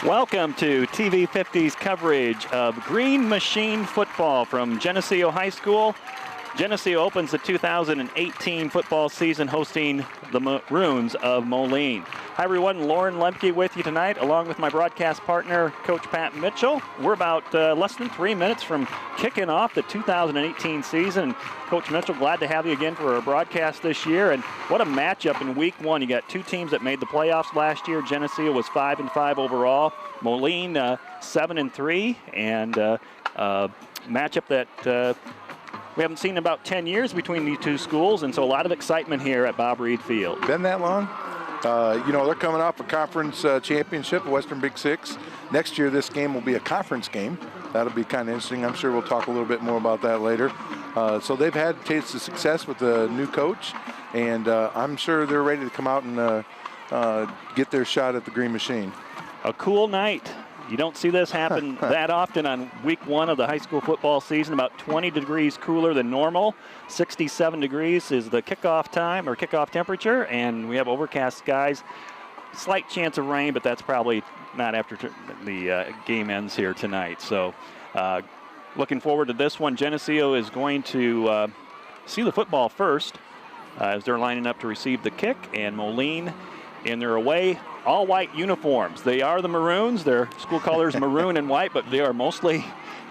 Welcome to TV 50's coverage of Green Machine football from Geneseo High School. Geneseo opens the 2018 football season hosting the Maroons of Moline. Hi everyone, Lauren Lemke with you tonight, along with my broadcast partner, Coach Pat Mitchell. We're about less than 3 minutes from kicking off the 2018 season. Coach Mitchell, glad to have you again for our broadcast this year. And what a matchup in week one. You got two teams that made the playoffs last year. Geneseo was 5-5 overall. Moline 7-3, and matchup that we haven't seen in about 10 years between these two schools, and so a lot of excitement here at Bob Reed Field. Been that long? They're coming off a conference championship, Western Big Six. Next year, this game will be a conference game. That'll be kind of interesting. I'm sure we'll talk a little bit more about that later. So they've had tastes of success with the new coach, and I'm sure they're ready to come out and get their shot at the Green Machine. A cool night. You don't see this happen that often on week one of the high school football season. About 20 degrees cooler than normal. 67 degrees is the kickoff time or kickoff temperature, and we have overcast skies. Slight chance of rain, but that's probably not after the game ends here tonight. So looking forward to this one. Geneseo is going to see the football first as they're lining up to receive the kick, and Moline in their away all-white uniforms. They are the Maroons. Their school colors maroon and white, but they are mostly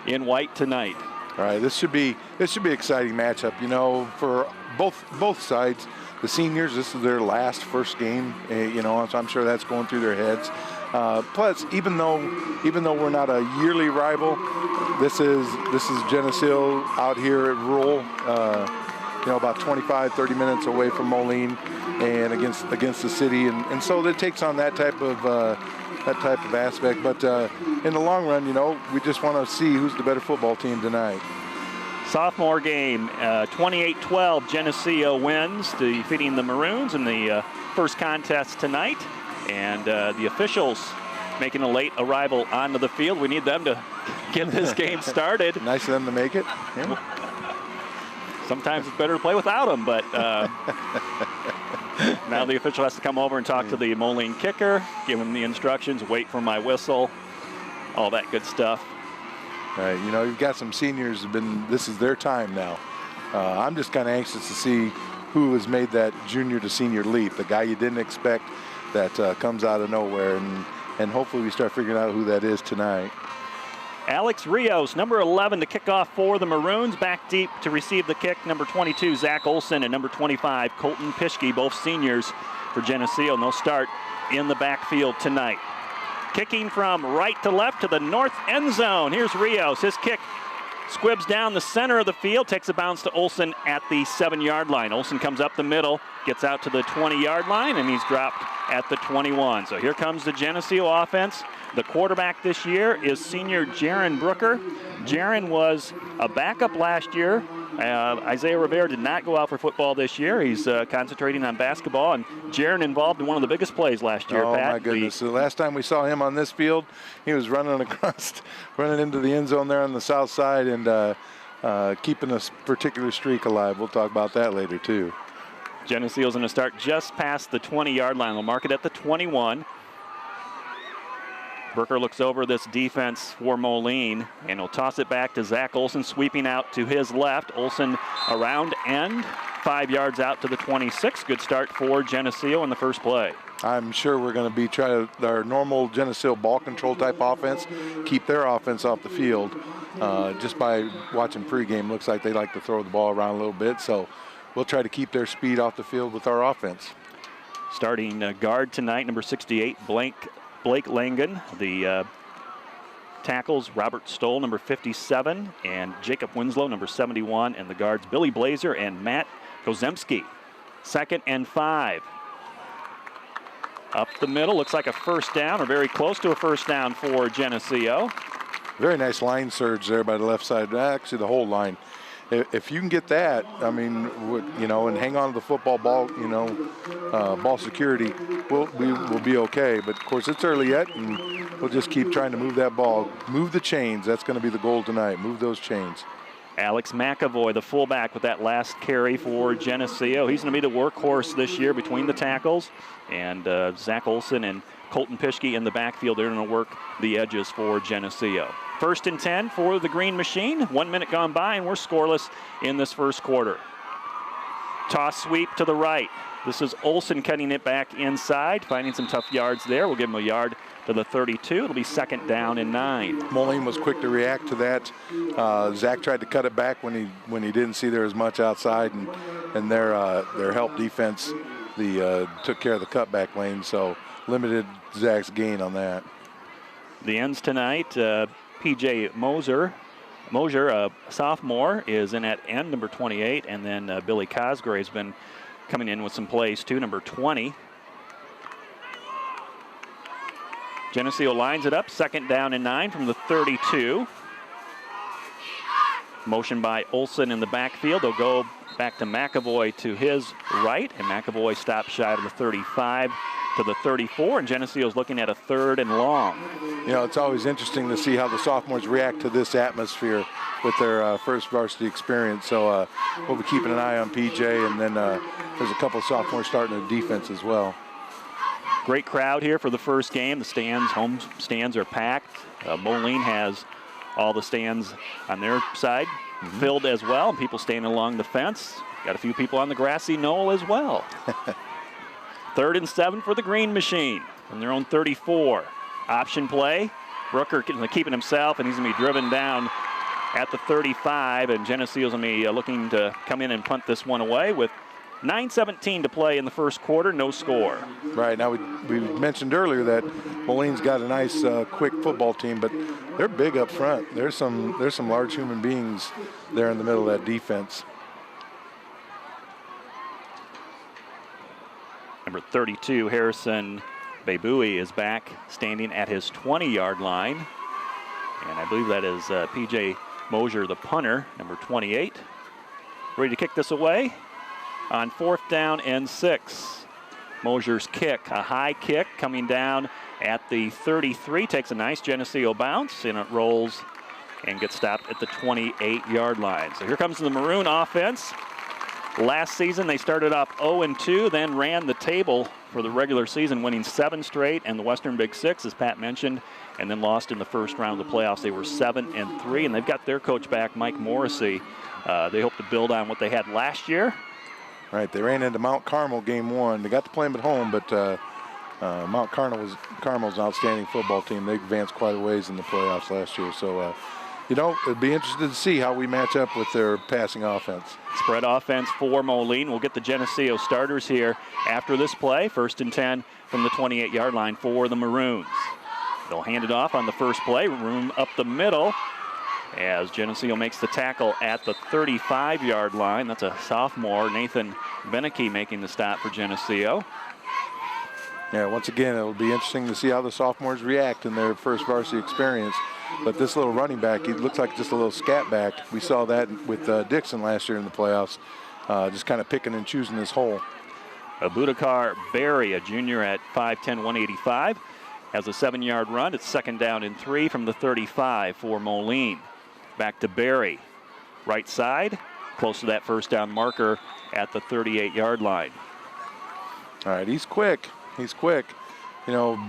in white tonight. All right, this should be an exciting matchup. You know, for both sides. The seniors, this is their first game. So I'm sure that's going through their heads. Plus, even though we're not a yearly rival, this is Geneseo out here at rural. About 25, 30 minutes away from Moline and against the city, and so it takes on that type of aspect. But in the long run, we just want to see who's the better football team tonight. Sophomore game, 28-12, Geneseo wins, defeating the Maroons in the first contest tonight, and the officials making a late arrival onto the field. We need them to get this game started. Nice of them to make it. Yeah. Sometimes it's better to play without them, but now the official has to come over and talk to the Moline kicker, give him the instructions, wait for my whistle, all that good stuff. All right, you've got some seniors this is their time now. I'm just kind of anxious to see who has made that junior to senior leap, the guy you didn't expect that comes out of nowhere, and hopefully we start figuring out who that is tonight. Alex Rios, number 11, to kick off for the Maroons. Back deep to receive the kick, number 22, Zach Olson, and number 25, Colton Pischke, both seniors for Geneseo, and they'll start in the backfield tonight. Kicking from right to left to the north end zone. Here's Rios. His kick squibs down the center of the field, takes a bounce to Olson at the 7-yard line. Olson comes up the middle, gets out to the 20-yard line, and he's dropped at the 21. So here comes the Geneseo offense. The quarterback this year is senior Jaron Brooker. Jaron was a backup last year. Isaiah Rivera did not go out for football this year. He's concentrating on basketball, and Jaron involved in one of the biggest plays last year, Pat. Oh, my goodness. The last time we saw him on this field, he was running into the end zone there on the south side and keeping a particular streak alive. We'll talk about that later, too. Geneseo's going to start just past the 20-yard line. They'll mark it at the 21. Brooker looks over this defense for Moline, and he'll toss it back to Zach Olson, sweeping out to his left. Olson around end, 5 yards out to the 26. Good start for Geneseo in the first play. I'm sure we're going to be trying our normal Geneseo ball control type offense, keep their offense off the field. Just by watching pregame, looks like they like to throw the ball around a little bit, so we'll try to keep their speed off the field with our offense. Starting guard tonight, number 68, Blake Langen. The tackles, Robert Stoll, number 57, and Jacob Winslow, number 71, and the guards, Billy Blazer and Matt Kozemski. 2nd and 5. Up the middle, looks like a first down, or very close to a first down for Geneseo. Very nice line surge there by the left side, actually the whole line. If you can get that, I mean, and hang on to the football ball, ball security, we will be okay. But, of course, it's early yet, and we'll just keep trying to move that ball. Move the chains. That's going to be the goal tonight. Move those chains. Alex McAvoy, the fullback, with that last carry for Geneseo. He's going to be the workhorse this year between the tackles. And Zach Olson and Colton Pischke in the backfield. They're going to work the edges for Geneseo. 1st and 10 for the Green Machine. 1 minute gone by, and we're scoreless in this first quarter. Toss sweep to the right. This is Olson cutting it back inside, finding some tough yards there. We'll give him a yard to the 32. It'll be 2nd down and 9. Moline was quick to react to that. Zach tried to cut it back when he didn't see there was much outside, and their help defense took care of the cutback lane, so limited Zach's gain on that. The ends tonight, P.J. Mosier, a sophomore, is in at end, number 28, and then Billy Cosgrave's been coming in with some plays too, number 20. Geneseo lines it up, 2nd down and 9 from the 32. Motion by Olson in the backfield. They'll go back to McAvoy to his right, and McAvoy stops shy of the 35 to the 34, and Geneseo's looking at a 3rd and long. You know, it's always interesting to see how the sophomores react to this atmosphere with their first varsity experience. So we'll be keeping an eye on PJ, and then there's a couple of sophomores starting the defense as well. Great crowd here for the first game. The stands, home stands, are packed. Moline has all the stands on their side filled as well, and people standing along the fence. Got a few people on the grassy knoll as well. 3rd and 7 for the Green Machine from their own 34. Option play. Brooker keeping himself, and he's going to be driven down at the 35, and Geneseo's going to be looking to come in and punt this one away with 9:17 to play in the first quarter, no score. Right, now we mentioned earlier that Moline's got a nice quick football team, but they're big up front. There's some large human beings there in the middle of that defense. Number 32, Harrison Beboui, is back standing at his 20-yard line. And I believe that is P.J. Mosier, the punter, number 28. Ready to kick this away on 4th down and 6. Mosier's kick, a high kick coming down at the 33, takes a nice Geneseo bounce, and it rolls and gets stopped at the 28-yard line. So here comes the Maroon offense. Last season, they started off 0-2, then ran the table for the regular season, winning 7 straight and the Western Big Six, as Pat mentioned, and then lost in the first round of the playoffs. They were 7-3, and they've got their coach back, Mike Morrissey. They hope to build on what they had last year. Right, they ran into Mount Carmel game 1. They got to play them at home, but Mount Carmel's an outstanding football team. They advanced quite a ways in the playoffs last year, so you know, it'd be interesting to see how we match up with their passing offense. Spread offense for Moline. We'll get the Geneseo starters here after this play. 1st and 10 from the 28-yard line for the Maroons. They'll hand it off on the first play. Room up the middle as Geneseo makes the tackle at the 35-yard line. That's a sophomore, Nathan Beneke, making the stop for Geneseo. Yeah, once again, it'll be interesting to see how the sophomores react in their first varsity experience. But this little running back, he looks like just a little scat back. We saw that with Dixon last year in the playoffs, just kind of picking and choosing his hole. Abudakar Berry, a junior at 5'10", 185, has a 7-yard run. It's 2nd down and 3 from the 35 for Moline. Back to Berry, right side, close to that 1st down marker at the 38-yard line. All right, he's quick. He's quick. You know,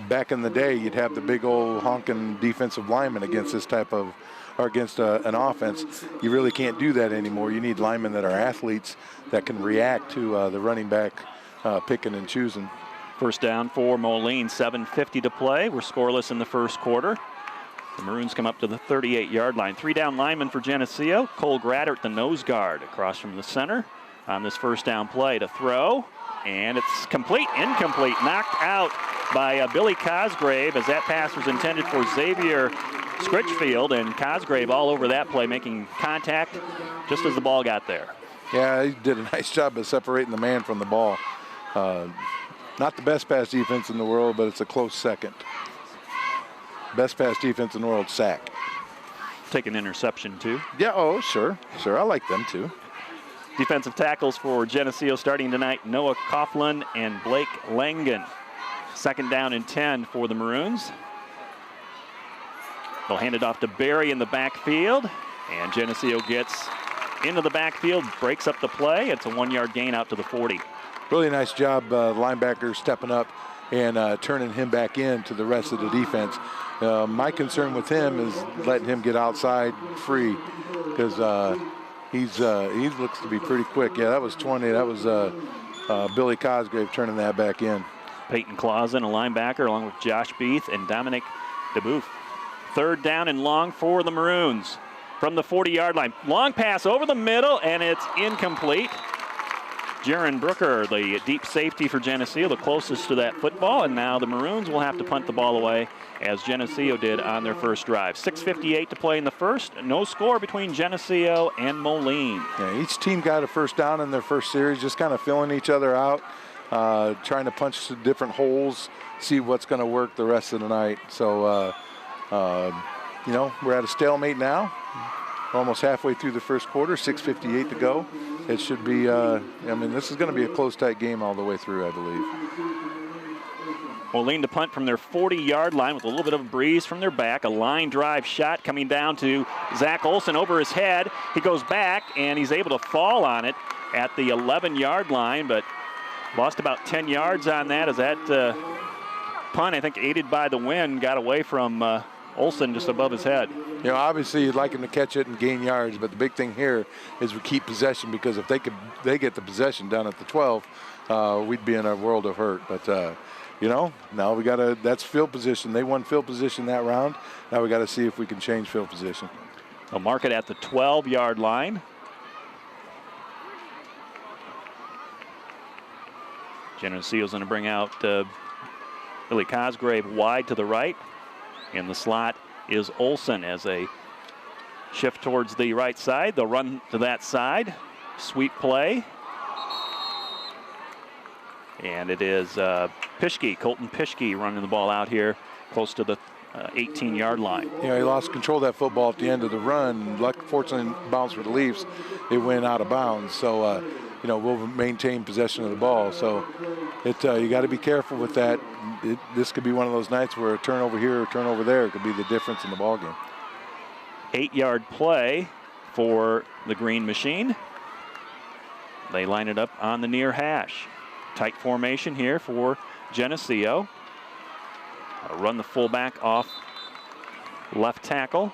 back in the day, you'd have the big old honking defensive lineman against this type of, or against an offense. You really can't do that anymore. You need linemen that are athletes that can react to the running back picking and choosing. 1st down for Moline, 7:50 to play. We're scoreless in the first quarter. The Maroons come up to the 38-yard line. 3-down lineman for Geneseo. Cole Graddert, the nose guard, across from the center on this 1st down play to throw. And it's complete, incomplete, knocked out by Billy Cosgrave, as that pass was intended for Xavier Scritchfield, and Cosgrave all over that play, making contact just as the ball got there. Yeah, he did a nice job of separating the man from the ball. Not the best pass defense in the world, but it's a close second. Best pass defense in the world, sack. Take an interception too. Yeah, oh, sure. I like them too. Defensive tackles for Geneseo starting tonight, Noah Coughlin and Blake Langen. 2nd down and 10 for the Maroons. They'll hand it off to Berry in the backfield. And Geneseo gets into the backfield, breaks up the play. It's a 1-yard gain out to the 40. Really nice job, linebacker stepping up and turning him back in to the rest of the defense. My concern with him is letting him get outside free because he looks to be pretty quick. Yeah, that was 20. That was Billy Cosgrave turning that back in. Peyton Clausen, a linebacker, along with Josh Beath and Dominic DeBouf. 3rd down and long for the Maroons from the 40-yard line. Long pass over the middle, and it's incomplete. Jaron Brooker, the deep safety for Geneseo, the closest to that football, and now the Maroons will have to punt the ball away as Geneseo did on their first drive. 6:58 to play in the first. No score between Geneseo and Moline. Yeah, each team got a first down in their first series, just kind of filling each other out, trying to punch some different holes, see what's going to work the rest of the night. So, we're at a stalemate now. We're almost halfway through the first quarter, 6:58 to go. It should be, this is going to be a close, tight game all the way through, I believe. Moline to punt from their 40-yard line with a little bit of a breeze from their back. A line drive shot coming down to Zach Olson over his head. He goes back, and he's able to fall on it at the 11-yard line, but lost about 10 yards on that as that punt, I think, aided by the wind, got away from Olson just above his head. Obviously you'd like him to catch it and gain yards, but the big thing here is we keep possession, because if they get the possession down at the 12, we'd be in a world of hurt. But now we that's field position. They won field position that round. Now we got to see if we can change field position. They'll mark it at the 12-yard line. Geneseo's going to bring out Billy Cosgrave wide to the right. In the slot is Olson as they shift towards the right side. They'll run to that side. Sweep play. And it is Colton Pischke running the ball out here close to the 18-yard line. He lost control of that football at the end of the run. Fortunately, bounced for the Leafs. It went out of bounds. So, we'll maintain possession of the ball. So, you got to be careful with that. This could be one of those nights where a turnover here or turnover there could be the difference in the ball game. 8-yard play for the Green Machine. They line it up on the near hash. Tight formation here for Geneseo. Run the fullback off left tackle.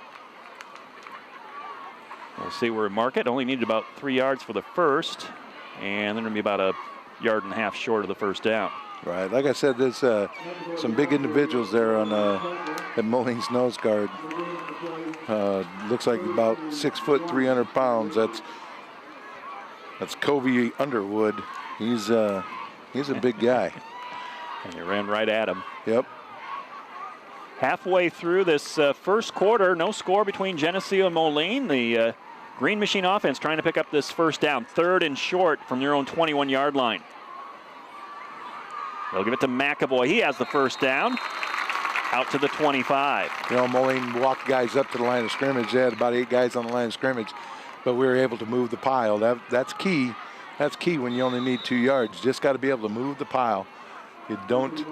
We'll see where we mark it. Only needed about 3 yards for the first, and they're going to be about a 1.5 yards short of the first down. Right. Like I said, there's some big individuals there on at Moline's nose guard. Looks like about 6 foot, 300 pounds. That's Covey Underwood. He's a big guy. And he ran right at him. Yep. Halfway through this first quarter, no score between Geneseo and Moline. The Green Machine offense trying to pick up this first down. 3rd and short from their own 21-yard line. They'll give it to McAvoy. He has the first down. Out to the 25. Moline walked guys up to the line of scrimmage. They had about 8 guys on the line of scrimmage, but we were able to move the pile. That's key. That's key when you only need 2 yards. Just got to be able to move the pile. You don't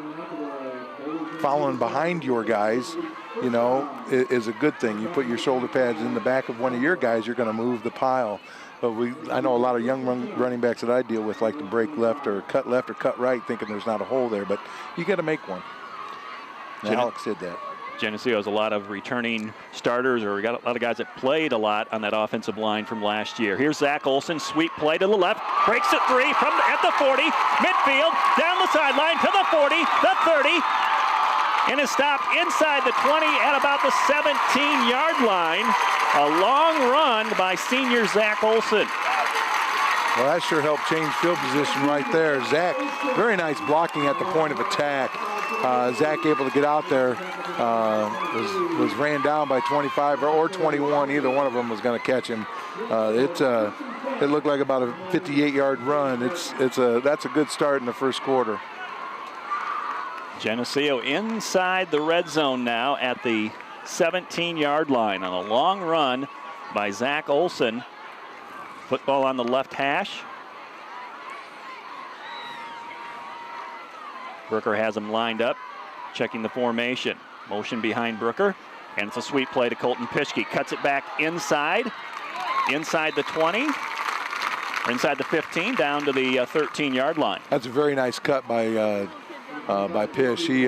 following behind your guys, is a good thing. You put your shoulder pads in the back of one of your guys, you're going to move the pile. But I know a lot of young running backs that I deal with like to break left or cut right, thinking there's not a hole there. But you got to make one. And Alex did that. Geneseo has a lot of returning starters, or we got a lot of guys that played a lot on that offensive line from last year. Here's Zach Olson, sweep play to the left, breaks it 3 at the 40, midfield, down the sideline to the 40, the 30, and is stopped inside the 20 at about the 17-yard line. A long run by senior Zach Olson. Well, that sure helped change field position right there. Zach, very nice blocking at the point of attack. Zach able to get out there, was ran down by 25 or 21. Either one of them was going to catch him. It looked like about a 58-yard run. That's a good start in the first quarter. Geneseo inside the red zone now at the 17-yard line on a long run by Zach Olson. Football on the left hash. Brooker has him lined up, checking the formation. Motion behind Brooker. And it's a sweep play to Colton Pischke. Cuts it back inside the 20, or inside the 15, down to the 13-yard line. That's a very nice cut by Pish. He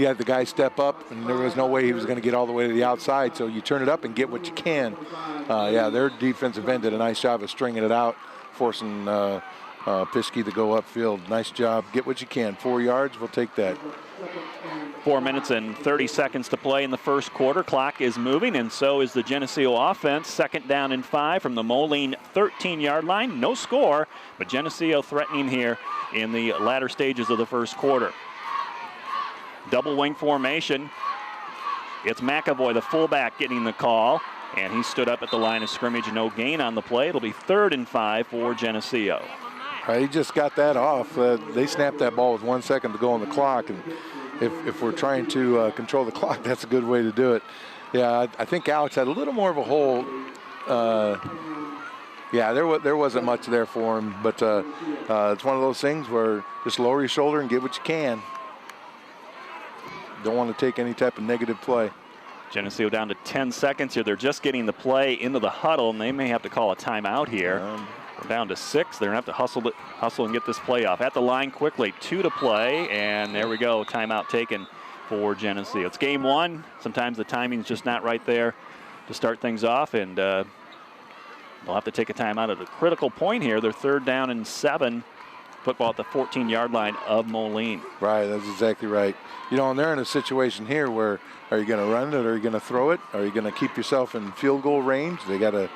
had the guy step up, and there was no way he was going to get all the way to the outside, so you turn it up and get what you can. Yeah, their defensive end did a nice job of stringing it out, forcing Pischke to go upfield. Nice job. Get what you can. 4 yards, we'll take that. 4 minutes and 30 seconds to play in the first quarter. Clock is moving, and so is the Geneseo offense. 2nd down and 5 from the Moline 13-yard line. No score, but Geneseo threatening here in the latter stages of the first quarter. Double wing formation. It's McAvoy, the fullback, getting the call, and he stood up at the line of scrimmage. No gain on the play. It'll be 3rd and 5 for Geneseo. He just got that off. They snapped that ball with 1 second to go on the clock, and if we're trying to control the clock, that's a good way to do it. Yeah, I think Alex had a little more of a hole. Yeah, there wasn't much there for him, but it's one of those things where just lower your shoulder and get what you can. Don't want to take any type of negative play. Geneseo down to 10 seconds here. They're just getting the play into the huddle, and they may have to call a timeout here. We're down to 6. They're going to have to hustle and get this play off. At the line quickly, 2 to play, and there we go. Timeout taken for Geneseo. It's game 1. Sometimes the timing's just not right there to start things off, and they'll have to take a timeout at a critical point here. They're 3rd down and 7. Football at the 14-yard line of Moline. Right, that's exactly right. You know, and they're in a situation here where are you going to run it, or are you going to throw it? Are you going to keep yourself in field goal range? They got a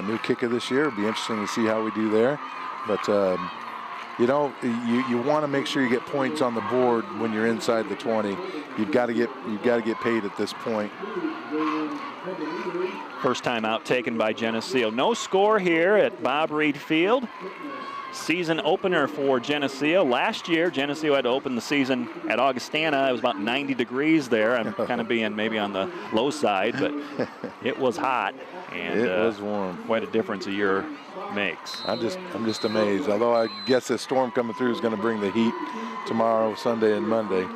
new kicker this year. It'll be interesting to see how we do there. But you know, you want to make sure you get points on the board when you're inside the 20. You've got to get paid at this point. First timeout taken by Geneseo. No score here at Bob Reed Field. Season opener for Geneseo. Last year, Geneseo had to open the season at Augustana. It was about 90 degrees there. I'm kind of being maybe on the low side, but it was hot. And it was warm. Quite a difference a year makes. I'm just amazed. Although I guess this storm coming through is going to bring the heat tomorrow, Sunday, and Monday.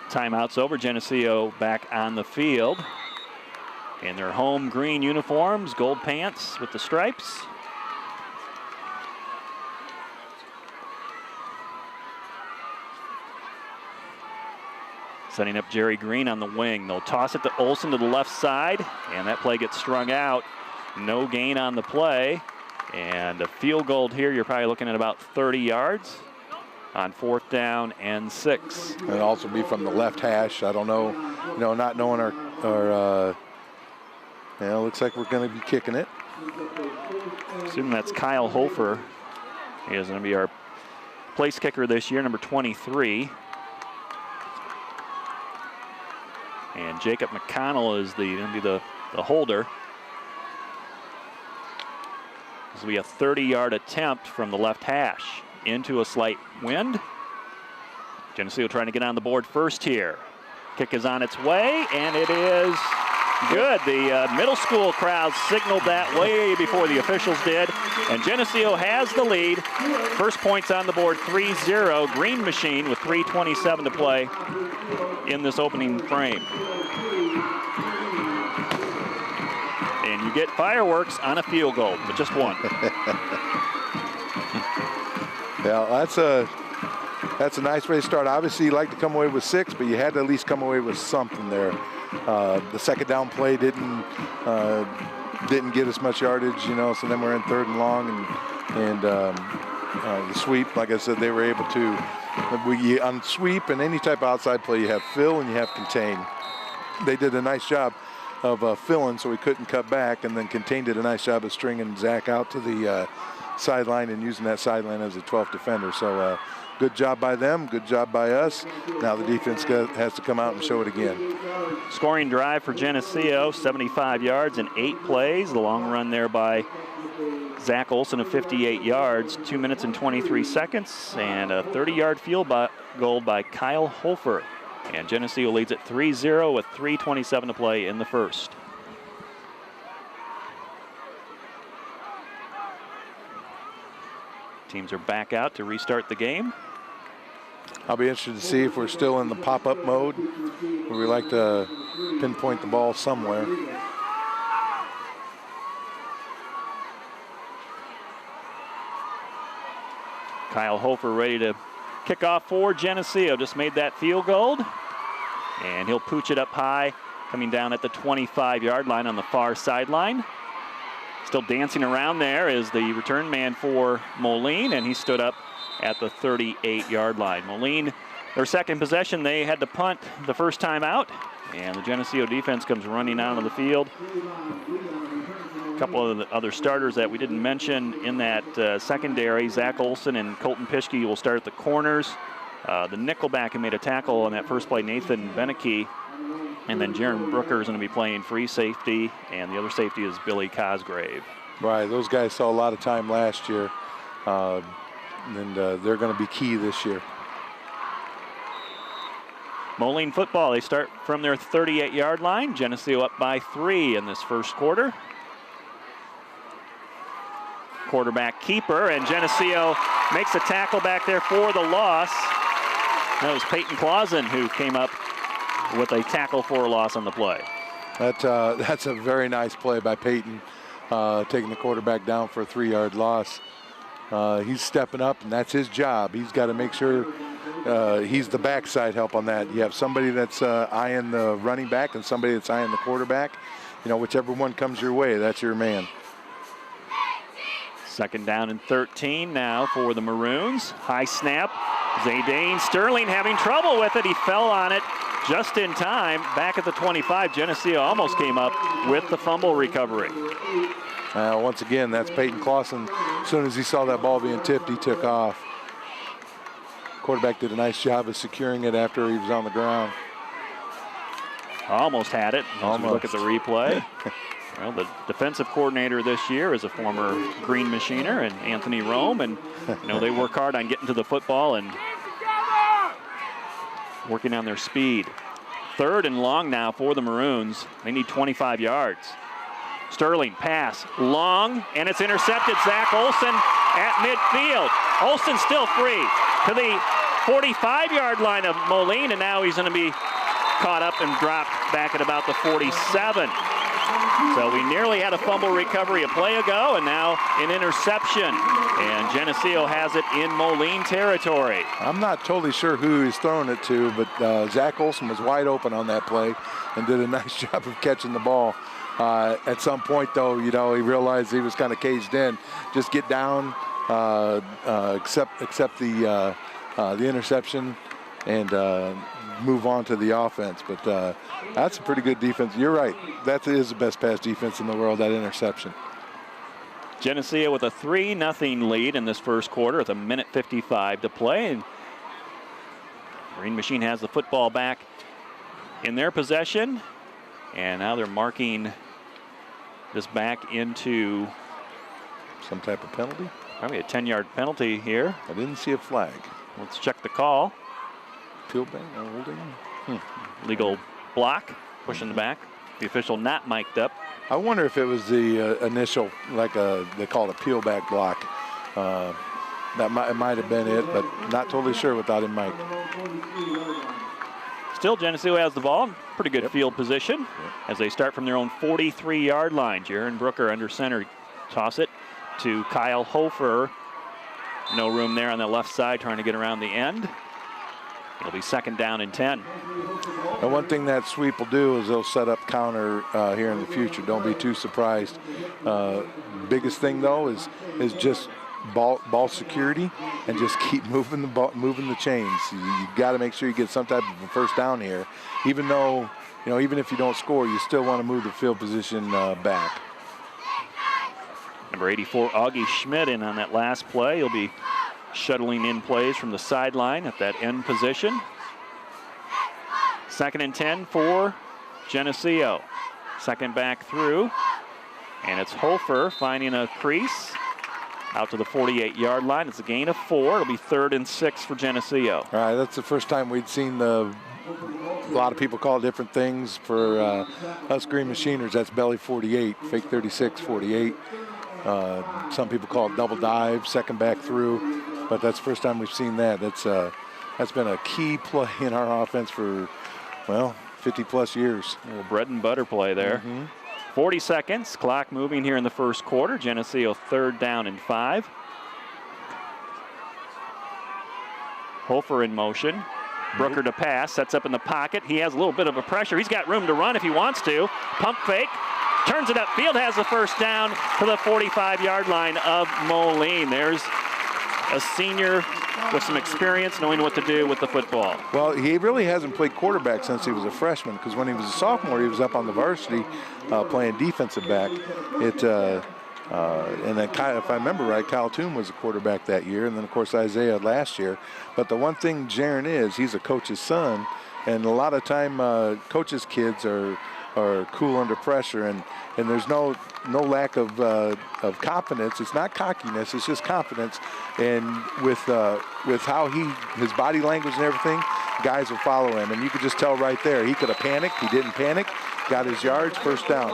Timeout's over. Geneseo back on the field in their home green uniforms, gold pants with the stripes. Setting up Jerry Green on the wing. They'll toss it to Olson to the left side, and that play gets strung out. No gain on the play, and a field goal here. You're probably looking at about 30 yards on 4th down and 6. And also be from the left hash. I don't know, you know, not knowing our yeah, looks like we're going to be kicking it. Assuming that's Kyle Hofer. He is going to be our place kicker this year, number 23. And Jacob McConnell is going to be the holder. This will be a 30-yard attempt from the left hash into a slight wind. Geneseo trying to get on the board first here. Kick is on its way, and it is good. The middle school crowd signaled that way before the officials did, and Geneseo has the lead. First points on the board, 3-0. Green Machine with 3:27 to play in this opening frame. And you get fireworks on a field goal, but just one. Yeah, that's a nice way to start. Obviously, you like to come away with 6, but you had to at least come away with something there. The second down play didn't get as much yardage, you know. So then we're in 3rd and long, and the sweep, like I said, they were able to. On sweep and any type of outside play, you have fill and you have contain. They did a nice job of filling, so we couldn't cut back, and then contain did a nice job of stringing Zach out to the sideline and using that sideline as a 12th defender. So good job by them, good job by us. Now the defense has to come out and show it again. Scoring drive for Geneseo, 75 yards in 8 plays. The long run there by Zach Olson of 58 yards, 2 minutes and 23 seconds, and a 30-yard field goal by Kyle Hofer. And Geneseo leads at 3-0 with 3:27 to play in the first. Teams are back out to restart the game. I'll be interested to see if we're still in the pop-up mode, where we like to pinpoint the ball somewhere. Kyle Hofer ready to kick off for Geneseo. Just made that field goal. And he'll pooch it up high, coming down at the 25-yard line on the far sideline. Still dancing around there is the return man for Moline, and he stood up at the 38-yard line. Moline, their second possession, they had to punt the first time out, and the Geneseo defense comes running out of the field. A couple of the other starters that we didn't mention in that secondary, Zach Olson and Colton Pischke, will start at the corners. The nickelback who made a tackle on that first play, Nathan Beneke, and then Jaron Brooker is going to be playing free safety, and the other safety is Billy Cosgrave. Right, those guys saw a lot of time last year, and they're going to be key this year. Moline football, they start from their 38-yard line. Geneseo up by 3 in this first quarter. Quarterback keeper, and Geneseo makes a tackle back there for the loss. That was Peyton Clausen who came up with a tackle for a loss on the play. That's a very nice play by Peyton, taking the quarterback down for a 3-yard loss. He's stepping up, and that's his job. He's got to make sure he's the backside help on that. You have somebody that's eyeing the running back and somebody that's eyeing the quarterback. You know, whichever one comes your way, that's your man. Second down and 13 now for the Maroons. High snap. Zayden Sterling having trouble with it. He fell on it just in time. Back at the 25, Geneseo almost came up with the fumble recovery. Once again, that's Peyton Clausen. As soon as he saw that ball being tipped, he took off. Quarterback did a nice job of securing it after he was on the ground. Almost had it. As we look at the replay. Well, the defensive coordinator this year is a former Green Machiner, and Anthony Rome, and you know they work hard on getting to the football and working on their speed. Third and long now for the Maroons. They need 25 yards. Sterling pass long, and it's intercepted. Zach Olson at midfield. Olson still free to the 45-yard line of Moline, and now he's going to be caught up and dropped back at about the 47. So we nearly had a fumble recovery a play ago, and now an interception. And Geneseo has it in Moline territory. I'm not totally sure who he's throwing it to, but Zach Olson was wide open on that play and did a nice job of catching the ball. At some point, though, you know, he realized he was kind of caged in. Just get down, accept the interception, and move on to the offense. But that's a pretty good defense. You're right. That is the best pass defense in the world, that interception. Geneseo with a 3-0 lead in this first quarter with 1:55 to play. And Green Machine has the football back in their possession. And now they're marking this back into some type of penalty. Probably a 10-yard penalty here. I didn't see a flag. Let's check the call. Peel back, holding. Legal block, pushing the back. The official not mic'd up. I wonder if it was the initial, they call it a peel back block. It might have been it, but not totally sure without him mic'd. Still, Geneseo has the ball. Pretty good field position as they start from their own 43-yard line. Jaron Brooker under center. Toss it to Kyle Hofer. No room there on the left side, trying to get around the end. It'll be second down and 10. And one thing that sweep will do is they'll set up counter here in the future. Don't be too surprised. Biggest thing though is just ball security and just keep moving the ball, moving the chains. You got to make sure you get some type of a first down here. Even though, you know, even if you don't score, you still want to move the field position back. Number 84, Augie Schmidt, in on that last play. He'll be shuttling in plays from the sideline at that end position. Second and 10 for Geneseo. Second back through, and it's Hofer finding a crease out to the 48-yard line. It's a gain of 4. It'll be 3rd and 6 for Geneseo. All right, that's the first time we'd seen a lot of people call different things. For us Green Machiners, that's belly 48, fake 36, 48. Some people call it double dive, second back through, but that's the first time we've seen that. That's That's been a key play in our offense for, well, 50-plus years. A little bread and butter play there. 40 seconds, clock moving here in the first quarter. Geneseo 3rd down and 5. Hofer in motion. Brooker to pass, sets up in the pocket. He has a little bit of a pressure. He's got room to run if he wants to. Pump fake, turns it upfield, has the first down to the 45-yard line of Moline. There's a senior with some experience, knowing what to do with the football. Well, he really hasn't played quarterback since he was a freshman, because when he was a sophomore, he was up on the varsity playing defensive back. And then, if I remember right, Kyle Toon was a quarterback that year, and then, of course, Isaiah last year. But the one thing Jaron is, he's a coach's son, and a lot of time coaches' kids are cool under pressure, and there's no lack of confidence. It's not cockiness, it's just confidence. And with how his body language and everything, guys will follow him. And you could just tell right there, he could have panicked. He didn't panic. Got his yards, first down.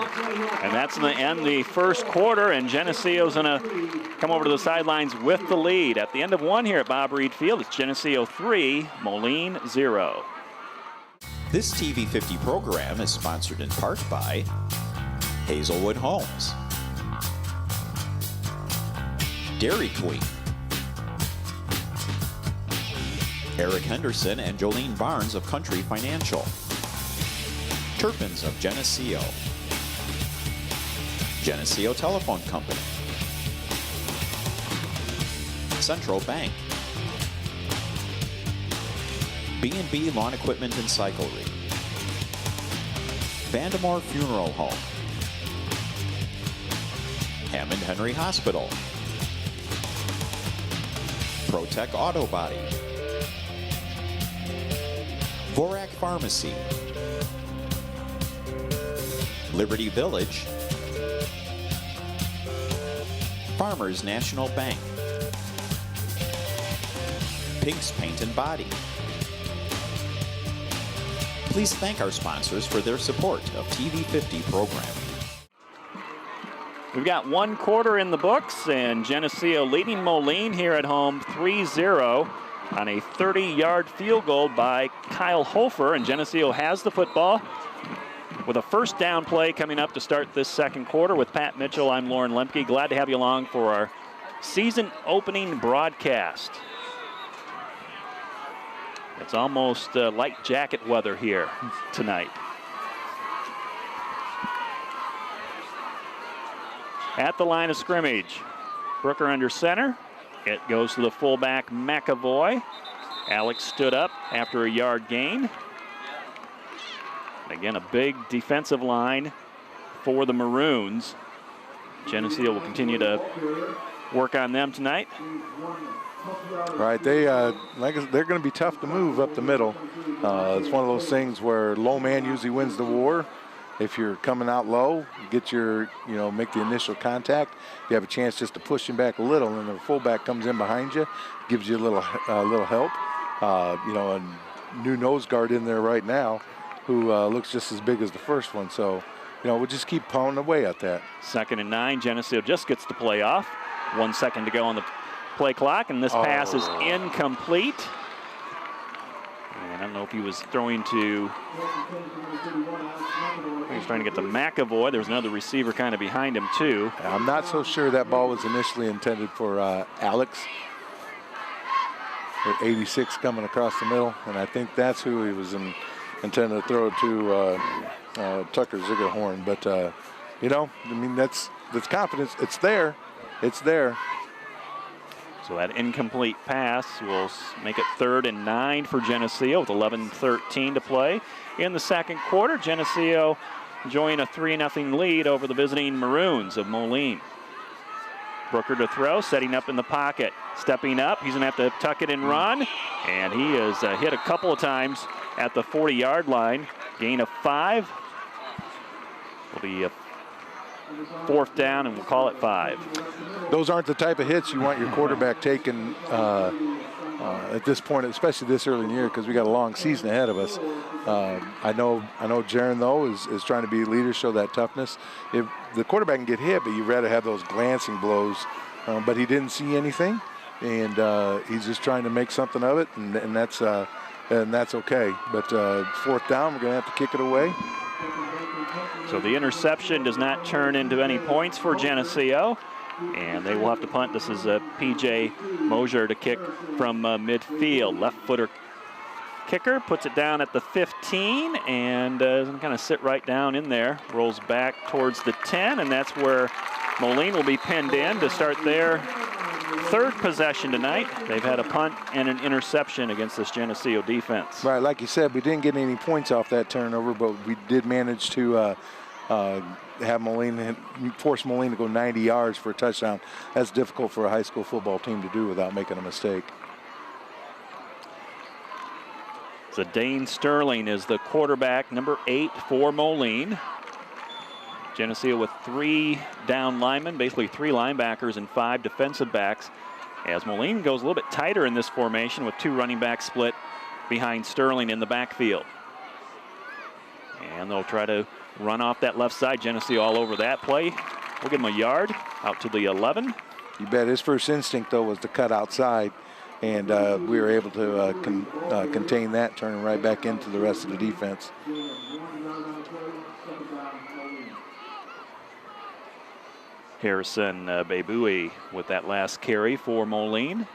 And that's going to end the first quarter, and Geneseo's going to come over to the sidelines with the lead. At the end of one here at Bob Reed Field, it's Geneseo 3, Moline 0. This TV 50 program is sponsored in part by Hazelwood Homes, Dairy Queen, Eric Henderson and Jolene Barnes of Country Financial, Turpins of Geneseo, Geneseo Telephone Company, Central Bank, B&B Lawn Equipment and Cyclery, Vandemore Funeral Home, Hammond Henry Hospital, Protec Auto Body, Vorak Pharmacy, Liberty Village, Farmers National Bank, Pink's Paint and Body. Please thank our sponsors for their support of TV 50 programming. We've got one quarter in the books, and Geneseo leading Moline here at home 3-0 on a 30-yard field goal by Kyle Hofer, and Geneseo has the football with a first down play coming up to start this second quarter. With Pat Mitchell, I'm Lauren Lemke. Glad to have you along for our season opening broadcast. It's almost light jacket weather here tonight. At the line of scrimmage, Brooker under center. It goes to the fullback, McAvoy. Alex stood up after a yard gain. Again, a big defensive line for the Maroons. Geneseo will continue to work on them tonight. Right, they're going to be tough to move up the middle. It's one of those things where low man usually wins the war. If you're coming out low, get make the initial contact, you have a chance just to push him back a little, and the fullback comes in behind you, gives you a little help. A new nose guard in there right now, who looks just as big as the first one. So, we'll just keep pounding away at that. 2nd and 9, Geneseo just gets the play off. 1 second to go on the play clock, and this pass is incomplete. And I don't know if he was throwing to, he was trying to get to McAvoy. There was another receiver kind of behind him too. I'm not so sure that ball was initially intended for Alex. With 86 coming across the middle, and I think that's who he was intended to throw to Tucker Ziggerhorn. But, that's confidence. It's there. It's there. So that incomplete pass will make it 3rd and 9 for Geneseo with 11:13 to play. In the second quarter, Geneseo enjoying a 3-0 lead over the visiting Maroons of Moline. Brooker to throw, setting up in the pocket. Stepping up, he's going to have to tuck it and run. And he is hit a couple of times at the 40-yard line. Gain of 5. Will be a 4th down, and we'll call it 5. Those aren't the type of hits you want your quarterback taking at this point, especially this early in the year, because we got a long season ahead of us. I know Jaron, though, is trying to be a leader, show that toughness. If the quarterback can get hit, but you'd rather have those glancing blows. But he didn't see anything. and he's just trying to make something of it, and that's okay. But 4th down, we're going to have to kick it away. So the interception does not turn into any points for Geneseo, and they will have to punt. This is P.J. Mosier to kick from midfield. Left-footer kicker puts it down at the 15 and kind of sit right down in there. Rolls back towards the 10, and that's where Moline will be pinned in to start their 3rd possession tonight. They've had a punt and an interception against this Geneseo defense. Right, like you said, we didn't get any points off that turnover, but we did manage to have Moline, force Moline to go 90 yards for a touchdown. That's difficult for a high school football team to do without making a mistake. So Dane Sterling is the quarterback, number 8 for Moline. Geneseo with 3 down linemen, basically 3 linebackers and 5 defensive backs, as Moline goes a little bit tighter in this formation with 2 running backs split behind Sterling in the backfield. And they'll try to run off that left side. Geneseo all over that play. We'll give him a yard out to the 11. You bet. His first instinct, though, was to cut outside, and we were able to contain that, turning right back into the rest of the defense. Harrison Bebui with that last carry for Moline.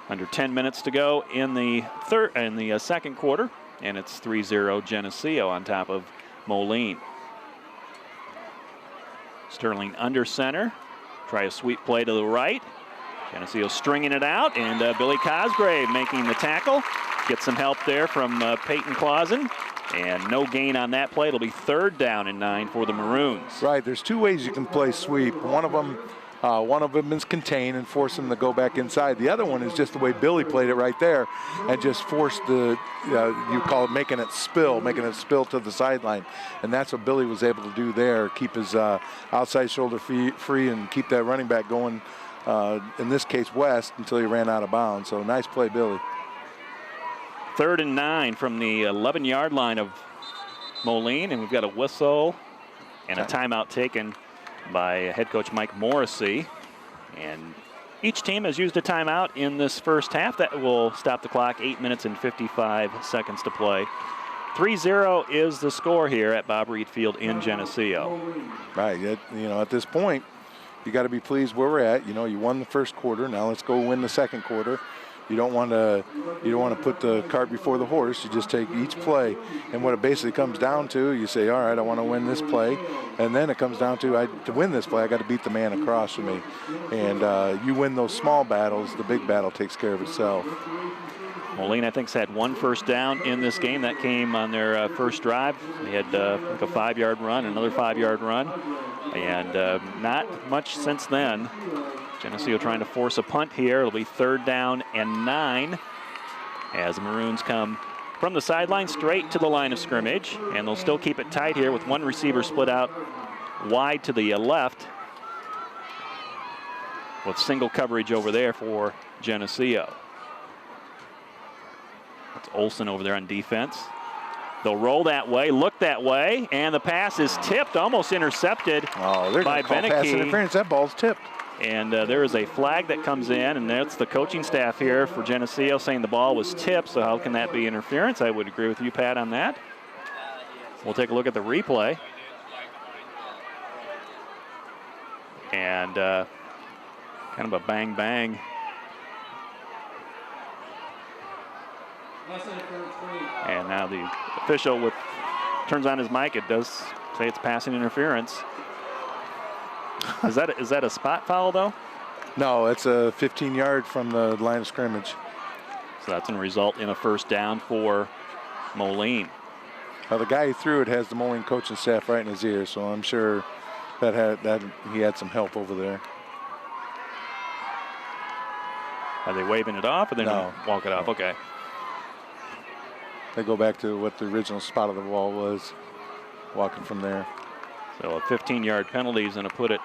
Under 10 minutes to go in the second quarter, and it's 3-0 Geneseo on top of Moline. Sterling under center. Try a sweep play to the right. Geneseo stringing it out, and Billy Cosgrave making the tackle. Gets some help there from Peyton Clausen. And no gain on that play. It'll be 3rd down and 9 for the Maroons. Right, there's 2 ways you can play sweep. One of them is contain and force them to go back inside. The other one is just the way Billy played it right there and just forced the, you call it making it spill to the sideline. And that's what Billy was able to do there, keep his outside shoulder free and keep that running back going, in this case, west, until he ran out of bounds. So nice play, Billy. 3rd and 9 from the 11-yard line of Moline, and we've got a whistle and a timeout taken by head coach Mike Morrissey. And each team has used a timeout in this first half. That will stop the clock. 8 minutes and 55 seconds to play. 3-0 is the score here at Bob Reed Field in Geneseo. Right, at this point, you got to be pleased where we're at. You won the first quarter. Now let's go win the second quarter. You don't want to put the cart before the horse. You just take each play, and what it basically comes down to, you say, all right, I want to win this play, and then it comes down to win this play, I got to beat the man across from me. And you win those small battles, the big battle takes care of itself. Moline, I think, has had 1 first down in this game. That came on their first drive. They had like a 5-yard run, another 5-yard run, and not much since then. Geneseo trying to force a punt here. It'll be 3rd down and 9 as the Maroons come from the sideline straight to the line of scrimmage, and they'll still keep it tight here with 1 receiver split out wide to the left with single coverage over there for Geneseo. That's Olson over there on defense. They'll roll that way, look that way, and the pass is tipped, almost intercepted by Beneke. Pass interference. That ball's tipped. And there is a flag that comes in, and that's the coaching staff here for Geneseo saying the ball was tipped, so how can that be interference? I would agree with you, Pat, on that. We'll take a look at the replay. And kind of a bang-bang. And now the official turns on his mic. It does say it's passing interference. Is that a spot foul, though? No, it's a 15-yard from the line of scrimmage. So that's going to result in a 1st down for Moline. Well, the guy who threw it has the Moline coaching staff right in his ear, so I'm sure that he had some help over there. Are they waving it off, or they walk it off? No. Okay. They go back to what the original spot of the ball was, walking from there. So a 15-yard penalty is going to put it.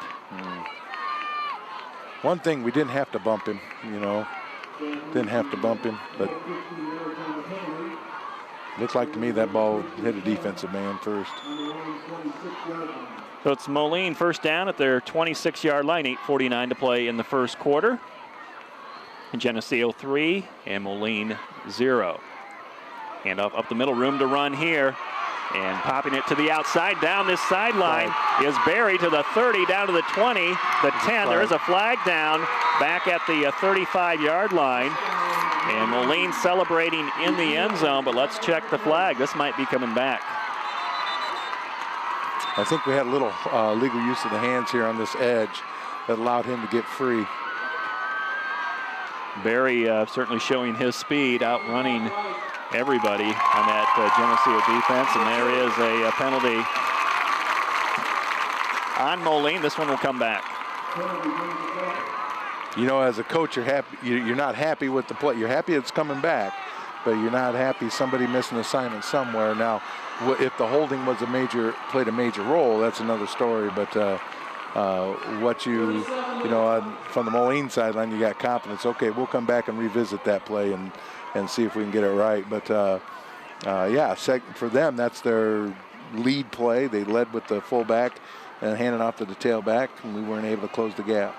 One thing, we didn't have to bump him, Didn't have to bump him, but Looked like to me that ball hit a defensive man first. So it's Moline first down at their 26-yard line, 8:49 to play in the first quarter. Geneseo 3 and Moline 0. Hand off up the middle, room to run here. And popping it to the outside, down this sideline is Barry to the 30, down to the 20, the 10. There is a flag down back at the 35-yard line. And Moline celebrating in the end zone, but let's check the flag. This might be coming back. I think we had a little legal use of the hands here on this edge that allowed him to get free. Barry certainly showing his speed, outrunning everybody on that Geneseo defense, and there is a penalty on Moline. This one will come back. You know, as a coach, you're happy. You're not happy with the play. You're happy it's coming back, but you're not happy somebody missed an assignment somewhere. Now, if the holding was played a major role, that's another story. But from the Moline sideline, you got confidence. Okay, we'll come back and revisit that play and see if we can get it right. But for them, that's their lead play. They led with the fullback and handed off to the tailback, and we weren't able to close the gap.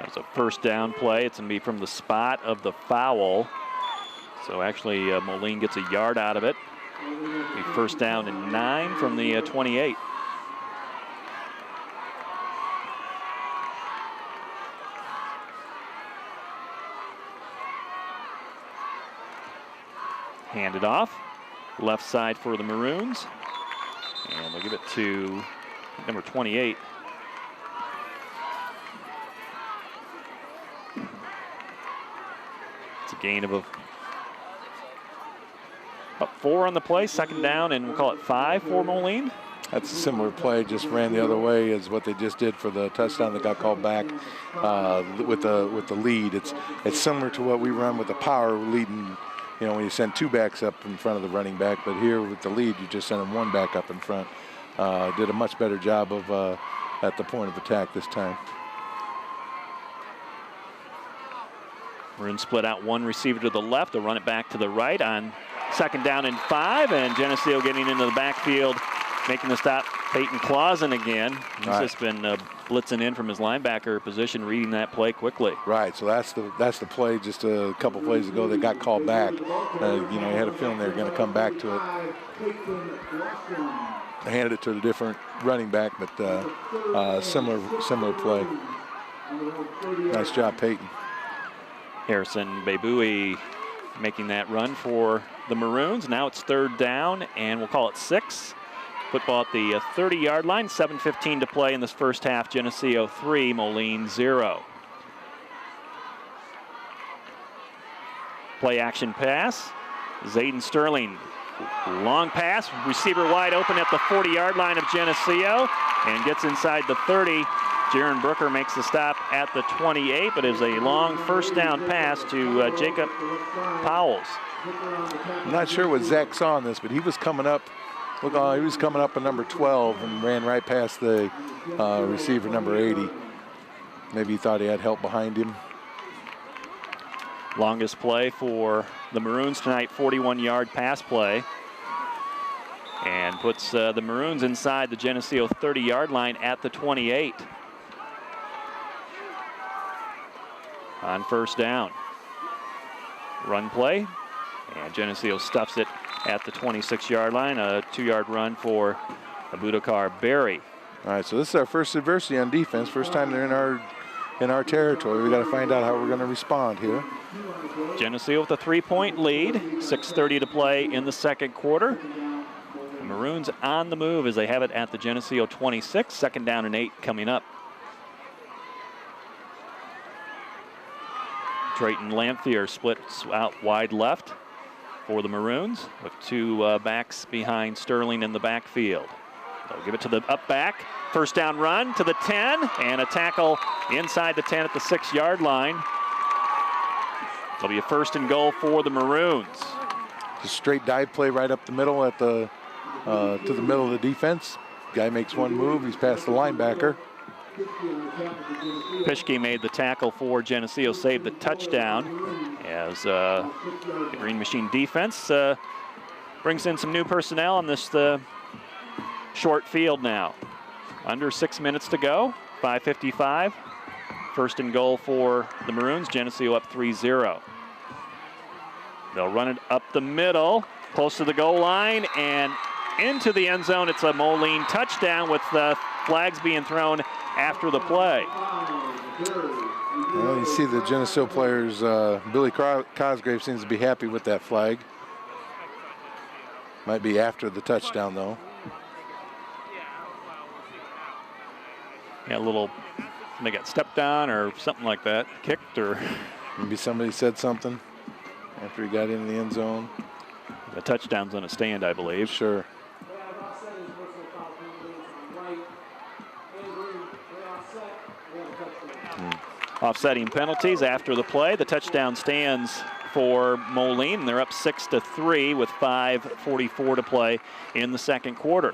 That's a first down play. It's going to be from the spot of the foul. So actually, Moline gets a yard out of it. Be first down and 9 from the 28. Hand it off. Left side for the Maroons. And they'll give it to number 28. It's a gain of about 4 on the play, second down, and we'll call it 5 for Moline. That's a similar play, just ran the other way as what they just did for the touchdown that got called back with the lead. It's similar to what we run with the power leading, you know, when you send 2 backs up in front of the running back, but here with the lead, you just send them 1 back up in front. Did a much better job of at the point of attack this time. Maroons split out 1 receiver to the left. They'll run it back to the right on second down and 5. And Geneseo getting into the backfield, making the stop. Peyton Clausen again. He's just been blitzing in from his linebacker position, reading that play quickly. Right, so that's the play just a couple plays ago that got called back. You had a feeling they were going to come back to it. They handed it to a different running back, but similar play. Nice job, Peyton. Harrison Bebui making that run for the Maroons. Now it's third down, and we'll call it 6. Football at the 30-yard line, 7:15 to play in this first half. Geneseo 3, Moline 0. Play action pass. Zayden Sterling, long pass, receiver wide open at the 40-yard line of Geneseo, and gets inside the 30. Jaron Brooker makes the stop at the 28, but is a long first down pass to Jacob Powles. I'm not sure what Zach saw on this, but he was coming up. He was coming up at number 12 and ran right past the receiver number 80. Maybe he thought he had help behind him. Longest play for the Maroons tonight, 41-yard pass play. And puts the Maroons inside the Geneseo 30-yard line at the 28. On first down. Run play. And Geneseo stuffs it at the 26-yard line. A 2-yard run for Abubakar Berry. All right, so this is our first adversity on defense. First time they're in our territory. We got to find out how we're going to respond here. Geneseo with a 3-point lead. 6:30 to play in the second quarter. The Maroons on the move as they have it at the Geneseo 26. Second down and 8 coming up. Drayton Lamphere splits out wide left for the Maroons with 2 backs behind Sterling in the backfield. They'll give it to the up back. First down run to the 10 and a tackle inside the 10 at the 6-yard line. It'll be a first and goal for the Maroons. Just straight dive play right up the middle at the to the middle of the defense. Guy makes one move. He's past the linebacker. Pischke made the tackle for Geneseo, saved the touchdown as the Green Machine defense brings in some new personnel on this short field now. Under 6 minutes to go, 5:55. First and goal for the Maroons. Geneseo up 3-0. They'll run it up the middle, close to the goal line, and into the end zone. It's a Moline touchdown with the flags being thrown after the play. Well, you see the Geneseo players, Billy Cosgrave seems to be happy with that flag. Might be after the touchdown, though. Yeah, a little, they got stepped on or something like that, kicked or. Maybe somebody said something after he got into the end zone. The touchdown's on a stand, I believe. Sure. Offsetting penalties after the play. The touchdown stands for Moline. They're up 6-3 with 5:44 to play in the second quarter.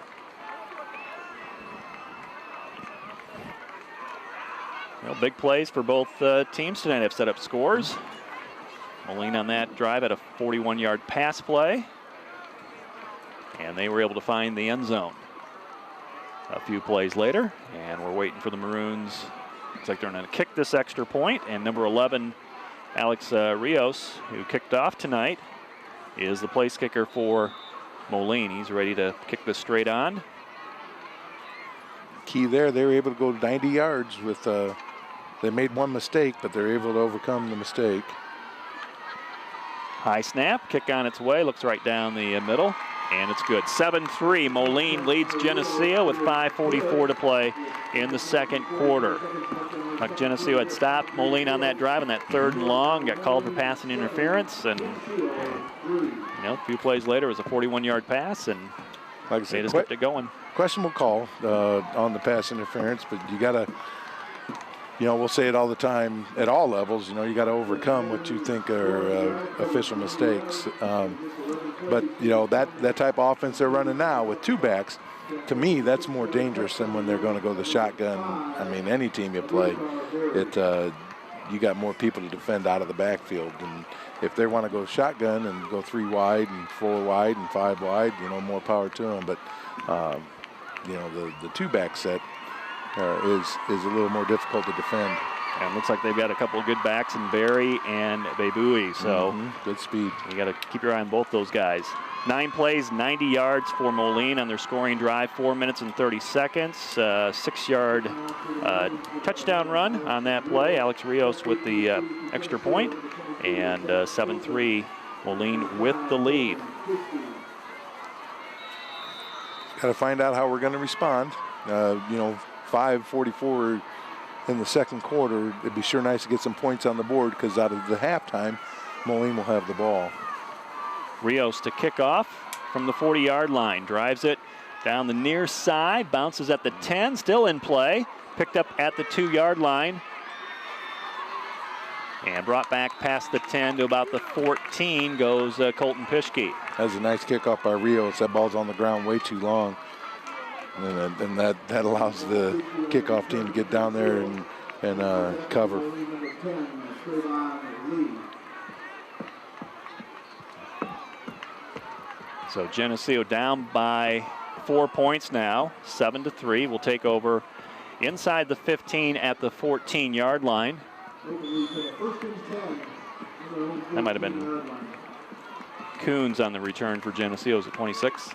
Well, big plays for both teams tonight have set up scores. Moline on that drive had a 41-yard pass play, and they were able to find the end zone a few plays later, and we're waiting for the Maroons. Looks like they're going to kick this extra point, and number 11, Alex Rios, who kicked off tonight, is the place kicker for Moline. He's ready to kick this straight on. Key there, they were able to go 90 yards with, they made one mistake, but they're able to overcome the mistake. High snap, kick on its way, looks right down the middle, and it's good. 7-3, Moline leads Geneseo with 5:44 to play in the second quarter. Geneseo had stopped Moline on that drive on that 3rd and long, got called for passing interference, and a few plays later it was a 41-yard pass, and like I said, they just kept it going. Questionable call on the pass interference, but you got to, we'll say it all the time at all levels, you got to overcome what you think are official mistakes. But, that type of offense they're running now with 2 backs, to me, that's more dangerous than when they're going to go the shotgun. I mean, any team you play, you got more people to defend out of the backfield. And if they want to go shotgun and go 3 wide and 4 wide and 5 wide, more power to them. But, the 2-back set is a little more difficult to defend. And it looks like they've got a couple of good backs in Barry and Bebui, so good speed. You got to keep your eye on both those guys. 9 plays, 90 yards for Moline on their scoring drive, 4 minutes and 30 seconds. 6-yard touchdown run on that play. Alex Rios with the extra point, and 7-3, Moline with the lead. Got to find out how we're going to respond. 5:44 in the second quarter. It'd be sure nice to get some points on the board, because out of the halftime, Moline will have the ball. Rios to kick off from the 40-yard line. Drives it down the near side. Bounces at the 10. Still in play. Picked up at the 2-yard line. And brought back past the 10 to about the 14 goes Colton Pischke. That's a nice kickoff by Rios. That ball's on the ground way too long. And that allows the kickoff team to get down there and cover. So Geneseo down by 4 points now, 7-3. Will take over inside the 15 at the 14-yard line. That might have been Coons on the return for Geneseo's at 26.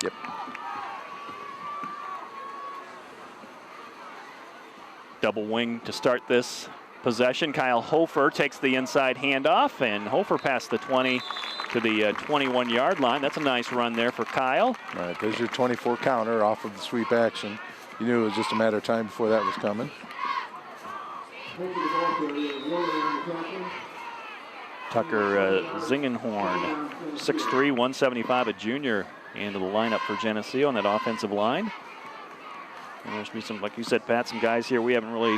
Yep. Double wing to start this possession. Kyle Hofer takes the inside handoff, and Hofer past the 20 to the 21-yard line. That's a nice run there for Kyle. All right, there's your 24 counter off of the sweep action. You knew it was just a matter of time before that was coming. Tucker Zingenhorn, 6'3", 175, a junior, into the lineup for Geneseo on that offensive line. And there's be some, like you said, Pat, some guys here we haven't really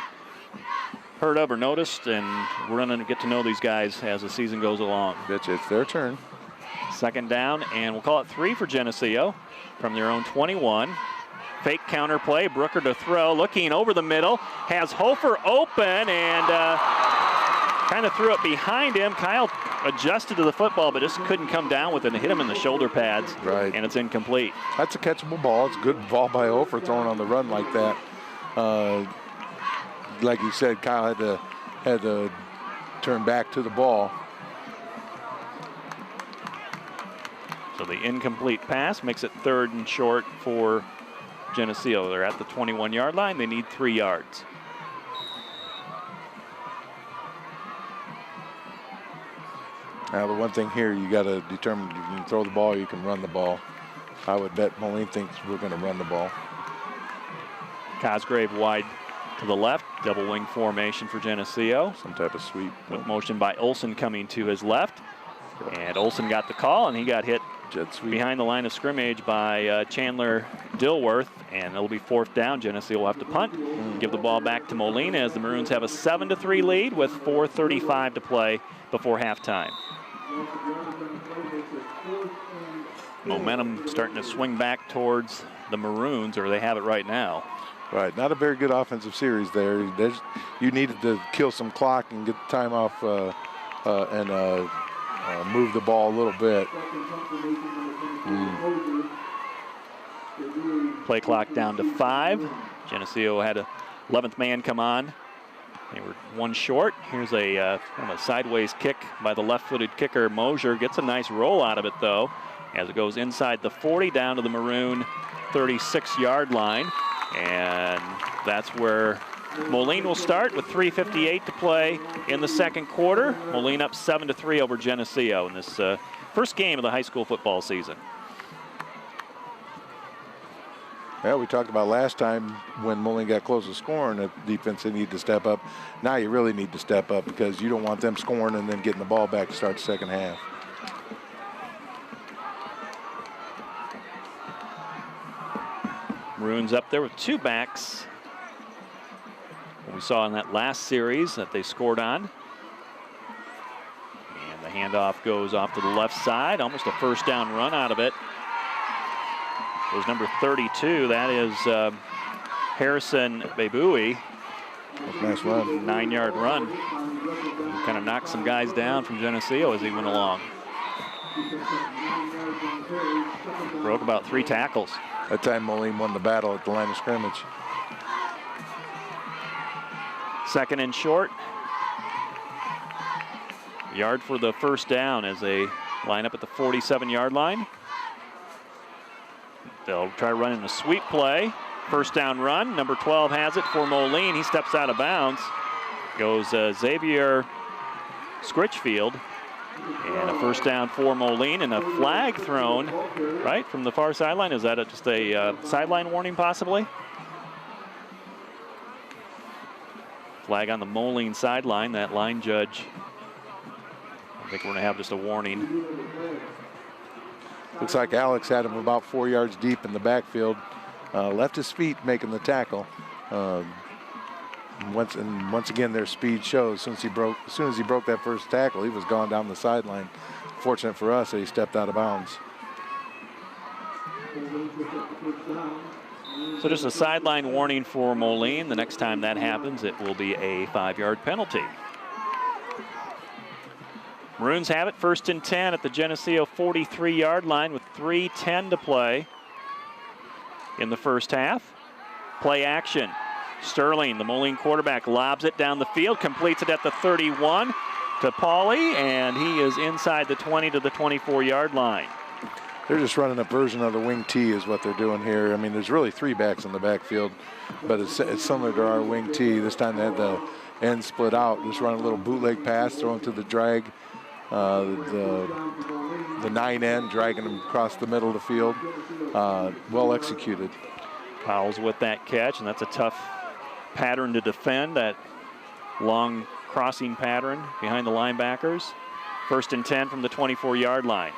heard of or noticed, and we're going to get to know these guys as the season goes along. Bitch, it's their turn. Second down, and we'll call it 3 for Geneseo from their own 21. Fake counter play, Brooker to throw, looking over the middle, has Hofer open and kind of threw it behind him. Kyle adjusted to the football, but just couldn't come down with it and hit him in the shoulder pads. Right. And it's incomplete. That's a catchable ball. It's a good ball by Hofer throwing on the run like that. Like you said, Kyle had to turn back to the ball. So the incomplete pass makes it 3rd and short for Geneseo. They're at the 21-yard line. They need 3 yards. Now the one thing here, you got to determine if you can throw the ball or you can run the ball. I would bet Moline thinks we're going to run the ball. Cosgrave wide to the left, double wing formation for Geneseo. Some type of sweep. With motion by Olson coming to his left. And Olson got the call, and he got hit jet sweep behind the line of scrimmage by Chandler Dilworth, and it'll be 4th down. Geneseo will have to punt, give the ball back to Moline as the Maroons have a 7-3 lead with 4:35 to play before halftime. Momentum starting to swing back towards the Maroons, or they have it right now. Right, not a very good offensive series there. You needed to kill some clock and get the time off and move the ball a little bit. Play clock down to 5. Geneseo had a 11th man come on. They were 1 short. Here's a kind of a sideways kick by the left-footed kicker. Mosier gets a nice roll out of it, though, as it goes inside the 40 down to the Maroon 36-yard line. And that's where Moline will start with 3:58 to play in the 2nd quarter. Moline up 7-3 over Geneseo in this first game of the high school football season. Yeah, we talked about last time when Moline got close to scoring, the defense they need to step up. Now you really need to step up because you don't want them scoring and then getting the ball back to start the second half. Maroons up there with 2 backs. What we saw in that last series that they scored on. And the handoff goes off to the left side, almost a 1st down run out of it. It was number 32. That is Harrison Bebui. Nice run. 9-yard run. He kind of knocked some guys down from Geneseo as he went along. Broke about 3 tackles. That time Moline won the battle at the line of scrimmage. 2nd and short. Yard for the 1st down as they line up at the 47-yard line. They'll try running a sweep play. 1st down run. Number 12 has it for Moline. He steps out of bounds. Goes Xavier Scritchfield. And a 1st down for Moline and a flag thrown right from the far sideline. Is that just a sideline warning possibly? Flag on the Moline sideline. That line judge, I think we're going to have just a warning. Looks like Alex had him about 4 yards deep in the backfield. Left his feet making the tackle. Once again, their speed shows. As soon as he broke that first tackle, he was gone down the sideline. Fortunate for us that he stepped out of bounds. So just a sideline warning for Moline. The next time that happens, it will be a 5-yard penalty. Maroons have it 1st and 10 at the Geneseo 43-yard line with 3:10 to play in the 1st half. Play action. Sterling, the Moline quarterback, lobs it down the field, completes it at the 31 to Pauly, and he is inside the 20 to the 24-yard line. They're just running a version of the wing T is what they're doing here. I mean, there's really 3 backs in the backfield, but it's similar to our wing T. This time they had the end split out. Just run a little bootleg pass, throw him to the drag, the 9 end, dragging him across the middle of the field. Well executed. Powell's with that catch, and that's a tough pattern to defend, that long crossing pattern behind the linebackers. 1st and 10 from the 24-yard line.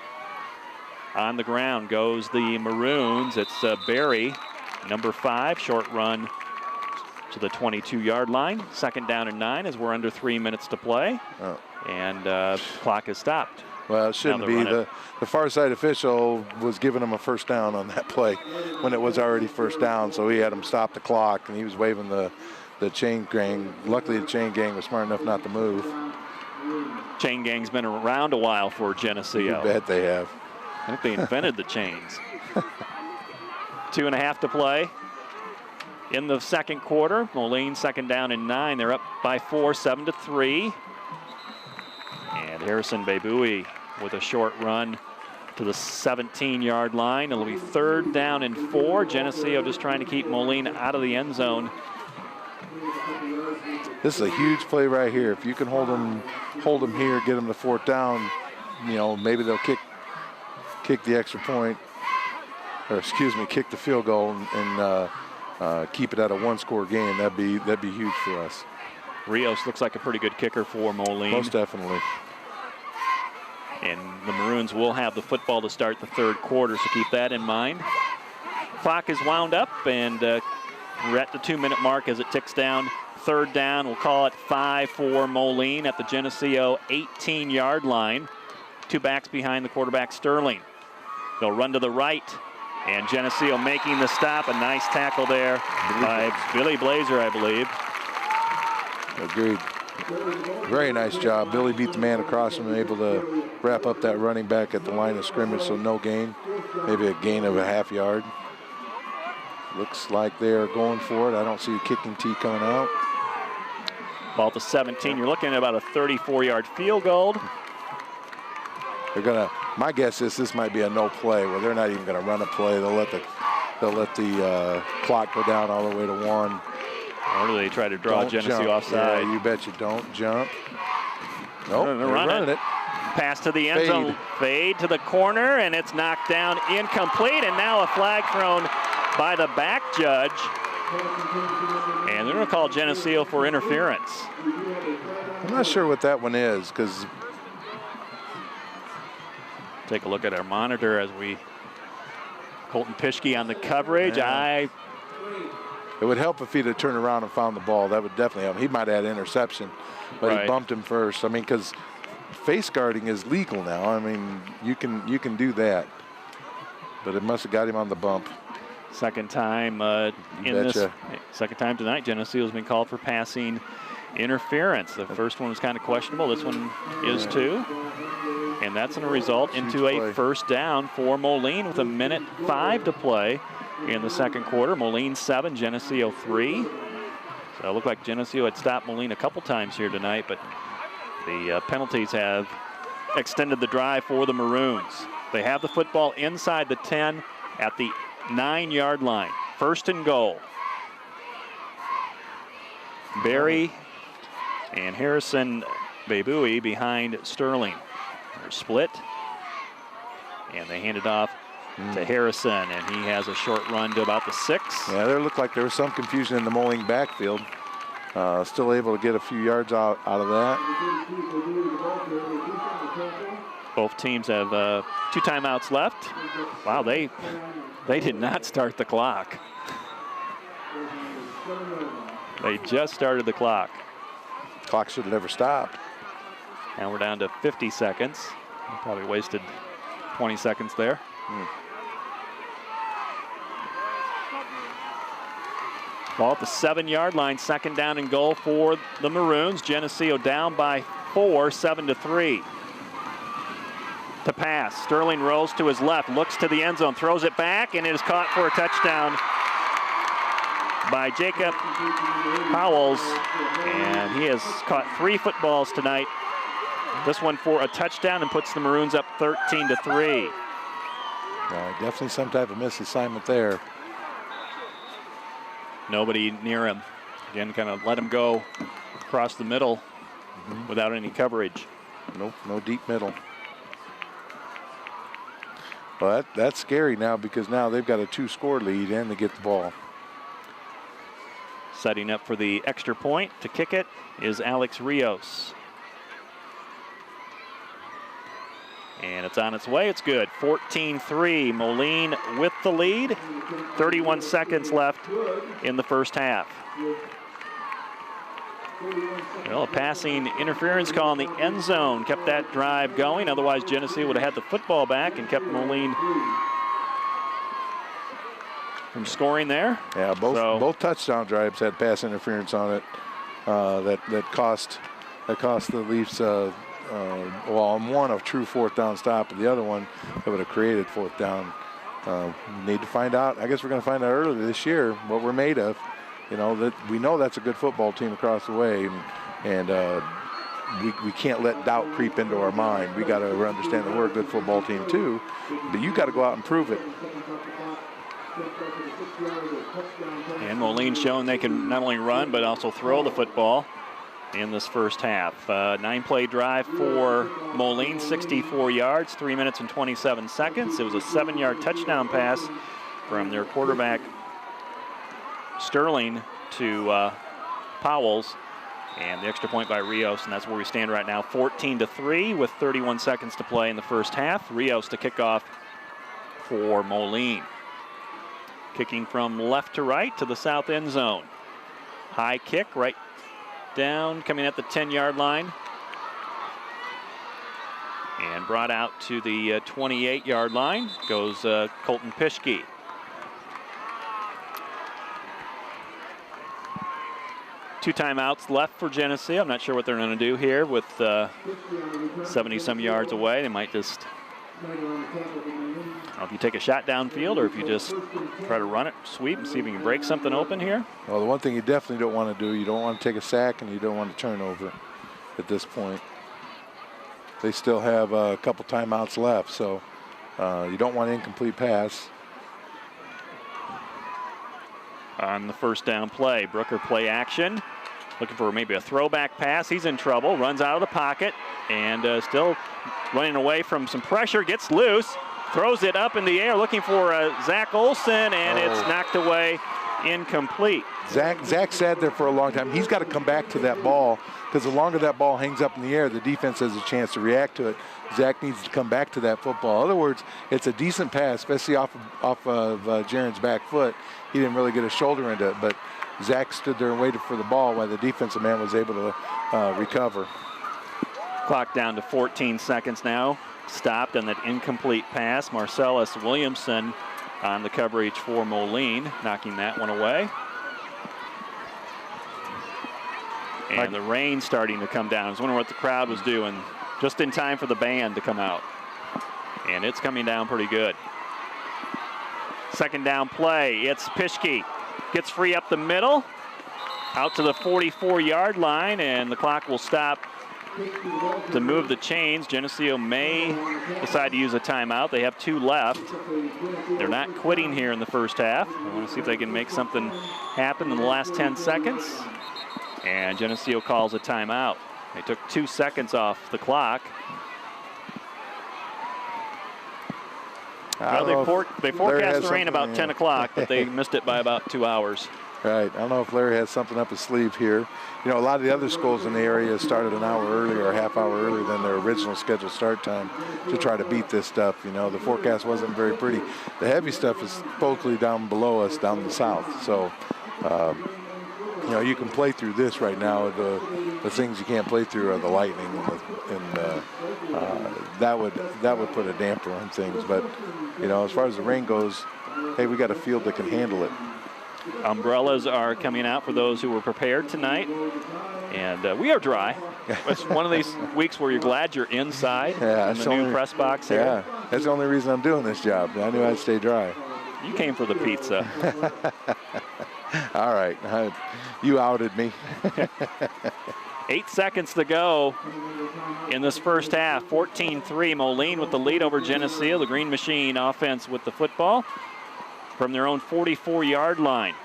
On the ground goes the Maroons. It's Barry, number 5, short run to the 22-yard line. 2nd down and 9 as we're under 3 minutes to play. And clock is stopped. Well, it shouldn't be. The far side official was giving him a first down on that play when it was already first down, so he had him stop the clock, and he was waving the chain gang. Luckily, the chain gang was smart enough not to move. Chain gang's been around a while for Geneseo. You bet they have. I think they invented the chains. 2.5 to play in the second quarter. Moline second down and 9. They're up by 4, 7-3. And Harrison Bebui with a short run to the 17-yard line. It'll be 3rd down and 4. Geneseo just trying to keep Moline out of the end zone. This is a huge play right here. If you can hold them here, get them to 4th down, you know, maybe they'll kick the extra point, or excuse me, kick the field goal and keep it at a 1-score game. That'd be huge for us. Rios looks like a pretty good kicker for Moline. Most definitely. And the Maroons will have the football to start the 3rd quarter, so keep that in mind. Clock is wound up, and we're at the 2-minute mark as it ticks down. 3rd down, we'll call it 5 for Moline at the Geneseo 18-yard line. 2 backs behind the quarterback, Sterling. They'll run to the right, and Geneseo making the stop. A nice tackle there by Billy Blazer, I believe. Agreed. Very nice job. Billy beat the man across him and able to wrap up that running back at the line of scrimmage, so no gain. Maybe a gain of a ½ yard. Looks like they're going for it. I don't see a kicking tee coming out. Ball at the 17. You're looking at about a 34-yard field goal. They're gonna. My guess is this might be a no play, where they're not even gonna run a play. They'll let the clock go down all the way to 1. Or do they try to draw Geneseo offside? Yeah, you bet you don't jump. Nope, they're running it. Pass to the end zone. Fade to the corner, and it's knocked down, incomplete, and now a flag thrown by the back judge. And they're going to call Geneseo for interference. I'm not sure what that one is, because take a look at our monitor as Colton Pischke on the coverage. Yeah. It would help if he'd have turned around and found the ball. That would definitely help. He might have had interception, but he bumped him first. I mean, because face guarding is legal now. I mean, you can do that, but it must have got him on the bump. Second time second time tonight, Geneseo has been called for passing interference. The first one was kind of questionable. This one is too. And that's going to result into a 1st down for Moline with 1:05 to play in the second quarter. Moline 7, Geneseo 3. So it looked like Geneseo had stopped Moline a couple times here tonight, but the penalties have extended the drive for the Maroons. They have the football inside the 10 at the 9-yard line. 1st and goal. Barry and Harrison Bebui behind Sterling. They're split, and they hand it off to Harrison, and he has a short run to about the 6. Yeah, there looked like there was some confusion in the Moline backfield. Still able to get a few yards out of that. Both teams have 2 timeouts left. Wow, they did not start the clock. They just started the clock. Clock should have never stopped. Now we're down to 50 seconds. Probably wasted 20 seconds there. Ball at the 7-yard line, 2nd down and goal for the Maroons. Geneseo down by 4, 7-3. To pass, Sterling rolls to his left, looks to the end zone, throws it back, and it is caught for a touchdown by Jacob Powells. And he has caught 3 footballs tonight. This one for a touchdown and puts the Maroons up 13-3. Definitely some type of misassignment there. Nobody near him. Again, kind of let him go across the middle without any coverage. Nope, no deep middle. Well, that's scary now, because now they've got a 2-score lead and they get the ball. Setting up for the extra point to kick it is Alex Rios. And it's on its way. It's good. 14-3. Moline with the lead. 31 seconds left in the first half. Well, a passing interference call in the end zone kept that drive going. Otherwise, Geneseo would have had the football back and kept Moline from scoring there. Yeah, both touchdown drives had pass interference on it. That cost the Leafs. Well, on one a true fourth down stop, and the other one that would have created fourth down. We need to find out. I guess we're going to find out early this year what we're made of. You know, that we know that's a good football team across the way, and we can't let doubt creep into our mind. We got to understand that we're a good football team too, but you got to go out and prove it. And Moline showing they can not only run but also throw the football in this first half. 9-play drive for Moline, 64 yards, 3 minutes and 27 seconds. It was a 7-yard touchdown pass from their quarterback Sterling to Powell's, and the extra point by Rios, and that's where we stand right now, 14-3 with 31 seconds to play in the first half. Rios to kick off for Moline. Kicking from left to right to the south end zone. High kick right down, coming at the 10-yard line. And brought out to the 28-yard line goes Colton Pischke. Two timeouts left for Geneseo. I'm not sure what they're going to do here with 70-some yards away. They might just, I don't know if you take a shot downfield or if you just try to run it, sweep, and see if you can break something open here. Well, the one thing you definitely don't want to do, you don't want to take a sack and you don't want to turn over at this point. They still have a couple timeouts left, so you don't want an incomplete pass. On the first down play, Brooker play action, looking for maybe a throwback pass. He's in trouble, runs out of the pocket, and still running away from some pressure, gets loose, throws it up in the air, looking for Zach Olson, and it's knocked away, incomplete. Zach sat there for a long time. He's got to come back to that ball, because the longer that ball hangs up in the air, the defense has a chance to react to it. Zach needs to come back to that football. In other words, it's a decent pass, especially off of Jaron's back foot. He didn't really get a shoulder into it, but Zach stood there and waited for the ball while the defensive man was able to recover. Clock down to 14 seconds now. Stopped on that incomplete pass. Marcellus Williamson on the coverage for Moline, knocking that one away. And the rain starting to come down. I was wondering what the crowd was doing, just in time for the band to come out. And it's coming down pretty good. Second down play, it's Pischke. Gets free up the middle, out to the 44-yard line, and the clock will stop to move the chains. Geneseo may decide to use a timeout. They have 2 left. They're not quitting here in the first half. I want to see if they can make something happen in the last 10 seconds. And Geneseo calls a timeout. They took 2 seconds off the clock. Well, they forecast the rain about 10 o'clock, but they missed it by about 2 hours. Right. I don't know if Larry has something up his sleeve here. You know, a lot of the other schools in the area started an hour earlier or a half hour earlier than their original scheduled start time to try to beat this stuff. You know, the forecast wasn't very pretty. The heavy stuff is supposedly down below us, down the south. So, you know, you can play through this right now. The things you can't play through are the lightning, and that would put a damper on things. But, you know, as far as the rain goes, hey, we got a field that can handle it. Umbrellas are coming out for those who were prepared tonight, and we are dry. It's one of these weeks where you're glad you're inside in the new press box here. Yeah, that's the only reason I'm doing this job. I knew I'd stay dry. You came for the pizza. All right, you outed me. 8 seconds to go in this first half. 14-3, Moline with the lead over Geneseo. The Green Machine offense with the football from their own 44-yard line.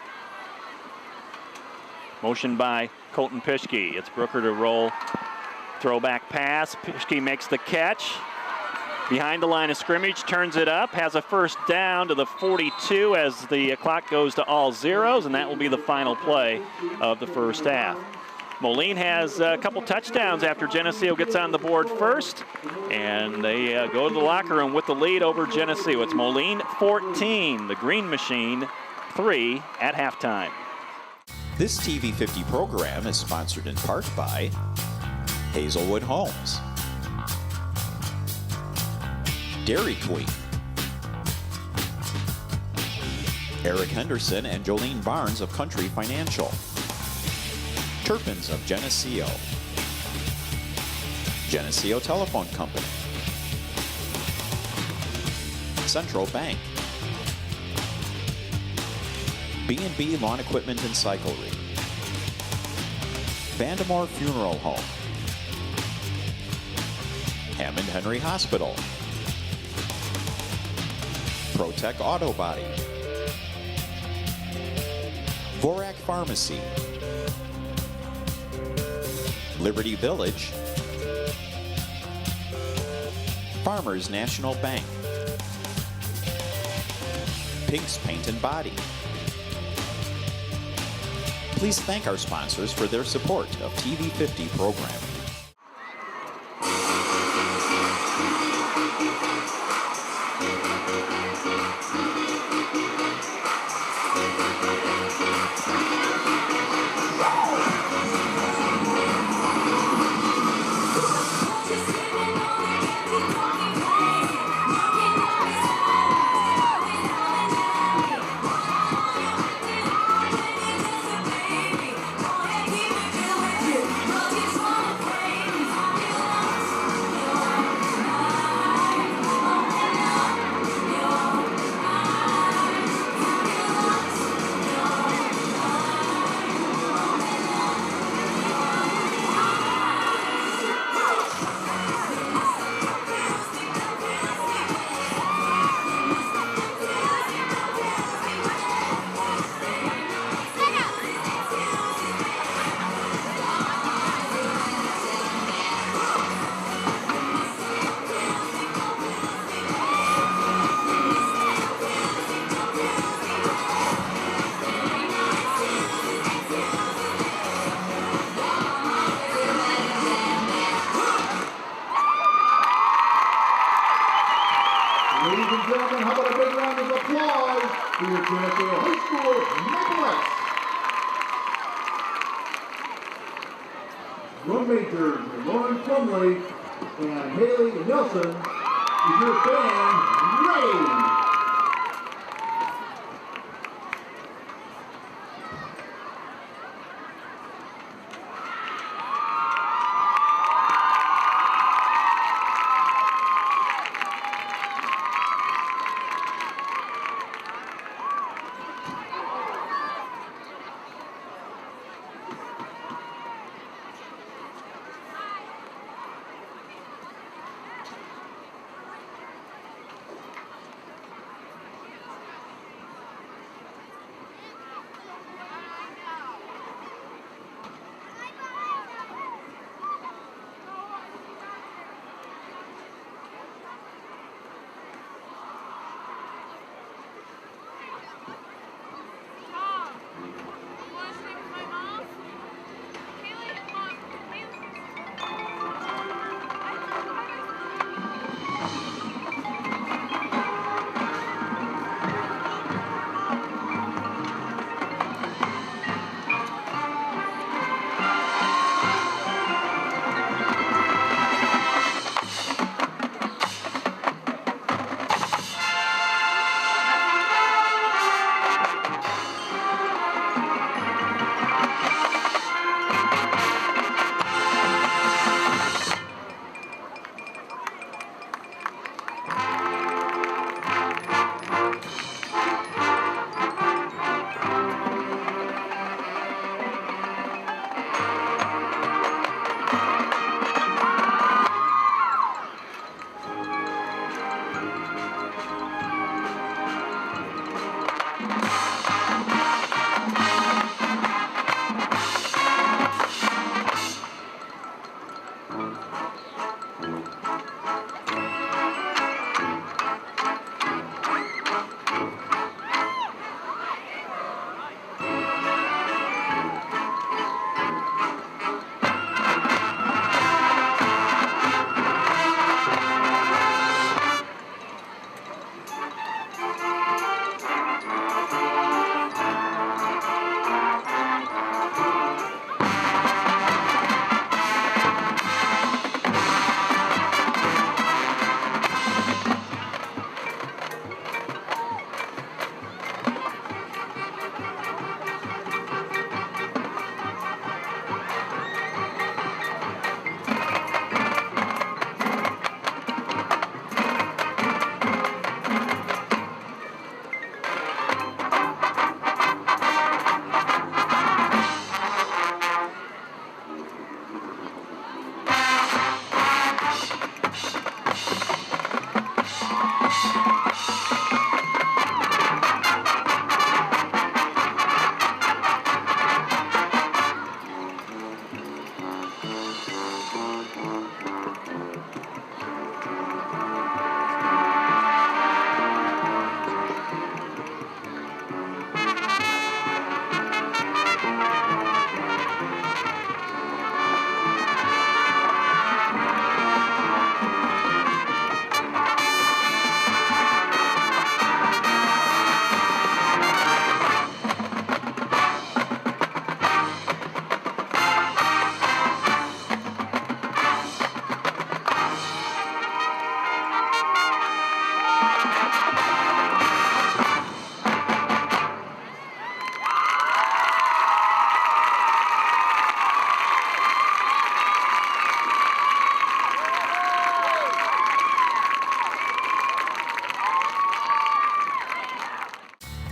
Motion by Colton Pischke. It's Brooker to roll. Throwback pass. Pischke makes the catch. Behind the line of scrimmage, turns it up, has a first down to the 42 as the clock goes to all zeros, and that will be the final play of the first half. Moline has a couple touchdowns after Geneseo gets on the board first, and they go to the locker room with the lead over Geneseo. It's Moline 14, the Green Machine 3 at halftime. This TV50 program is sponsored in part by Hazelwood Homes, Dairy Queen, Eric Henderson and Jolene Barnes of Country Financial, Turpins of Geneseo, Geneseo Telephone Company, Central Bank, B&B Lawn Equipment and Cyclery, Vandemore Funeral Home, Hammond Henry Hospital, Protec Auto Body, Vorak Pharmacy, Liberty Village, Farmers National Bank, Pink's Paint and Body. Please thank our sponsors for their support of TV50 programming. Ladies and gentlemen, how about a big round of applause for your Geneseo High School Maple Drum majors, Lauren Plumley and Haley Nelson, is your band ready?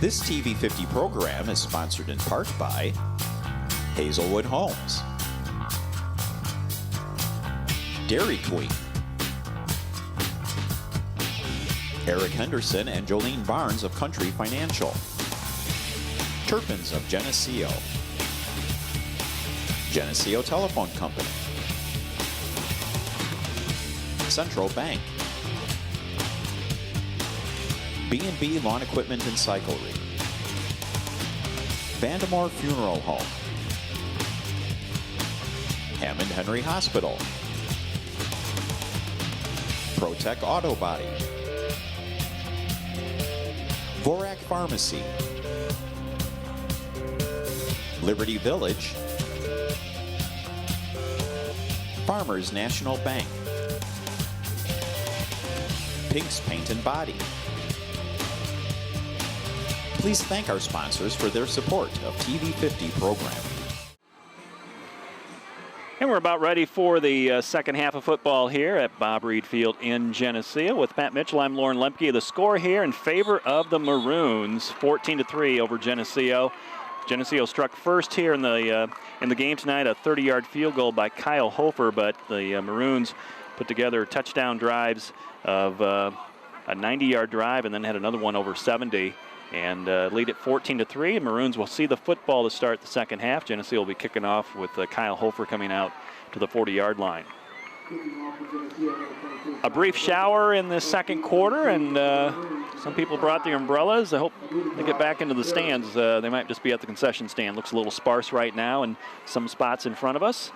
This TV50 program is sponsored in part by Hazelwood Homes, Dairy Queen, Eric Henderson and Jolene Barnes of Country Financial, Turpins of Geneseo, Geneseo Telephone Company, Central Bank, B&B Lawn Equipment and Cyclery, Vandemore Funeral Home, Hammond Henry Hospital, Protec Auto Body, Vorak Pharmacy, Liberty Village, Farmers National Bank, Pink's Paint and Body. Please thank our sponsors for their support of TV50 programming. And we're about ready for the second half of football here at Bob Reed Field in Geneseo. With Matt Mitchell, I'm Lauren Lemke. The score here in favor of the Maroons, 14-3 over Geneseo. Geneseo struck first here in the game tonight, a 30-yard field goal by Kyle Hofer, but the Maroons put together touchdown drives of a 90-yard drive and then had another one over 70 and lead it 14-3. Maroons will see the football to start the second half. Geneseo will be kicking off with Kyle Hofer coming out to the 40-yard line. A brief shower in the second quarter, and some people brought their umbrellas. I hope they get back into the stands. They might just be at the concession stand. Looks a little sparse right now in some spots in front of us.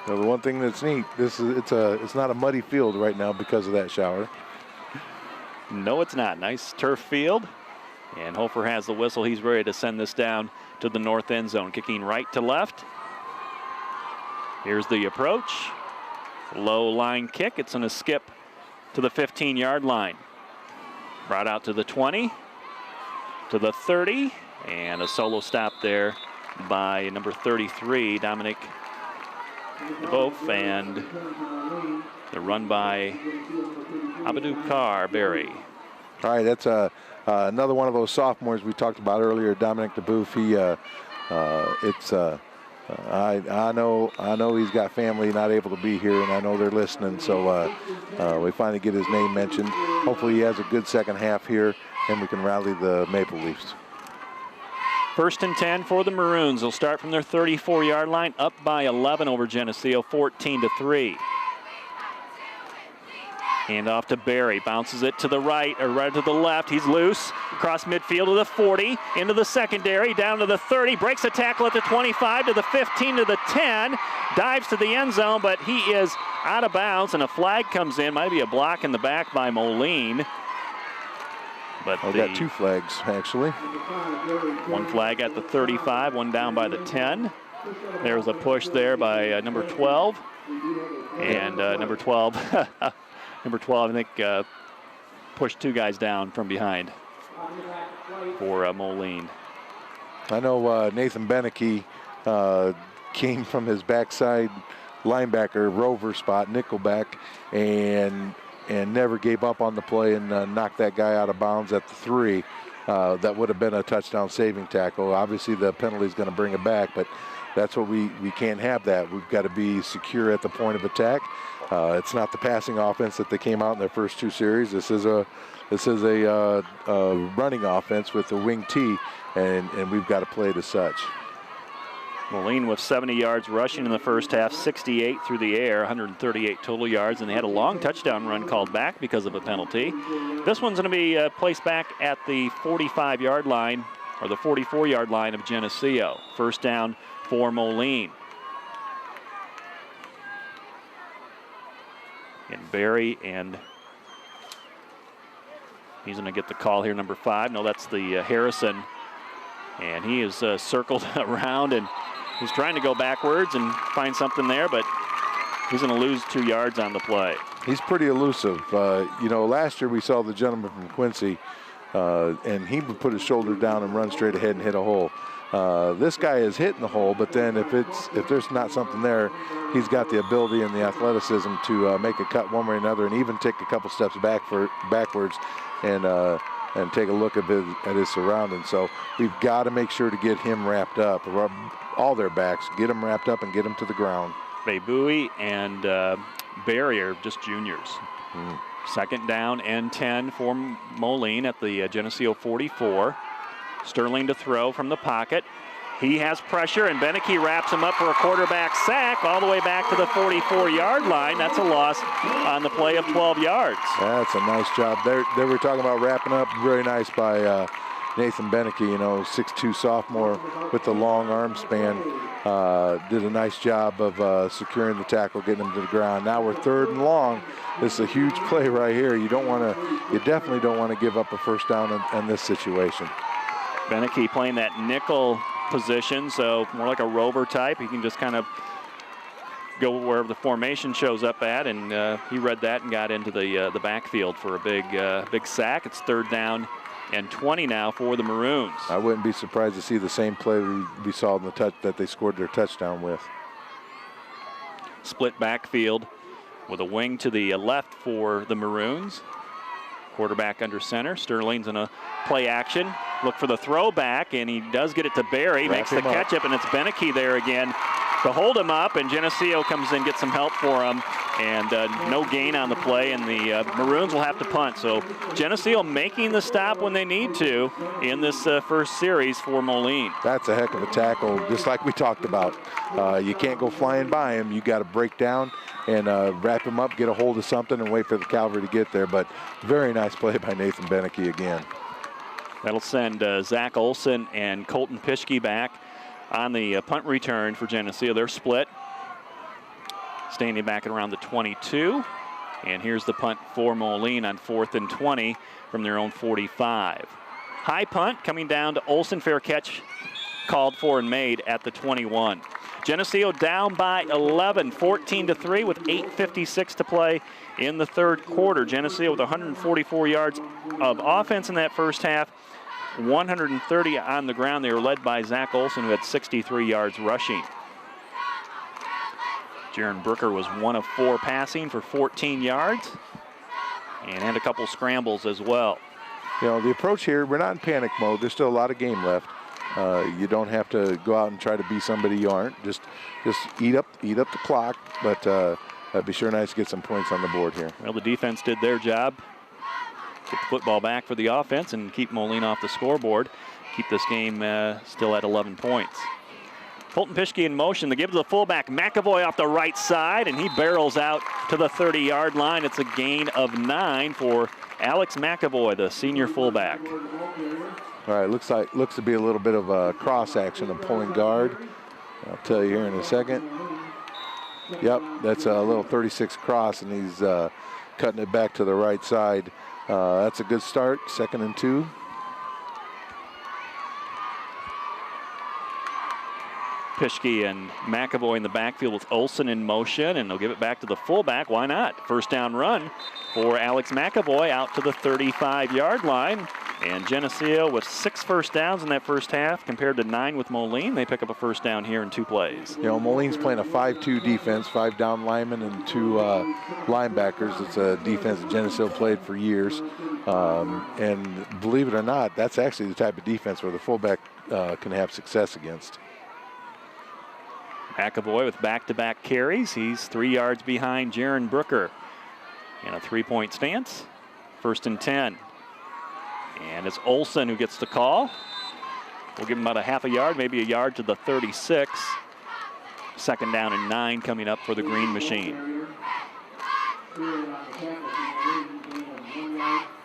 Well, the one thing that's neat, it's not a muddy field right now because of that shower. No, it's not. Nice turf field. And Hofer has the whistle. He's ready to send this down to the north end zone. Kicking right to left. Here's the approach. Low line kick. It's going to skip to the 15-yard line. Brought out to the 20, to the 30, and a solo stop there by number 33, Dominic Bof, and the run by Abdul Barry. All right, that's another one of those sophomores we talked about earlier, Dominic DeBoof. I know he's got family not able to be here, and I know they're listening, so we finally get his name mentioned. Hopefully he has a good second half here, and we can rally the Maple Leafs. 1st and 10 for the Maroons. They'll start from their 34-yard line, up by 11 over Geneseo, 14-3. Hand off to Barry, bounces it to the right, or right to the left. He's loose, across midfield to the 40, into the secondary, down to the 30, breaks a tackle at the 25, to the 15, to the 10, dives to the end zone, but he is out of bounds, and a flag comes in. Might be a block in the back by Moline. But got two flags, actually. One flag at the 35, one down by the 10. There was a push there by number 12. And number 12, number 12, I think, pushed two guys down from behind for Moline. I know Nathan Beneke came from his backside linebacker rover spot, nickelback, and never gave up on the play and knocked that guy out of bounds at the 3. That would have been a touchdown saving tackle. Obviously the penalty is going to bring it back, but that's what we can't have that. We've got to be secure at the point of attack. It's not the passing offense that they came out in their first 2 series. This is a running offense with a wing T, and we've got to play it as such. Moline with 70 yards rushing in the first half, 68 through the air, 138 total yards, and they had a long touchdown run called back because of a penalty. This one's going to be placed back at the 45-yard line, or the 44-yard line of Geneseo. First down for Moline. And Barry, and he's going to get the call here, number 5. No, that's the Harrison. And he is circled around, and he's trying to go backwards and find something there, but he's going to lose 2 yards on the play. He's pretty elusive. Last year we saw the gentleman from Quincy, and he would put his shoulder down and run straight ahead and hit a hole. This guy is hitting the hole, but then if there's not something there, he's got the ability and the athleticism to make a cut one way or another, and even take a couple steps backwards and and take a look at his surroundings. So we've got to make sure to get him wrapped up. All their backs, get them wrapped up and get them to the ground. Bowie and Barry are just juniors. Second down and 10 for Moline at the Geneseo 44. Sterling to throw from the pocket. He has pressure, and Beneke wraps him up for a quarterback sack all the way back to the 44-yard line. That's a loss on the play of 12 yards. That's a nice job. They were talking about wrapping up. Very nice by Nathan Beneke, 6'2" sophomore with the long arm span. Did a nice job of securing the tackle, getting him to the ground. Now we're 3rd and long. This is a huge play right here. You definitely don't want to give up a first down in this situation. Beneke playing that nickel position, so more like a rover type. He can just kind of go wherever the formation shows up at, and he read that and got into the backfield for a big sack. It's 3rd down and 20 now for the Maroons. I wouldn't be surprised to see the same play we saw in the that they scored their touchdown with. Split backfield with a wing to the left for the Maroons. Quarterback under center. Sterling's in a play action. Look for the throwback, and he does get it to Barry. Makes the catch up, and it's Beneke there again to hold him up, and Geneseo comes in, gets some help for him, and no gain on the play, and the Maroons will have to punt. So Geneseo making the stop when they need to in this first series for Moline. That's a heck of a tackle, just like we talked about. You can't go flying by him. You got to break down and wrap him up, get a hold of something, and wait for the cavalry to get there. But very nice play by Nathan Beneke again. That'll send Zach Olson and Colton Pischke back on the punt return for Geneseo. They're split. Standing back at around the 22. And here's the punt for Moline on 4th and 20 from their own 45. High punt coming down to Olson. Fair catch called for and made at the 21. Geneseo down by 11, 14-3 with 8:56 to play in the 3rd quarter. Geneseo with 144 yards of offense in that first half. 130 on the ground. They were led by Zach Olson, who had 63 yards rushing. Jaron Brooker was 1 of 4 passing for 14 yards and had a couple scrambles as well. The approach here, we're not in panic mode. There's still a lot of game left. You don't have to go out and try to be somebody you aren't. Just eat up the clock, but be sure nice to get some points on the board here. Well, the defense did their job. Get the football back for the offense and keep Moline off the scoreboard. Keep this game still at 11 points. Colton Pischke in motion. They give to the fullback, McAvoy off the right side, and he barrels out to the 30-yard line. It's a gain of 9 for Alex McAvoy, the senior fullback. All right, looks to be a little bit of a cross action of pulling guard. I'll tell you here in a second. Yep, that's a little 36 cross, and he's cutting it back to the right side. That's a good start, 2nd and 2. Pischke and McAvoy in the backfield with Olson in motion, and they'll give it back to the fullback. Why not? First down run for Alex McAvoy out to the 35-yard line. And Geneseo with 6 first downs in that first half compared to 9 with Moline. They pick up a first down here in 2 plays. Moline's playing a 5-2 defense, 5 down linemen and 2 linebackers. It's a defense that Geneseo played for years. And believe it or not, that's actually the type of defense where the fullback can have success against. McAvoy with back-to-back carries. He's 3 yards behind Jaron Brooker in a 3-point stance. 1st and 10. And it's Olson who gets the call. We'll give him about a half a yard, maybe a yard to the 36. 2nd down and 9 coming up for the Green Machine.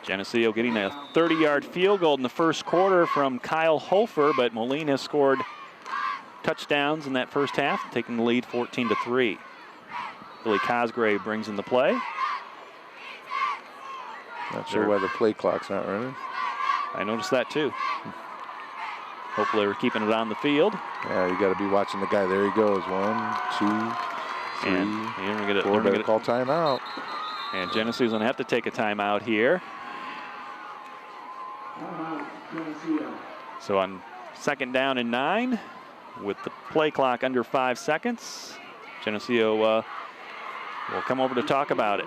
Geneseo getting a 30-yard field goal in the first quarter from Kyle Hofer, but Moline has scored touchdowns in that first half, taking the lead 14-3. Billy Cosgrave brings in the play. Not sure why the play clock's not running. I noticed that too. Hopefully we're keeping it on the field. Yeah, you got to be watching the guy. There he goes. 1, 2, 3. And 4. Better call timeout. And Geneseo's going to have to take a timeout here. So on 2nd down and 9, with the play clock under 5 seconds, Geneseo will come over to talk about it.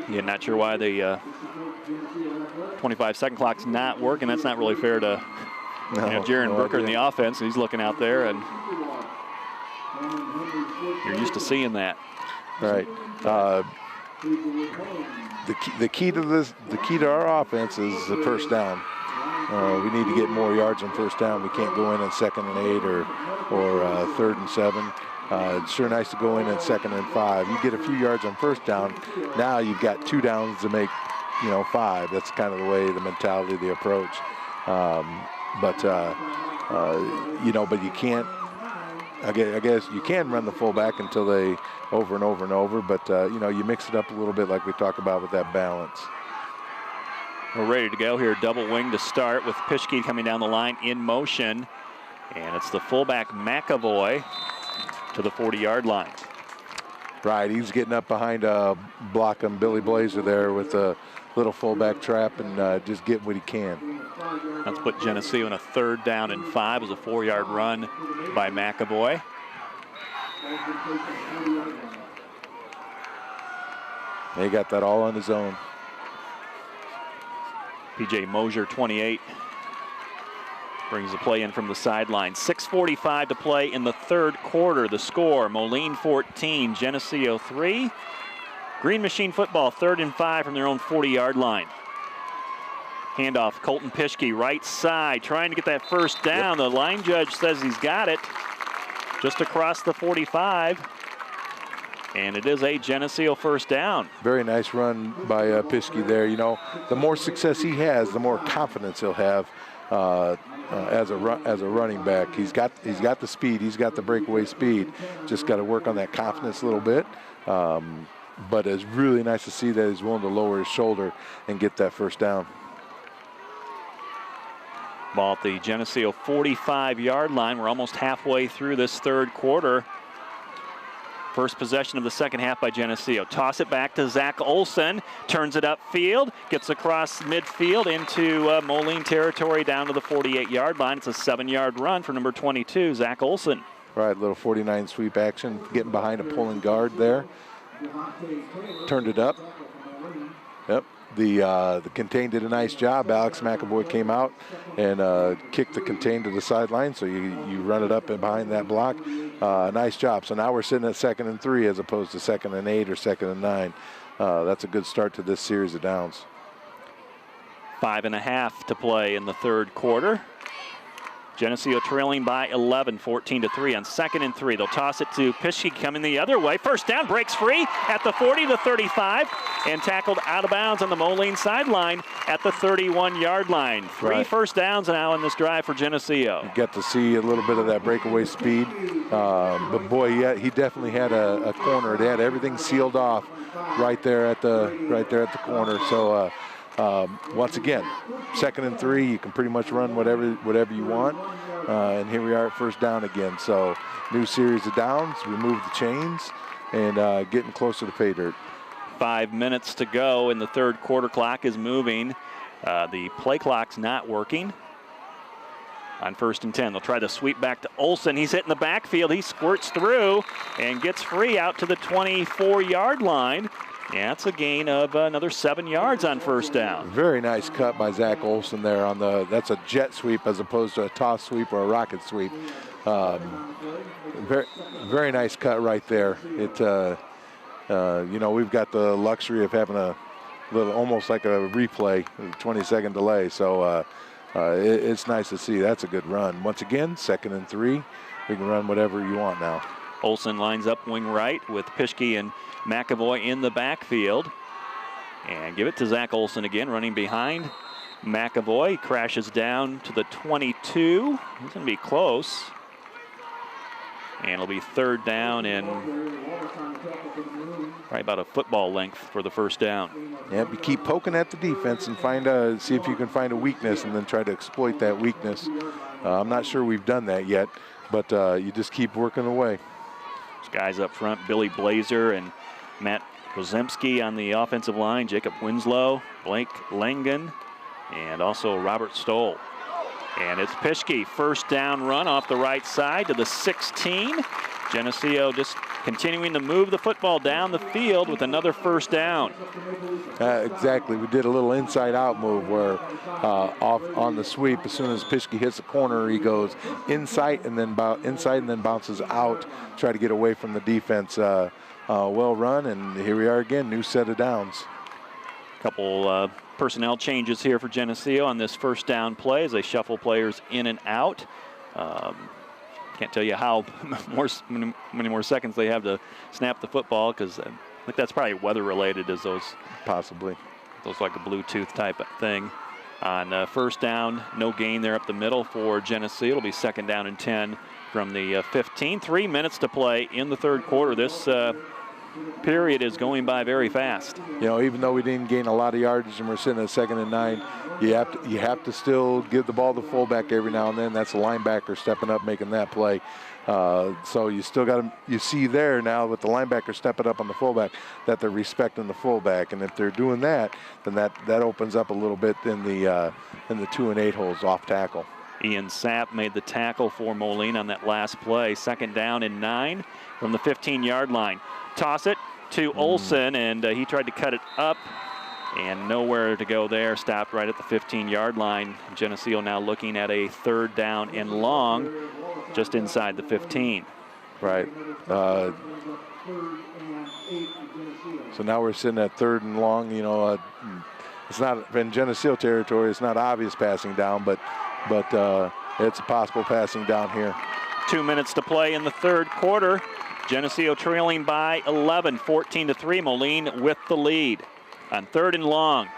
Yeah, not sure why the 25-second clock's not working. That's not really fair to Jaron Brooker in the offense. He's looking out there, and you're used to seeing that. Right. The key to our offense is the first down. We need to get more yards on first down. We can't go in on 2nd and 8 or 3rd and 7. It's sure nice to go in at 2nd and 5. You get a few yards on first down. Now you've got 2 downs to make, 5. That's kind of the way, the mentality, the approach. But you can't. I guess you can run the fullback until they over and over and over. But you mix it up a little bit, like we talk about with that balance. We're ready to go here. Double wing to start with Pischke coming down the line in motion. And it's the fullback McAvoy to the 40-yard line. Right, he's getting up behind blocking Billy Blazer there with a little fullback trap and just get what he can. Let's put Geneseo in a 3rd down and 5 as a 4-yard run by McAvoy. He got that all on his own. P.J. Mosier, 28, brings the play in from the sideline. 6:45 to play in the 3rd quarter. The score, Moline 14, Geneseo 3. Green Machine football, 3rd and 5 from their own 40-yard line. Handoff, Colton Pischke, right side, trying to get that first down. The line judge says he's got it just across the 45. And it is a Geneseo first down. Very nice run by Pischke there. The more success he has, the more confidence he'll have as a running back. He's got the speed. He's got the breakaway speed. Just got to work on that confidence a little bit. But it's really nice to see that he's willing to lower his shoulder and get that first down. Ball at the Geneseo 45-yard line. We're almost halfway through this 3rd quarter. First possession of the 2nd half by Geneseo. Toss it back to Zach Olson. Turns it upfield. Gets across midfield into Moline territory down to the 48-yard line. It's a 7-yard run for number 22, Zach Olson. Right, little 49 sweep action. Getting behind a pulling guard there. Turned it up. Yep. The contain did a nice job. Alex McAvoy came out and kicked the contain to the sideline. So you run it up and behind that block. Nice job. So now we're sitting at 2nd and 3 as opposed to 2nd and 8 or 2nd and 9. That's a good start to this series of downs. 5.5 to play in the 3rd quarter. Geneseo trailing by 11, 14-3 on 2nd and 3. They'll toss it to Pischke coming the other way. First down, breaks free at the 40 to 35 and tackled out of bounds on the Moline sideline at the 31-yard line. 3 first downs now in this drive for Geneseo. You get to see a little bit of that breakaway speed. But boy, he definitely had a corner. They had everything sealed off right there at the corner. So once again, 2nd and 3, you can pretty much run whatever you want. And here we are at first down again. So new series of downs, remove the chains, and getting closer to pay dirt. 5 minutes to go in the 3rd quarter. Clock is moving. The play clock's not working. On 1st and 10, they'll try to sweep back to Olson. He's hitting the backfield. He squirts through and gets free out to the 24-yard line. Yeah, it's a gain of another 7 yards on first down. Very nice cut by Zach Olson there on that's a jet sweep as opposed to a toss sweep or a rocket sweep. Very, very nice cut right there. We've got the luxury of having a little, almost like a replay, 20-second delay. So it's nice to see. That's a good run. Once again, 2nd and 3. We can run whatever you want now. Olson lines up wing right with Pischke and McAvoy in the backfield. And give it to Zach Olson again, running behind McAvoy. He crashes down to the 22. He's going to be close. And it'll be 3rd down and right about a football length for the first down. Yep, you keep poking at the defense and see if you can find a weakness and then try to exploit that weakness. I'm not sure we've done that yet, but you just keep working away. Those guys up front, Billy Blazer and Matt Kozemski on the offensive line, Jacob Winslow, Blake Langen, and also Robert Stoll. And it's Pischke, first down run off the right side to the 16. Geneseo just continuing to move the football down the field with another first down. Exactly. We did a little inside-out move where off on the sweep, as soon as Pischke hits the corner, he goes inside and then bounces out, try to get away from the defense. Well run, and here we are again, new set of downs. Couple personnel changes here for Geneseo on this first down play as they shuffle players in and out. Can't tell you how many more seconds they have to snap the football, because I think that's probably weather related, as those possibly those like a Bluetooth type of thing. On first down, no gain there up the middle for Geneseo. It'll be second down and 10 from the 15. 3 minutes to play in the third quarter. This period is going by very fast. You know, even though we didn't gain a lot of yardage and we're sitting at 2nd and 9, you have to still give the ball to fullback every now and then. That's a linebacker stepping up, making that play. So you still got to, you see there now with the linebacker stepping up on the fullback that they're respecting the fullback, and if they're doing that, then that opens up a little bit in the 2 and 8 holes off tackle. Ian Sapp made the tackle for Moline on that last play. Second down and 9 from the 15-yard line. Toss it to Olson, and he tried to cut it up, and nowhere to go there. Stopped right at the 15-yard line. Geneseo now looking at a third down and long, just inside the 15. Right. So now we're sitting at 3rd and long. You know, it's not in Geneseo territory. It's not obvious passing down, but it's a possible passing down here. 2 minutes to play in the third quarter. Geneseo trailing by 11, 14-3. Moline with the lead. On 3rd and long,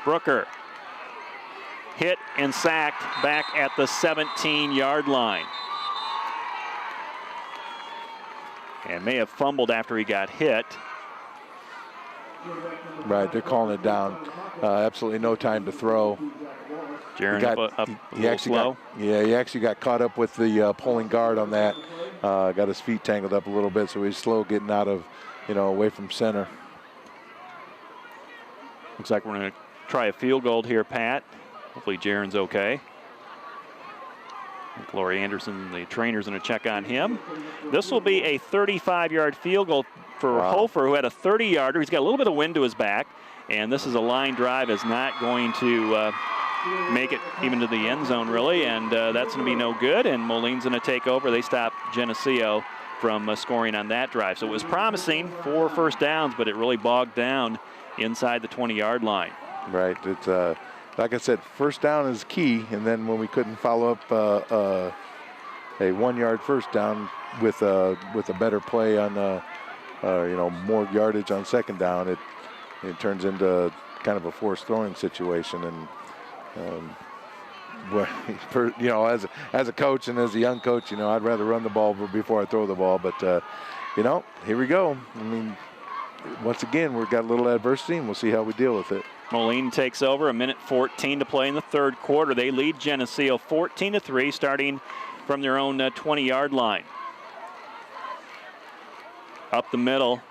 Brooker hit and sacked back at the 17-yard line. And may have fumbled after he got hit. Right, they're calling it down. Absolutely no time to throw. Jaron up a little slow. He actually got caught up with the pulling guard on that. Got his feet tangled up a little bit, so he's slow getting out of, away from center. Looks like we're going to try a field goal here, Pat. Hopefully Jaron's okay. Lori Anderson, the trainer's going to check on him. This will be a 35-yard field goal for Hofer, who had a 30-yarder. He's got a little bit of wind to his back, and this is a line drive, is not going to make it even to the end zone, really, and that's going to be no good, and Moline's going to take over. They stop Geneseo from scoring on that drive. So it was promising for first downs, but it really bogged down inside the 20-yard line. Right. It's like I said, first down is key, and then when we couldn't follow up a 1-yard first down with a better play on more yardage on second down, it turns into kind of a forced throwing situation. And as a coach and as a young coach, I'd rather run the ball before I throw the ball. But here we go. I mean, once again, we've got a little adversity, and we'll see how we deal with it. Moline takes over, 1:14 to play in the third quarter. They lead Geneseo 14-3, starting from their own 20-yard line. Up the middle,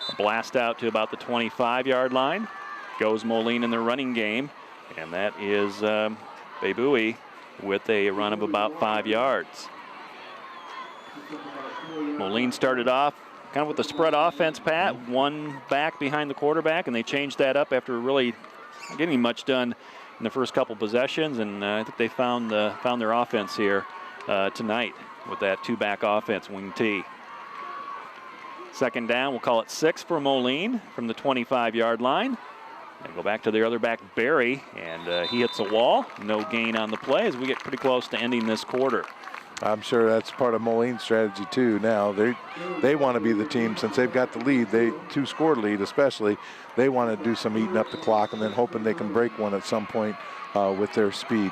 a blast out to about the 25-yard line. Goes Moline in the running game, and that is Beboui with a run of about 5 yards. Moline started off kind of with the spread offense, Pat. One back behind the quarterback, and they changed that up after really not getting much done in the first couple possessions, and I think they found their offense here tonight with that 2-back offense, wing T. Second down, we'll call it 6 for Moline from the 25-yard line. And go back to their other back, Barry, and he hits a wall. No gain on the play as we get pretty close to ending this quarter. I'm sure that's part of Moline's strategy too. Now they want to be the team, since they've got the lead, 2-score lead especially. They want to do some eating up the clock and then hoping they can break one at some point with their speed.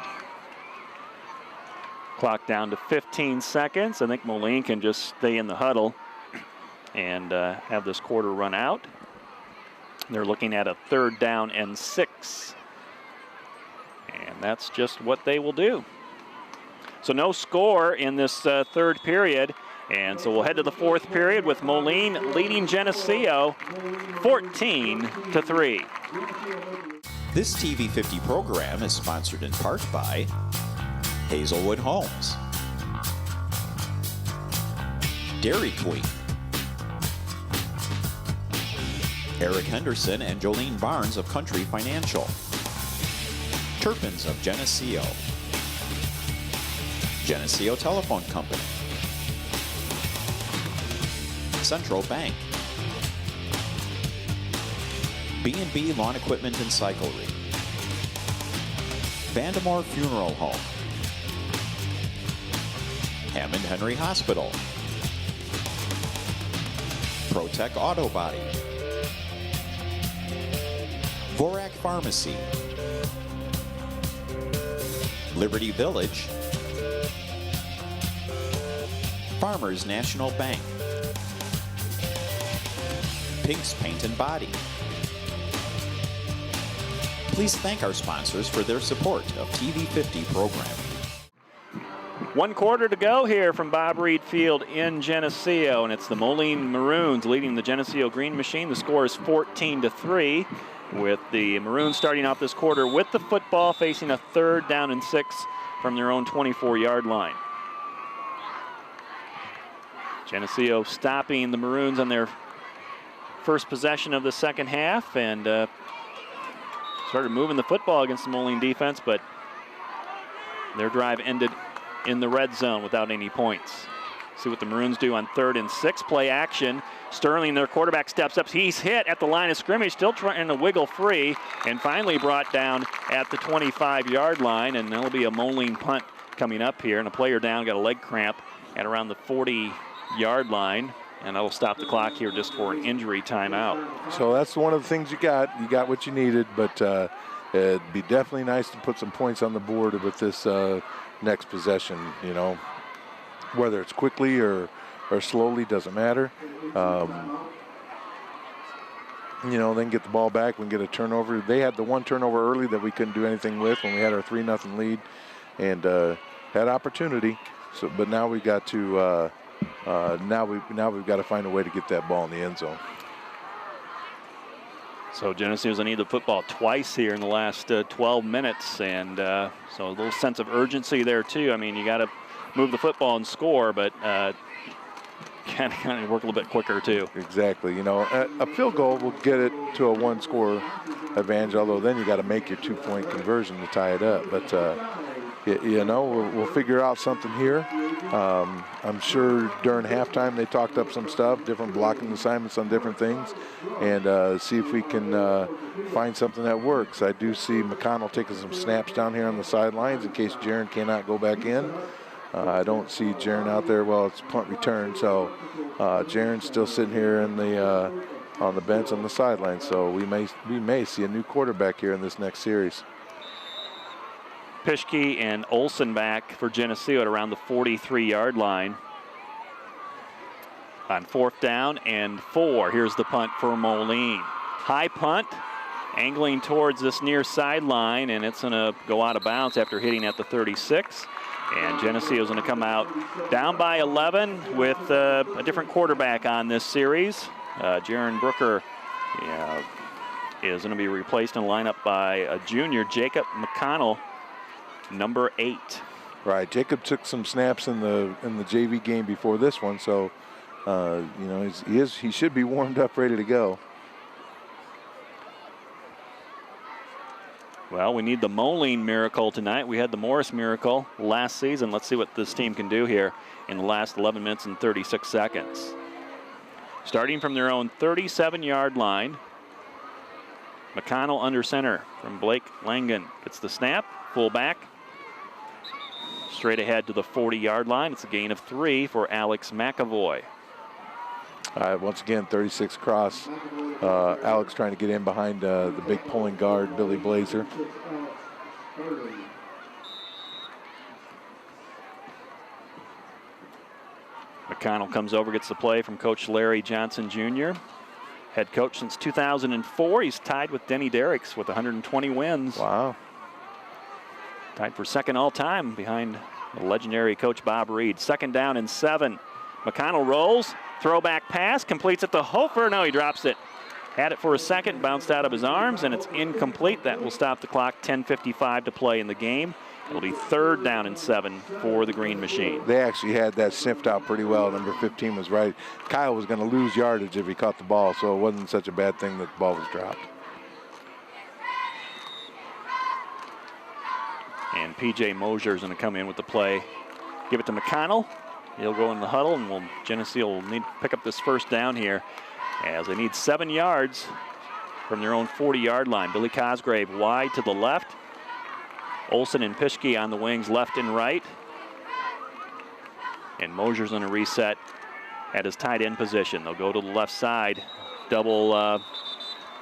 Clock down to 15 seconds. I think Moline can just stay in the huddle and have this quarter run out. They're looking at a 3rd down and 6. And that's just what they will do. So no score in this third period. And so we'll head to the fourth period with Moline leading Geneseo 14-3. This TV50 program is sponsored in part by Dairy Queen. Eric Henderson and Jolene Barnes of Country Financial. Turpins of Geneseo. Geneseo Telephone Company. Central Bank. B&B Lawn Equipment and Cyclery. Vandemore Funeral Home. Hammond Henry Hospital. Protec Auto Body. Vorak Pharmacy. Liberty Village. Farmers National Bank. Pink's Paint and Body. Please thank our sponsors for their support of TV50 programming. 1 quarter to go here from Bob Reed Field in Geneseo, and it's the Moline Maroons leading the Geneseo Green Machine. The score is 14-3, with the Maroons starting off this quarter with the football, facing a 3rd down and 6 from their own 24-yard line. Geneseo stopping the Maroons on their first possession of the second half, and started moving the football against the Moline defense, but their drive ended in the red zone without any points. See what the Maroons do on 3rd and 6. Play action. Sterling, their quarterback, steps up. He's hit at the line of scrimmage, still trying to wiggle free, and finally brought down at the 25-yard line, and there'll be a Moline punt coming up here, and a player down, got a leg cramp at around the 40-yard line, and that'll stop the clock here just for an injury timeout. So that's one of the things you got. You got what you needed, but it'd be definitely nice to put some points on the board with this next possession, you know. Whether it's quickly or slowly, doesn't matter. You know, then get the ball back, we can get a turnover. They had the one turnover early that we couldn't do anything with when we had our 3-0 lead, and had opportunity. So, but now we got to now we've got to find a way to get that ball in the end zone. So Geneseo's going to need the football twice here in the last 12 minutes, and so a little sense of urgency there too. I mean, you got to move the football and score, but kind of work a little bit quicker too. Exactly. You know, a field goal will get it to a 1-score advantage, although then you got to make your 2-point conversion to tie it up. But you know, we'll figure out something here. I'm sure during halftime they talked up some stuff, different blocking assignments on different things, and see if we can find something that works. I do see McConnell taking some snaps down here on the sidelines in case Jaron cannot go back in. I don't see Jaron out there. Well, it's punt return, so Jaron's still sitting here in the on the bench on the sideline. So we may see a new quarterback here in this next series. Pischke and Olson back for Geneseo at around the 43-yard line. On 4th down and 4. Here's the punt for Moline. High punt, angling towards this near sideline, and it's going to go out of bounds after hitting at the 36. And Geneseo's going to come out down by 11 with a different quarterback on this series. Jaron Brooker is going to be replaced in the lineup by a junior, Jacob McConnell, number 8. Right, Jacob took some snaps in the JV game before this one, so you know, he should be warmed up, ready to go. Well, we need the Moline miracle tonight. We had the Morris miracle last season. Let's see what this team can do here in the last 11 minutes and 36 seconds. Starting from their own 37-yard line, McConnell under center from Blake Langan. Gets the snap, fullback. Straight ahead to the 40-yard line. It's a gain of 3 for Alex McAvoy. Once again, 36 cross. Alex trying to get in behind the big pulling guard, Billy Blazer. McConnell comes over, gets the play from Coach Larry Johnson Jr. Head coach since 2004. He's tied with Denny Derricks with 120 wins. Wow. Tied for second all time behind the legendary Coach Bob Reed. 2nd down and 7. McConnell rolls, throwback pass, completes it to Hofer. No, he drops it. Had it for a second, bounced out of his arms, and it's incomplete. That will stop the clock. 10:55 to play in the game. It'll be 3rd down and 7 for the Green Machine. They actually had that sniffed out pretty well. Number 15 was right. Kyle was going to lose yardage if he caught the ball, so it wasn't such a bad thing that the ball was dropped. And P.J. Mosier is going to come in with the play. Give it to McConnell. He'll go in the huddle, and Geneseo will need to pick up this 1st down here as they need 7 yards from their own 40-yard line. Billy Cosgrave wide to the left. Olson and Pischke on the wings left and right. And Mosier's going to reset at his tight end position. They'll go to the left side. Double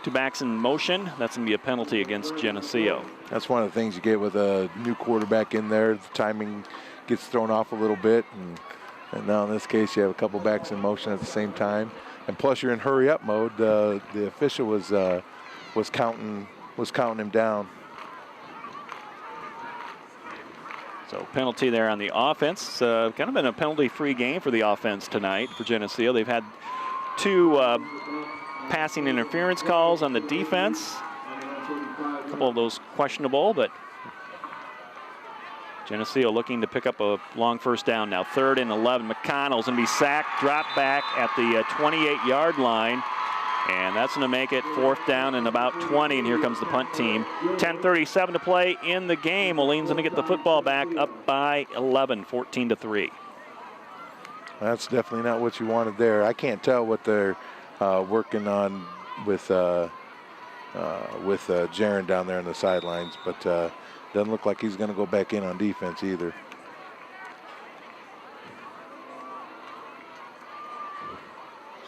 2 backs in motion. That's going to be a penalty against Geneseo. That's one of the things you get with a new quarterback in there. The timing gets thrown off a little bit. And now in this case, you have a couple backs in motion at the same time. And plus you're in hurry up mode. The official was counting him down. So penalty there on the offense. Kind of been a penalty-free game for the offense tonight for Geneseo. They've had 2 passing interference calls on the defense. A couple of those questionable, but Geneseo looking to pick up a long 1st down now. 3rd and 11. McConnell's going to be sacked, dropped back at the 28-yard line. And that's going to make it 4th down and about 20, and here comes the punt team. 10:37 to play in the game. Moline's going to get the football back up by 11, 14-3. That's definitely not what you wanted there. I can't tell what they're working on with Jaron down there on the sidelines, but doesn't look like he's going to go back in on defense either.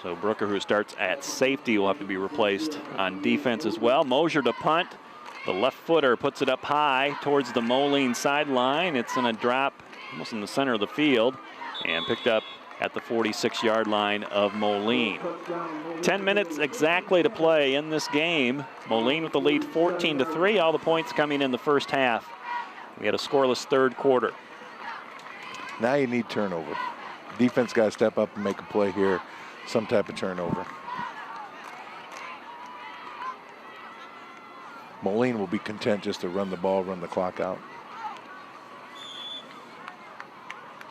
So Brooker, who starts at safety, will have to be replaced on defense as well. Mosier to punt. The left footer puts it up high towards the Moline sideline. It's going to drop almost in the center of the field and picked up at the 46-yard line of Moline. 10 minutes exactly to play in this game. Moline with the lead 14-3. All the points coming in the 1st half. We had a scoreless 3rd quarter. Now you need turnover. Defense got to step up and make a play here. Some type of turnover. Moline will be content just to run the ball, run the clock out.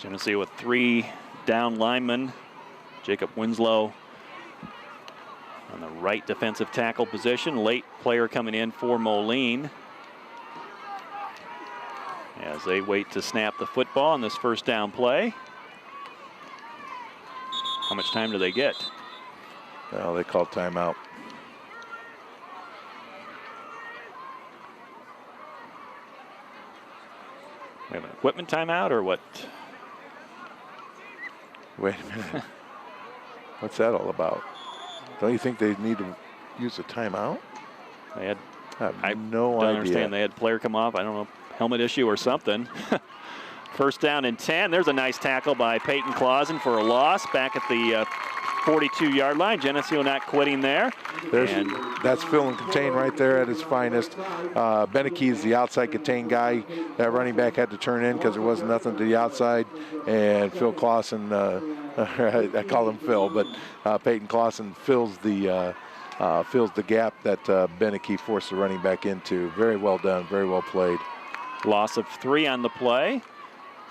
Geneseo with 3 down linemen. Jacob Winslow on the right defensive tackle position. Late player coming in for Moline as they wait to snap the football on this 1st down play. How much time do they get? Well, they called timeout. We have an equipment timeout or what? Wait a minute. What's that all about? Don't you think they need to use a timeout? They had, I have no idea. Understand. They had a player come off. I don't know, helmet issue or something. 1st down and 10. There's a nice tackle by Peyton Clausen for a loss back at the 42-yard line. Geneseo not quitting there. That's fill and contain right there at his finest. Beneke is the outside contain guy. That running back had to turn in because there wasn't nothing to the outside. And Phil Clausen, I call him Phil, but Peyton Clausen fills the gap that Beneke forced the running back into. Very well done, very well played. Loss of 3 on the play.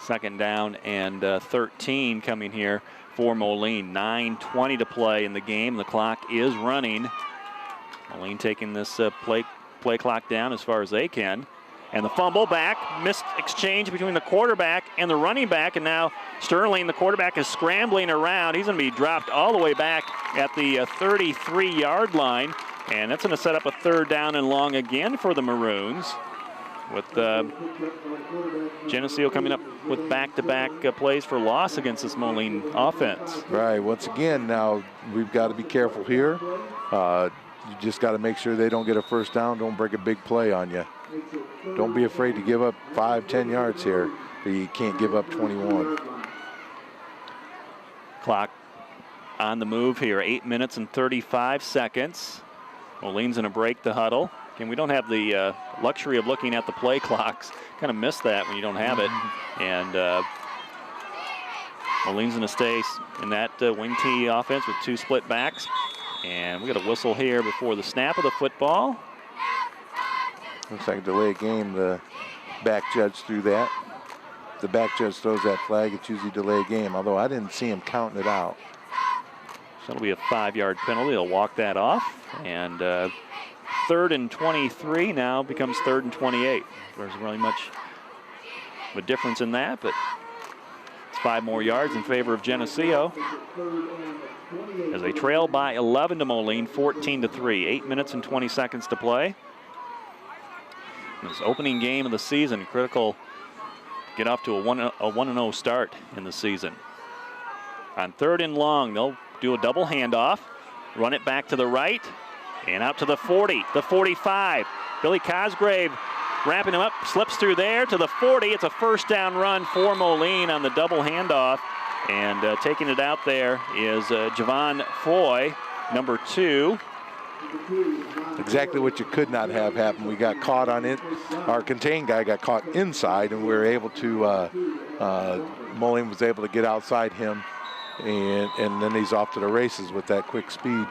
2nd down and 13 coming here for Moline. 9:20 to play in the game. The clock is running. Moline taking this play clock down as far as they can. And the fumble back, missed exchange between the quarterback and the running back. And now Sterling, the quarterback, is scrambling around. He's going to be dropped all the way back at the 33-yard line. And that's going to set up a 3rd down and long again for the Maroons, with Geneseo coming up with back-to-back plays for loss against this Moline offense. Right. Once again, now we've got to be careful here. You just got to make sure they don't get a 1st down. Don't break a big play on you. Don't be afraid to give up 5-10 yards here, but you can't give up 21. Clock on the move here. 8 minutes and 35 seconds. Moline's going to break the huddle. And we don't have the luxury of looking at the play clocks. Kind of miss that when you don't have it. And Moline's going to stay in that wing T offense with 2 split backs. And we got a whistle here before the snap of the football. Looks like a delay game. The back judge threw that. If the back judge throws that flag, it's usually delay game, although I didn't see him counting it out. So it'll be a 5-yard penalty. They'll walk that off. And 3rd and 23 now becomes 3rd and 28. There's really much of a difference in that, but it's 5 more yards in favor of Geneseo as they trail by 11 to Moline, 14-3. 8 minutes and 20 seconds to play. This opening game of the season, critical to get off to a 1-0 start in the season. On 3rd and long, they'll do a double handoff, run it back to the right, and out to the 40, the 45. Billy Cosgrave wrapping him up, slips through there to the 40. It's a first down run for Moline on the double handoff. And taking it out there is Javon Foy, number 2. Exactly what you could not have happen. We got caught on it. Our contained guy got caught inside, and we were able to, Moline was able to get outside him. And then he's off to the races with that quick speed.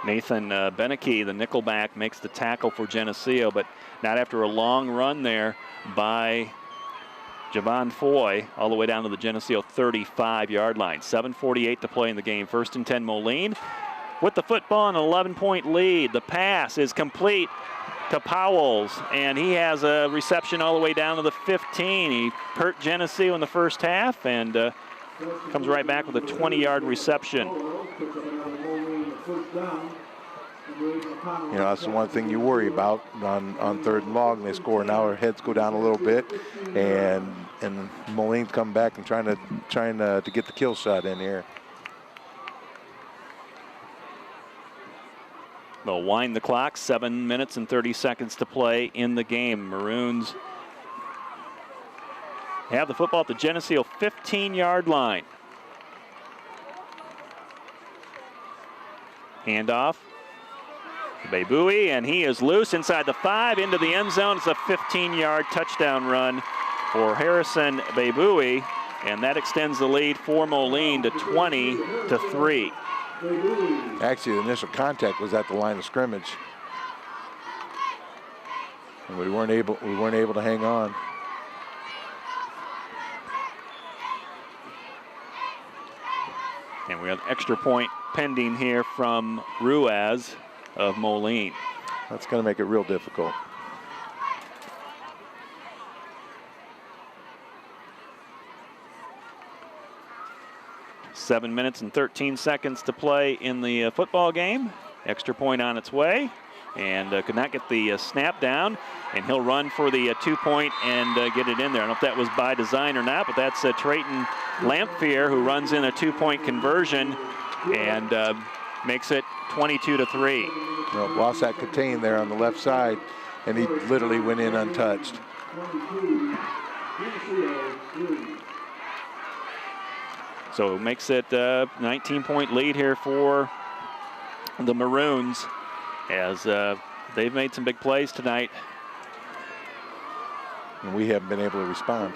Nathan Beneke, the nickelback, makes the tackle for Geneseo, but not after a long run there by Javon Foy all the way down to the Geneseo 35-yard line. 7:48 to play in the game. 1st and 10 Moline with the football and an 11-point lead. The pass is complete to Powells, and he has a reception all the way down to the 15. He hurt Geneseo in the first half and comes right back with a 20-yard reception. You know, that's the one thing you worry about on 3rd and long. They score, now our heads go down a little bit, and Moline come back and trying to get the kill shot in here. They'll wind the clock. 7 minutes and 30 seconds to play in the game. Maroons have the football at the Geneseo 15-yard line. Handoff. Bebui, and he is loose inside the 5 into the end zone. It's a 15-yard touchdown run for Harrison Bebui, and that extends the lead for Moline to 20-3. Actually, the initial contact was at the line of scrimmage, and we weren't able to hang on. And we have an extra point pending here from Ruiz of Moline. That's going to make it real difficult. Seven minutes and 13 seconds to play in the football game. Extra point on its way, and could not get the snap down, and he'll run for the 2-point and get it in there. I don't know if that was by design or not, but that's Trayton Lamphere who runs in a 2-point conversion and makes it 22-3. Well, lost that contain there on the left side, and he literally went in untouched. So it makes it a 19-point lead here for the Maroons as they've made some big plays tonight. And we haven't been able to respond.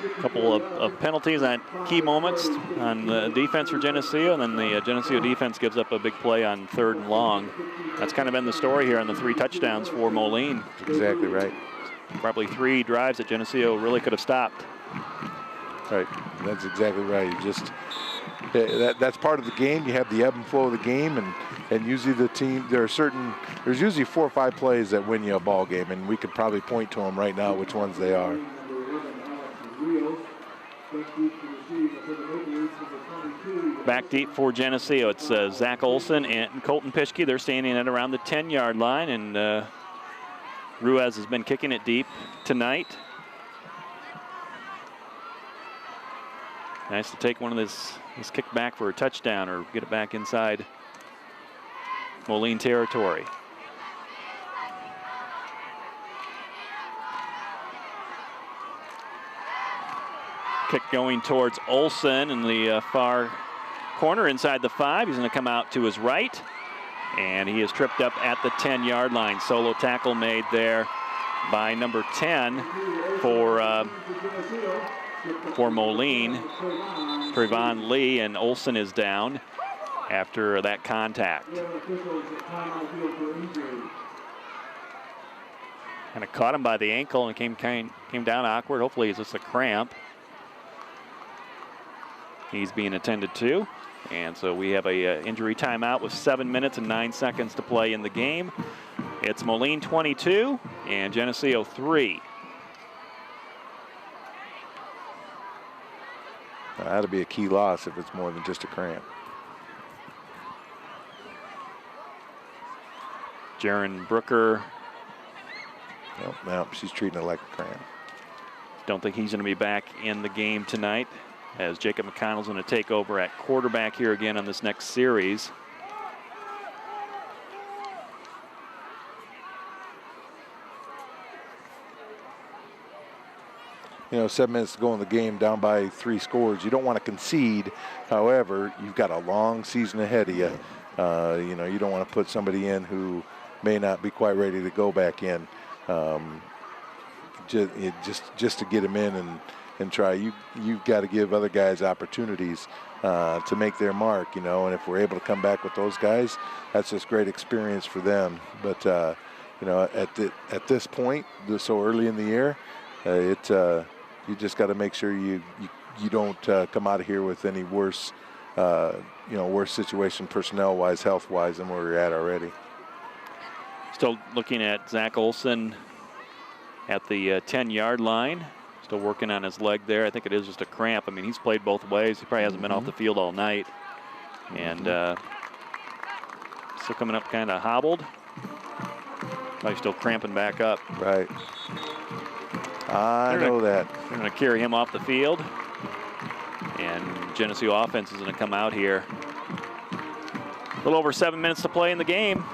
A couple of penalties on key moments on the defense for Geneseo, and then the Geneseo defense gives up a big play on 3rd and long. That's kind of been the story here on the 3 touchdowns for Moline. Exactly right. Probably 3 drives that Geneseo really could have stopped. Right, that's exactly right. You just that's part of the game. You have the ebb and flow of the game, and usually the team, there's usually 4 or 5 plays that win you a ball game, and we could probably point to them right now which ones they are. Back deep for Geneseo. It's Zach Olson and Colton Pischke. They're standing at around the 10-yard line, and Ruiz has been kicking it deep tonight. Nice to take one of this kick back for a touchdown or get it back inside Moline territory. Kick going towards Olson in the far corner inside the 5. He's going to come out to his right, and he is tripped up at the 10-yard line. Solo tackle made there by number 10 for Moline, Trayvon Lee, and Olson is down after that contact. Kind of caught him by the ankle and came down awkward. Hopefully it's just a cramp. He's being attended to. And so we have a injury timeout with 7 minutes and 9 seconds to play in the game. It's Moline 22 and Geneseo 3. That'll be a key loss if it's more than just a cramp. Jaron Brooker. Nope, she's treating it like a cramp. Don't think he's going to be back in the game tonight, as Jacob McConnell's going to take over at quarterback here again on this next series. You know, 7 minutes to go in the game, down by 3 scores. You don't want to concede. However, you've got a long season ahead of you. You know, you don't want to put somebody in who may not be quite ready to go back in. Just to get them in and try. You've got to give other guys opportunities to make their mark, you know, and if we're able to come back with those guys, that's just great experience for them. But, you know, at this point, so early in the year, you just got to make sure you don't come out of here with any worse, you know, worse situation personnel-wise, health-wise than where we're at already. Still looking at Zach Olson at the 10-yard line. Still working on his leg there. I think it is just a cramp. I mean, he's played both ways. He probably hasn't been off the field all night. And still coming up kind of hobbled. Probably still cramping back up. Right. I know that. They're going to carry him off the field. And Geneseo offense is going to come out here. A little over 7 minutes to play in the game.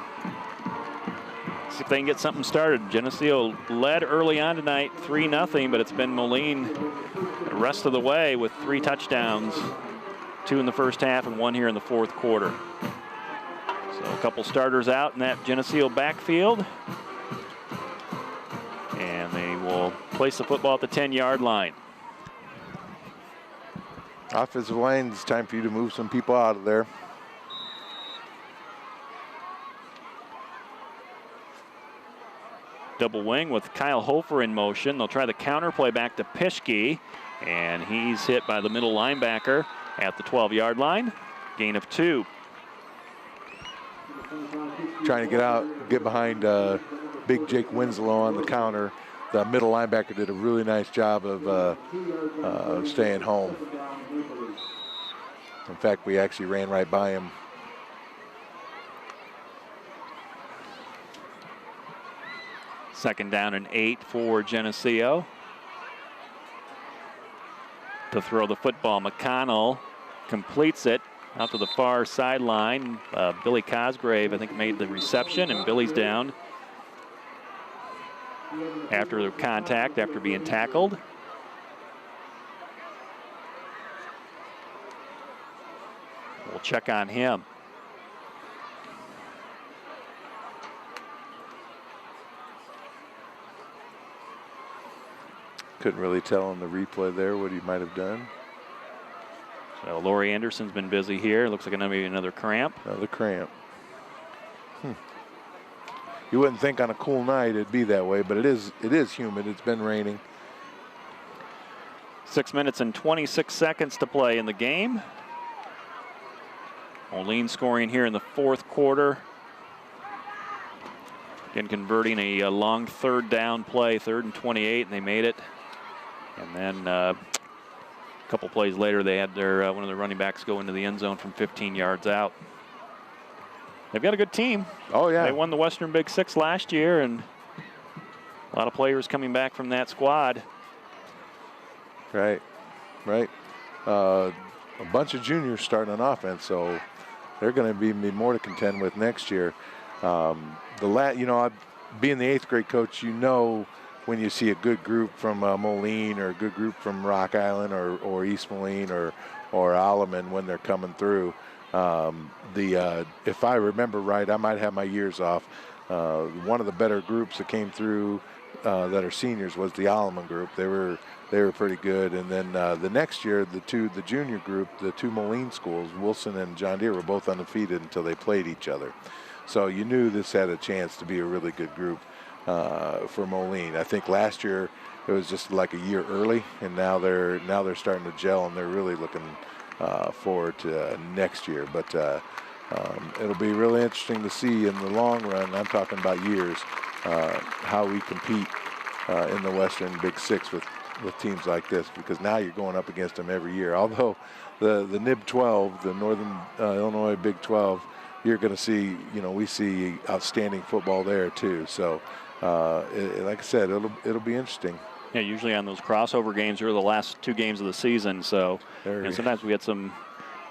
See if they can get something started. Geneseo led early on tonight, 3-0, but it's been Moline the rest of the way with 3 touchdowns, 2 in the first half and 1 here in the fourth quarter. So a couple starters out in that Geneseo backfield. And they will place the football at the 10-yard line. Offensive line, it's time for you to move some people out of there. Double wing with Kyle Hofer in motion. They'll try the counter play back to Pischke, and he's hit by the middle linebacker at the 12-yard line. Gain of 2. Trying to get behind big Jake Winslow on the counter. The middle linebacker did a really nice job of staying home. In fact, we actually ran right by him. Second down and 8 for Geneseo. To throw the football, McConnell completes it out to the far sideline. Billy Cosgrave, I think, made the reception, and Billy's down after the contact, after being tackled. We'll check on him. Couldn't really tell on the replay there what he might have done. So Laurie Anderson's been busy here. Looks like maybe another cramp. Another cramp. You wouldn't think on a cool night it'd be that way, but it is humid. It's been raining. 6 minutes and 26 seconds to play in the game. Moline scoring here in the fourth quarter. Again, converting a long third down play, 3rd and 28, and they made it. And then a couple plays later, they had their one of the running backs go into the end zone from 15 yards out. They've got a good team. Oh, yeah. They won the Western Big Six last year, and a lot of players coming back from that squad. Right. A bunch of juniors starting on offense, so they're going to be more to contend with next year. You know, being the 8th grade coach, you know when you see a good group from Moline or a good group from Rock Island or East Moline or Alleman when they're coming through. If I remember right, I might have my years off. One of the better groups that came through that are seniors was the Alleman group. They were pretty good. And then the next year, the junior group, the 2 Moline schools, Wilson and John Deere, were both undefeated until they played each other. So you knew this had a chance to be a really good group. for Moline. I think last year it was just like a year early, and now they're starting to gel, and they're really looking forward to next year. But it'll be really interesting to see in the long run. I'm talking about years, how we compete in the Western Big Six with teams like this, because now you're going up against them every year. Although the NIB 12, the Northern Illinois Big 12, you're going to see, we see outstanding football there too. So, like I said, it'll be interesting. Yeah, usually on those crossover games are the last 2 games of the season. So, sometimes we had some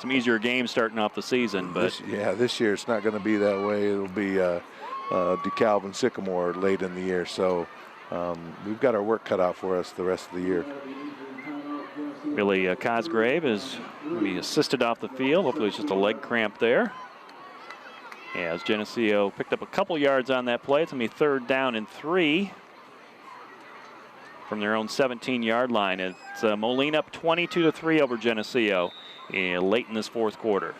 easier games starting off the season. But this year it's not going to be that way. It'll be DeKalb and Sycamore late in the year. So we've got our work cut out for us the rest of the year. Billy Cosgrave is going to be assisted off the field. Hopefully it's just a leg cramp there. As Geneseo picked up a couple yards on that play. It's going to be 3rd down and 3 from their own 17-yard line. It's Moline up 22-3 over Geneseo late in this 4th quarter.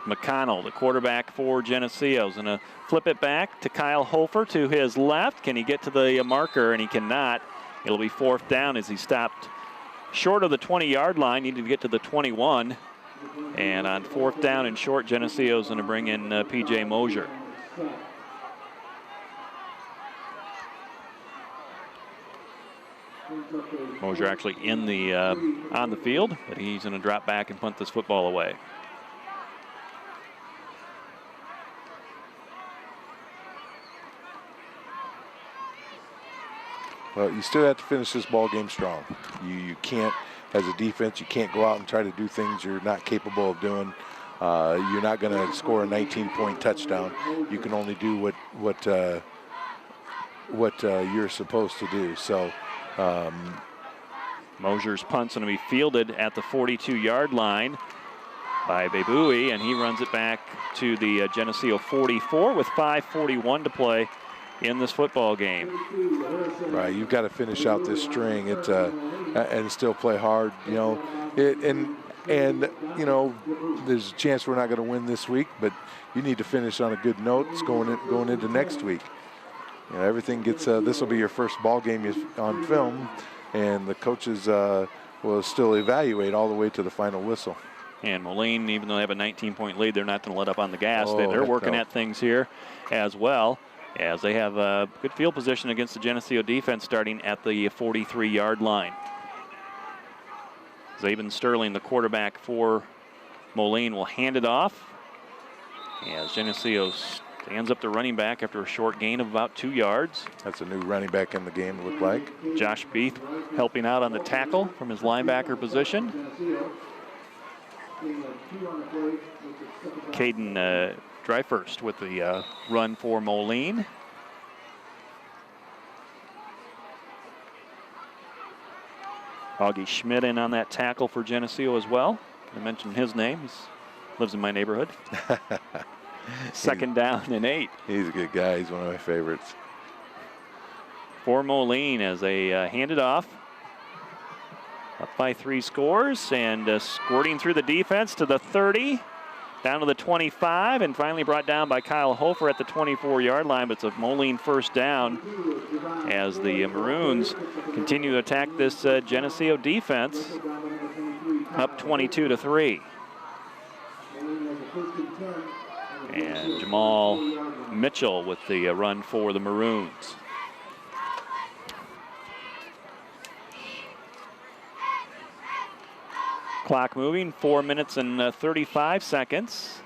McConnell, the quarterback for Geneseo, is going to flip it back to Kyle Hofer to his left. Can he get to the marker? And he cannot. It'll be 4th down as he stopped short of the 20-yard line. Needed to get to the 21. And on 4th down and short, Geneseo is going to bring in P.J. Mosier. Mosier actually in the on the field, but he's going to drop back and punt this football away. Well, you still have to finish this ball game strong. You can't, as a defense, you can't go out and try to do things you're not capable of doing. You're not going to score a 19-point touchdown. You can only do what you're supposed to do. So Mosier's punt's going to be fielded at the 42-yard line by Bebui, and he runs it back to the Geneseo 44 with 5:41 to play in this football game. Right, you've got to finish out this string and still play hard. And there's a chance we're not going to win this week, but you need to finish on a good note going into next week. Everything gets. This will be your first ball game on film, and the coaches will still evaluate all the way to the final whistle. And Moline, even though they have a 19-point lead, they're not going to let up on the gas. They're working at things here as well, as they have a good field position against the Geneseo defense starting at the 43-yard line. Zabin Sterling, the quarterback for Moline, will hand it off as Geneseo stands up the running back after a short gain of about 2 yards. That's a new running back in the game, it looked like. Josh Beath helping out on the tackle from his linebacker position. Caden Dryfirst with the run for Moline. Augie Schmidt in on that tackle for Geneseo as well. I mentioned his name. He lives in my neighborhood. 2nd down and 8. He's a good guy. He's one of my favorites. For Moline as they hand it off. Up by 3 scores and squirting through the defense to the 30. Down to the 25 and finally brought down by Kyle Hofer at the 24-yard line. But it's a Moline 1st down as the Maroons continue to attack this Geneseo defense. Up 22-3. And Jamal Mitchell with the run for the Maroons. Clock moving, 4 minutes and 35 seconds.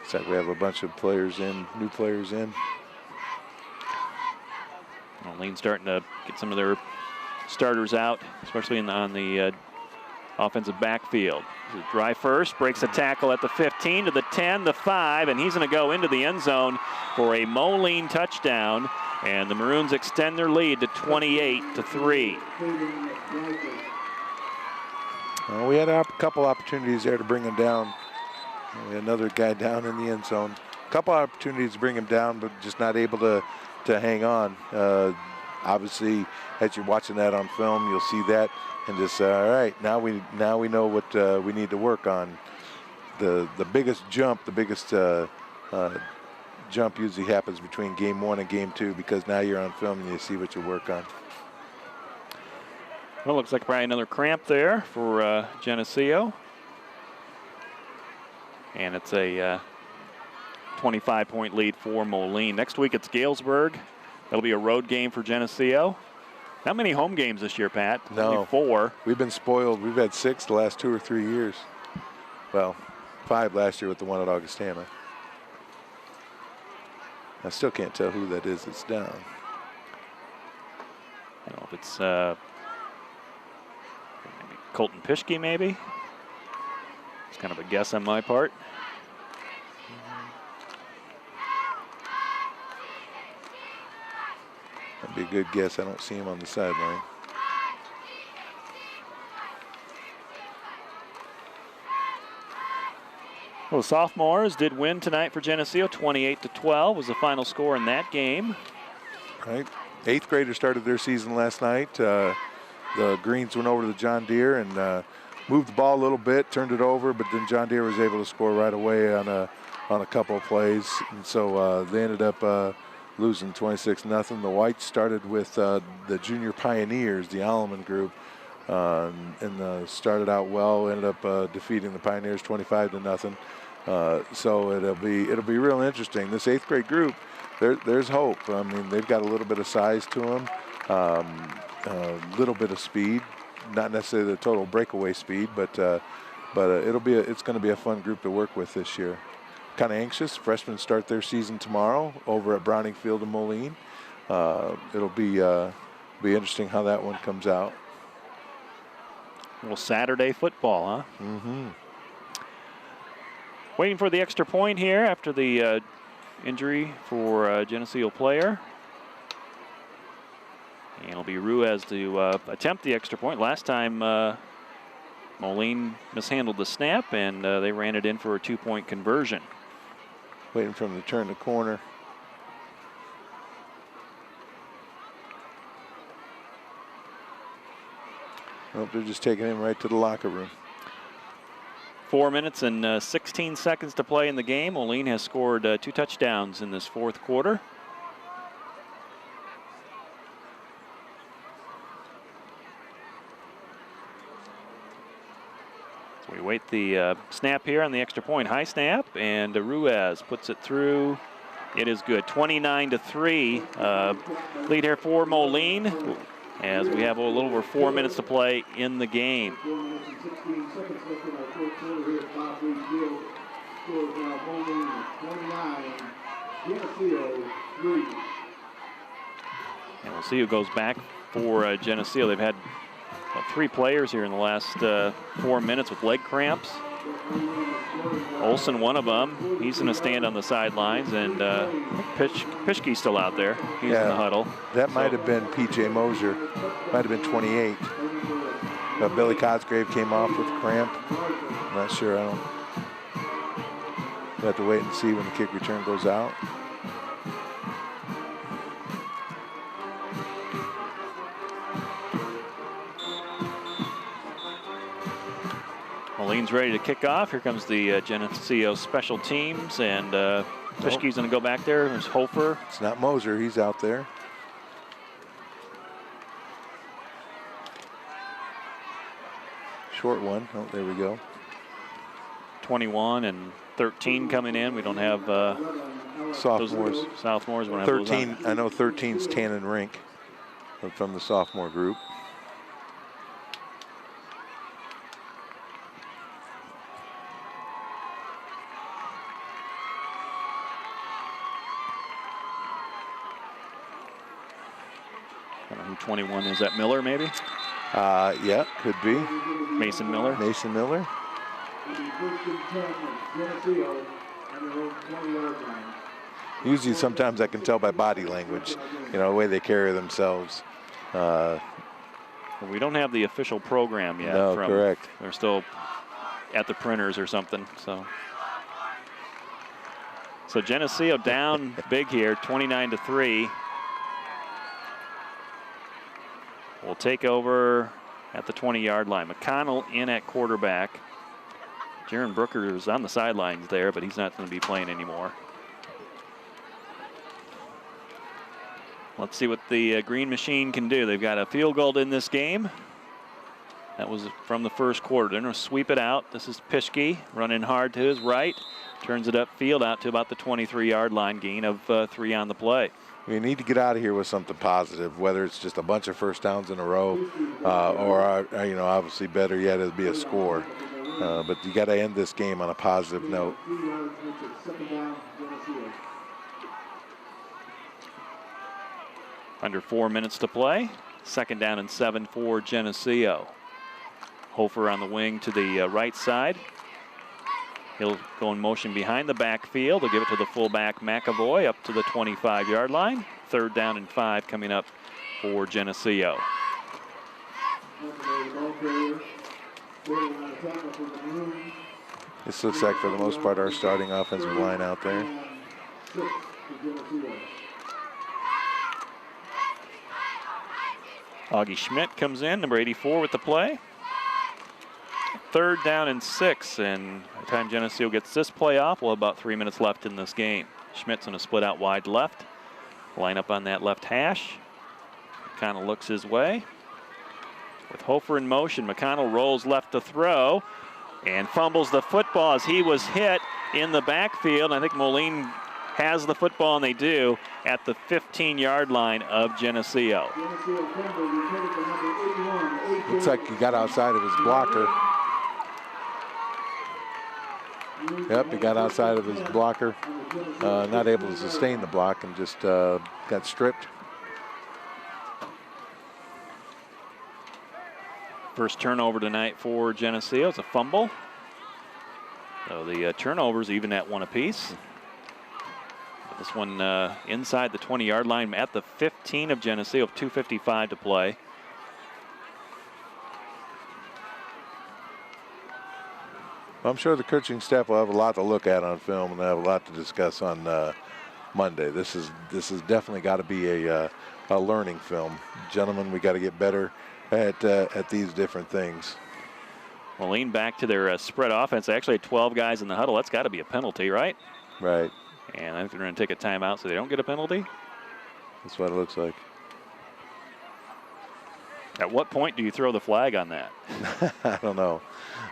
Looks like we have a bunch of players in, new players in. Moline starting to get some of their starters out, especially on the offensive backfield. Dryfirst breaks a tackle at the 15 to the 10, the 5, and he's going to go into the end zone for a Moline touchdown. And the Maroons extend their lead to 28-3. Well, we had a couple opportunities there to bring him down. We had another guy down in the end zone. A couple opportunities to bring him down, but just not able to hang on. Obviously, as you're watching that on film, you'll see that and just all right. Now we know what we need to work on. The biggest jump, the biggest jump usually happens between game 1 and game 2 because now you're on film and you see what you work on. Well, looks like probably another cramp there for Geneseo. And it's a 25-point lead for Moline. Next week it's Galesburg. That'll be a road game for Geneseo. Not many home games this year, Pat. No. Only 4. We've been spoiled. We've had 6 the last 2 or 3 years. Well, 5 last year with the one at Augustana. I still can't tell who that is that's down. I don't know if it's maybe Colton Pischke, maybe. It's kind of a guess on my part. That'd be a good guess. I don't see him on the sideline. Well, the sophomores did win tonight for Geneseo. 28-12 was the final score in that game. Right. 8th graders started their season last night. The Greens went over to the John Deere and moved the ball a little bit, turned it over, but then John Deere was able to score right away on a couple of plays. And so they ended up losing 26-0. The Whites started with the Junior Pioneers, the Alleman group, and started out well. Ended up defeating the Pioneers 25-0. So it'll be real interesting. This 8th grade group, there's hope. I mean, they've got a little bit of size to them, a little bit of speed, not necessarily the total breakaway speed, but it's going to be a fun group to work with this year. Kind of anxious. Freshmen start their season tomorrow over at Browning Field in Moline. It'll be interesting how that one comes out. Well, Saturday football, huh? Mm-hmm. Waiting for the extra point here after the injury for a Geneseo player. And it'll be Ruiz to attempt the extra point. Last time Moline mishandled the snap, and they ran it in for a 2-point conversion. Waiting for him to turn the corner. Nope, they're just taking him right to the locker room. 4 minutes and 16 seconds to play in the game. Moline has scored 2 touchdowns in this 4th quarter. So we wait the snap here on the extra point. High snap, and Ruiz puts it through. It is good. 29-3. Lead here for Moline as we have a little over 4 minutes to play in the game. 4 minutes and 16 seconds left in our 4th quarter here at Bob Reed Field. Score is now Moline 29, Geneseo 3. And we'll see who goes back for Geneseo. They've had 3 players here in the last 4 minutes with leg cramps. Olsen, one of them. He's going to stand on the sidelines, and Pischke's still out there. He's in the huddle. That might have been P.J. Moser. Might have been 28. Billy Cosgrave came off with cramp. I'm not sure. We'll have to wait and see when the kick return goes out. Moline's ready to kick off. Here comes the Geneseo special teams, and Pischke's going to go back there. There's Hofer. It's not Moser. He's out there. Short one. Oh, there we go. 21 and 13 coming in. We don't have sophomores. Sophomores. 13. I know 13's Tannen Rink from the sophomore group. I don't know who 21 is. That Miller, maybe? Yeah, could be. Mason Miller. Mason Miller. Usually, sometimes I can tell by body language, the way they carry themselves. Well, we don't have the official program yet. No, correct. They're still at the printers or something. So Geneseo down big here, 29-3. Will take over at the 20-yard line. McConnell in at quarterback. Jaron Brooker is on the sidelines there, but he's not going to be playing anymore. Let's see what the Green Machine can do. They've got a field goal in this game. That was from the first quarter. They're going to sweep it out. This is Pischke running hard to his right. Turns it upfield out to about the 23-yard line, gain of 3 on the play. We need to get out of here with something positive, whether it's just a bunch of first downs in a row or, obviously better yet, it'll be a score. But you got to end this game on a positive note. Under 4 minutes to play. 2nd down and 7 for Geneseo. Hofer on the wing to the right side. He'll go in motion behind the backfield. He'll give it to the fullback McAvoy up to the 25-yard line. 3rd down and 5 coming up for Geneseo. This looks like, for the most part, our starting offensive line out there. Augie Schmidt comes in, number 84 with the play. 3rd down and 6, and by the time Geneseo gets this play off, we'll have about 3 minutes left in this game. Schmidt's going to split out wide left, line up on that left hash. McConnell looks his way. With Hofer in motion, McConnell rolls left to throw and fumbles the football as he was hit in the backfield. I think Moline has the football, and they do, at the 15-yard line of Geneseo. Looks like he got outside of his blocker. Yep, he got outside of his blocker. Not able to sustain the block and just got stripped. First turnover tonight for Geneseo. It's a fumble. So the turnovers even at 1 apiece. This one inside the 20-yard line at the 15 of Geneseo, 2:55 to play. I'm sure the coaching staff will have a lot to look at on film, and they'll have a lot to discuss on Monday. This is definitely got to be a learning film. Gentlemen, we got to get better at these different things. Moline back to their spread offense. They actually had 12 guys in the huddle. That's got to be a penalty, right? Right. And I think they're going to take a timeout so they don't get a penalty. That's what it looks like. At what point do you throw the flag on that? I don't know.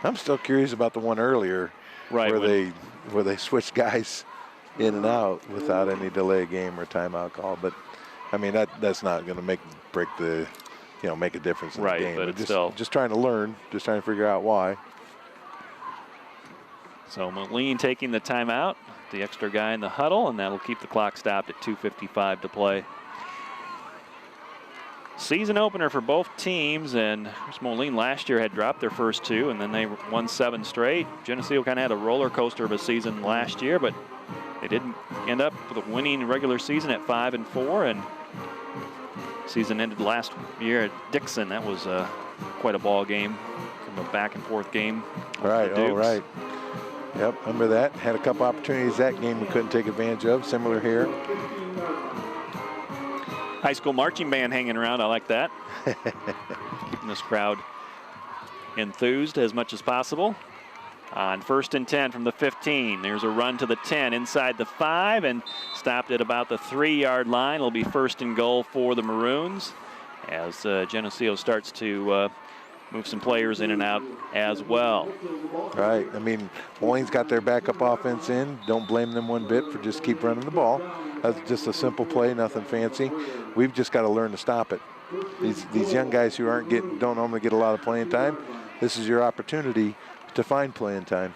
I'm still curious about the one earlier, right, where they switched guys in and out without any delay game or timeout call. But I mean that's not going to make a difference in the game. But it's just trying to learn, just trying to figure out why. So Moline taking the timeout, the extra guy in the huddle, and that'll keep the clock stopped at 2:55 to play. Season opener for both teams, and Moline last year had dropped their first 2, and then they won 7 straight. Geneseo kind of had a roller coaster of a season last year, but they didn't end up with a winning regular season at 5-4, and season ended last year at Dixon. That was quite a ball game, from a back-and-forth game. Right, right. Yep, remember that. Had a couple opportunities that game we couldn't take advantage of. Similar here. High school marching band hanging around. I like that. Keeping this crowd enthused as much as possible. On 1st and 10 from the 15. There's a run to the 10 inside the 5 and stopped at about the 3-yard line. It'll be 1st and goal for the Maroons as Geneseo starts to move some players in and out as well. Right. I mean, Moline's got their backup offense in. Don't blame them one bit for just keep running the ball. That's just a simple play, nothing fancy. We've just got to learn to stop it. These young guys who don't normally get a lot of playing time, this is your opportunity to find playing time.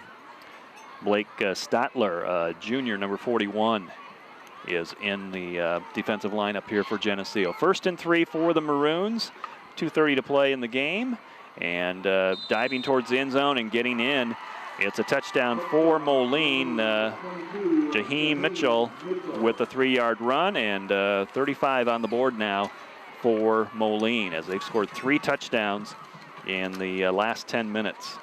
Blake Statler, junior, number 41, is in the defensive lineup here for Geneseo. 1st and 3 for the Maroons. 2:30 to play in the game. And diving towards the end zone and getting in. It's a touchdown for Moline. Jaheim Mitchell with a 3-yard run, and 35 on the board now for Moline as they've scored 3 touchdowns in the last 10 minutes.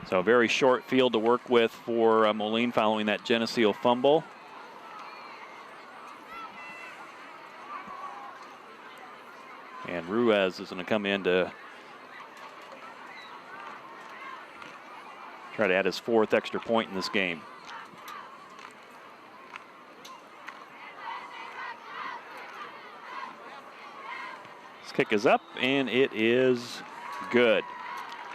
So a very short field to work with for Moline following that Geneseo fumble. And Ruiz is going to come in to Try to add his 4th extra point in this game. This kick is up, and it is good.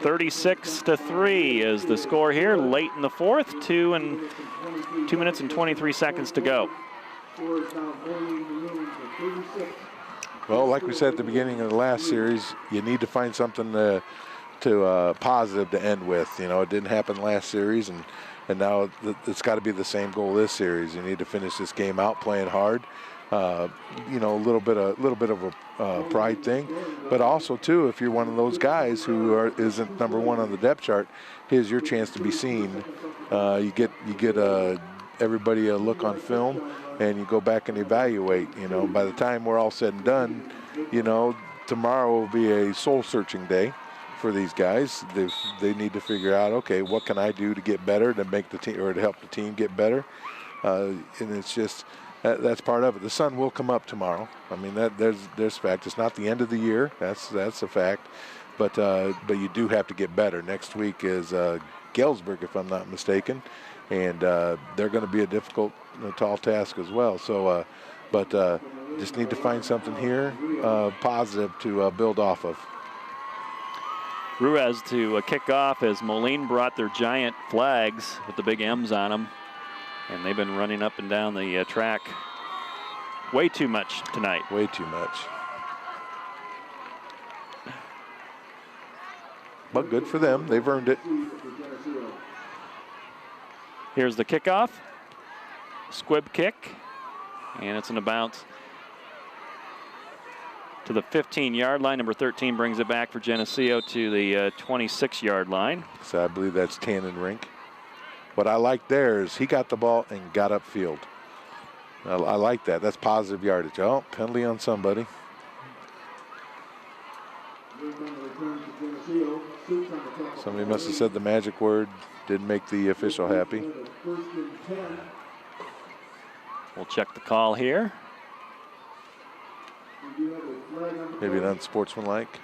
36-3 is the score here, late in the 4th. 2 minutes and 23 seconds to go. Well, like we said at the beginning of the last series, you need to find something positive to end with. You know, it didn't happen last series, and now it's got to be the same goal this series. You need to finish this game out playing hard. You know, a little bit of a pride thing, but also too, if you're one of those guys who isn't number 1 on the depth chart, here's your chance to be seen. You get everybody a look on film, and you go back and evaluate. You know, by the time we're all said and done, you know, tomorrow will be a soul-searching day for these guys. They need to figure out, okay, what can I do to get better, to make the team or to help the team get better, and it's just. That's part of it. The sun will come up tomorrow. I mean, there's fact. It's not the end of the year. That's a fact. But you do have to get better. Next week is Galesburg, if I'm not mistaken, and they're going to be a difficult, tall task as well. So, just need to find something here positive to build off of. Ruiz to kick off as Moline brought their giant flags with the big M's on them. And they've been running up and down the track way too much tonight. Way too much. But good for them. They've earned it. Here's the kickoff. Squib kick. And it's in a bounce to the 15-yard line. Number 13 brings it back for Geneseo to the 26-yard line. So I believe that's Tannen Rink. What I like there is he got the ball and got upfield. I like that. That's positive yardage. Oh, penalty on somebody. Somebody must have said the magic word. Didn't make the official happy. We'll check the call here. Maybe an unsportsmanlike.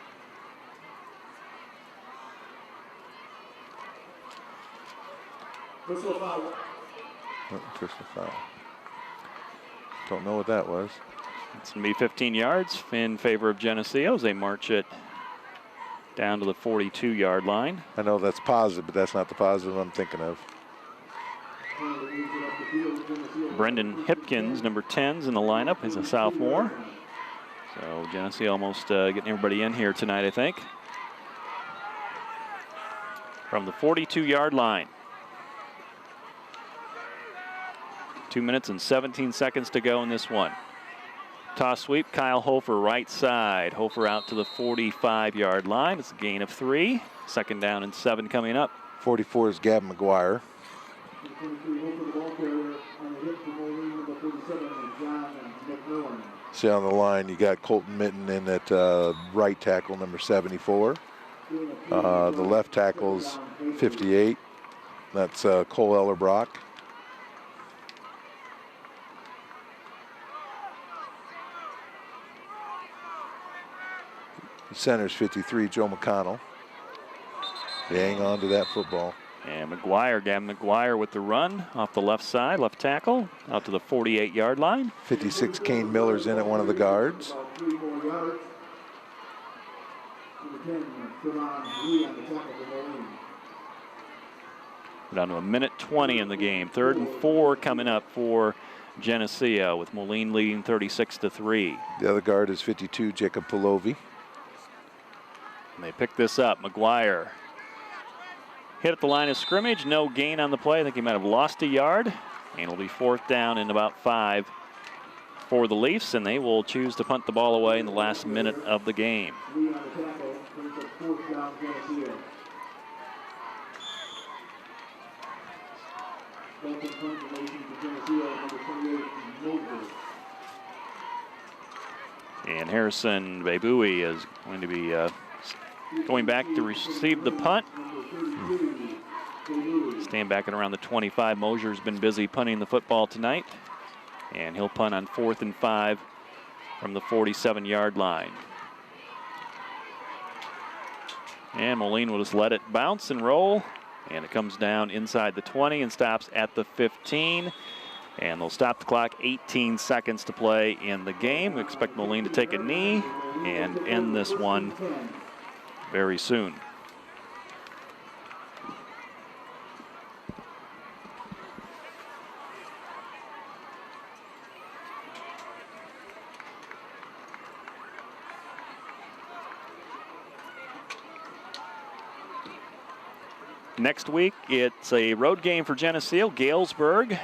Personal foul. Personal foul. Don't know what that was. It's going to be 15 yards in favor of Geneseo as they march it down to the 42-yard line. I know that's positive, but that's not the positive I'm thinking of. Brendan Hipkins, number 10's in the lineup. He's a sophomore. So Geneseo almost getting everybody in here tonight, I think. From the 42-yard line. 2 minutes and 17 seconds to go in this one. Toss sweep, Kyle Hofer right side. Hofer out to the 45-yard line. It's a gain of 3. 2nd down and 7 coming up. 44 is Gavin McGuire. See on the line, you got Colton Mitten in at right tackle, number 74. The left tackle's 58. That's Cole Ellerbrock. Center's 53, Joe McConnell. They hang on to that football. And McGuire, Gavin McGuire with the run off the left side, left tackle, out to the 48-yard line. 56, Kane Miller's in at one of the guards. We're down to a minute 20 in the game. 3rd and 4 coming up for Geneseo with Moline leading 36-3. The other guard is 52, Jacob Polovi. And they pick this up. McGuire hit at the line of scrimmage. No gain on the play. I think he might have lost a yard. And it'll be 4th down and about 5 for the Leafs. And they will choose to punt the ball away in the last minute of the game. And Harrison Bebui is going to be going back to receive the punt. Stand back at around the 25. Mosier's been busy punting the football tonight. And he'll punt on 4th and 5 from the 47-yard line. And Moline will just let it bounce and roll And it comes down inside the 20 and stops at the 15. And they'll stop the clock, 18 seconds to play in the game. We expect Moline to take a knee and end this one very soon. Next week, it's a road game for Geneseo, Galesburg.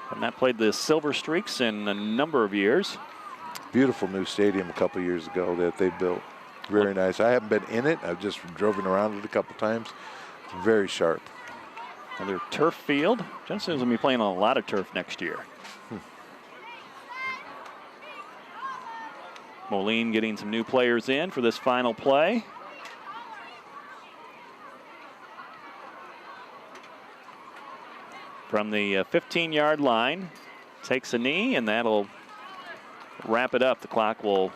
Have not played the Silver Streaks in a number of years. Beautiful new stadium a couple years ago that they built. Very nice. I haven't been in it. I've just driven around it a couple times. Very sharp. Another turf field. Geneseo's going to be playing on a lot of turf next year. Moline getting some new players in for this final play. From the 15-yard line, takes a knee, and that'll wrap it up. The clock will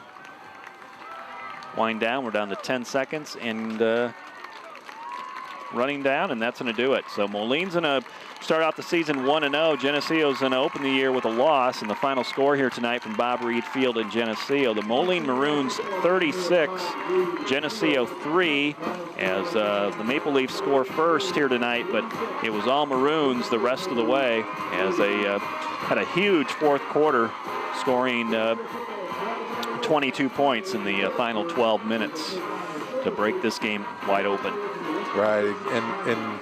wind down. We're down to 10 seconds and running down, and that's going to do it. So Moline's going to start out the season 1-0. Geneseo's going to open the year with a loss. And the final score here tonight from Bob Reed Field in Geneseo, the Moline Maroons 36, Geneseo 3, as the Maple Leafs score first here tonight, but it was all Maroons the rest of the way as they had a huge fourth quarter, scoring 22 points in the final 12 minutes to break this game wide open. Right, and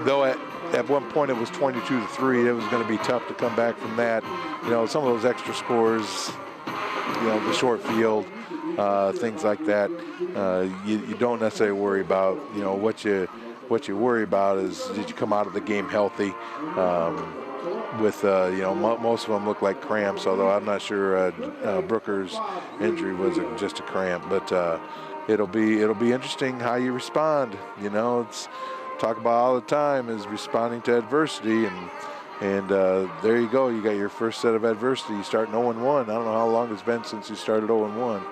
though at one point it was 22-3, it was going to be tough to come back from that. You know, some of those extra scores, you know, the short field, things like that, you don't necessarily worry about. You know, what you worry about is, did you come out of the game healthy? With you know, most of them look like cramps, although I'm not sure Brooker's injury was just a cramp, but it'll be interesting how you respond. You know, it's talk about all the time is responding to adversity, and there you go. You got your first set of adversity. You start 0-1. I don't know how long it's been since you started 0-1,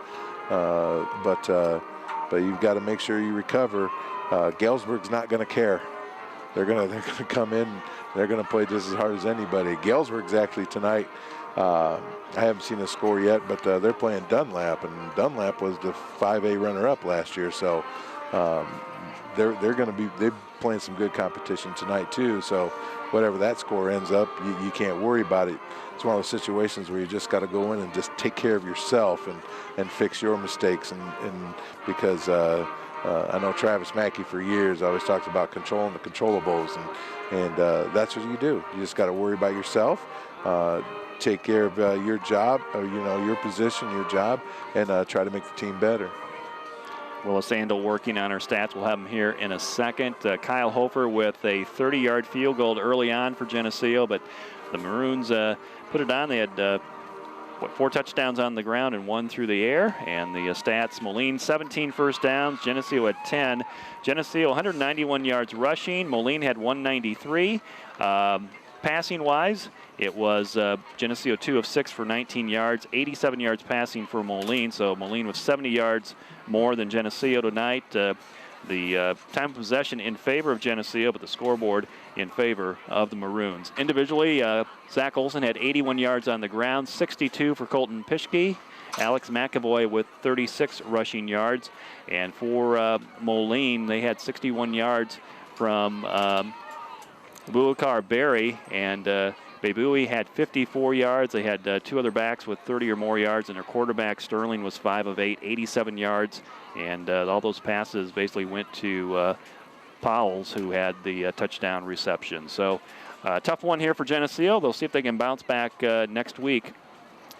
but you've got to make sure you recover. Galesburg's not going to care. They're gonna come in. They're gonna play just as hard as anybody. Galesburg's actually tonight. I haven't seen a score yet, but they're playing Dunlap, and Dunlap was the 5A runner-up last year. So they're playing some good competition tonight too. So whatever that score ends up, you can't worry about it. It's one of those situations where you just got to go in and just take care of yourself and fix your mistakes, and because. I know Travis Mackey for years always talks about controlling the controllables, and that's what you do. You just got to worry about yourself, take care of your job, or, you know, your position, your job, and try to make the team better. Willis Andel working on our stats. We'll have him here in a second. Kyle Hofer with a 30-yard field goal early on for Geneseo, but the Maroons put it on. They had 4 touchdowns on the ground and 1 through the air. And the stats, Moline 17 first downs, Geneseo at 10. Geneseo 191 yards rushing, Moline had 193. Passing wise, it was Geneseo 2 of 6 for 19 yards, 87 yards passing for Moline. So Moline with 70 yards more than Geneseo tonight. The time of possession in favor of Geneseo, but the scoreboard in favor of the Maroons. Individually, Zach Olson had 81 yards on the ground, 62 for Colton Pischke. Alex McAvoy with 36 rushing yards. And for Moline, they had 61 yards from Buakar Berry, and Bebui had 54 yards. They had 2 other backs with 30 or more yards, and their quarterback, Sterling, was 5 of 8, 87 yards. And all those passes basically went to Powles, who had the touchdown reception. So tough one here for Geneseo. They'll see if they can bounce back next week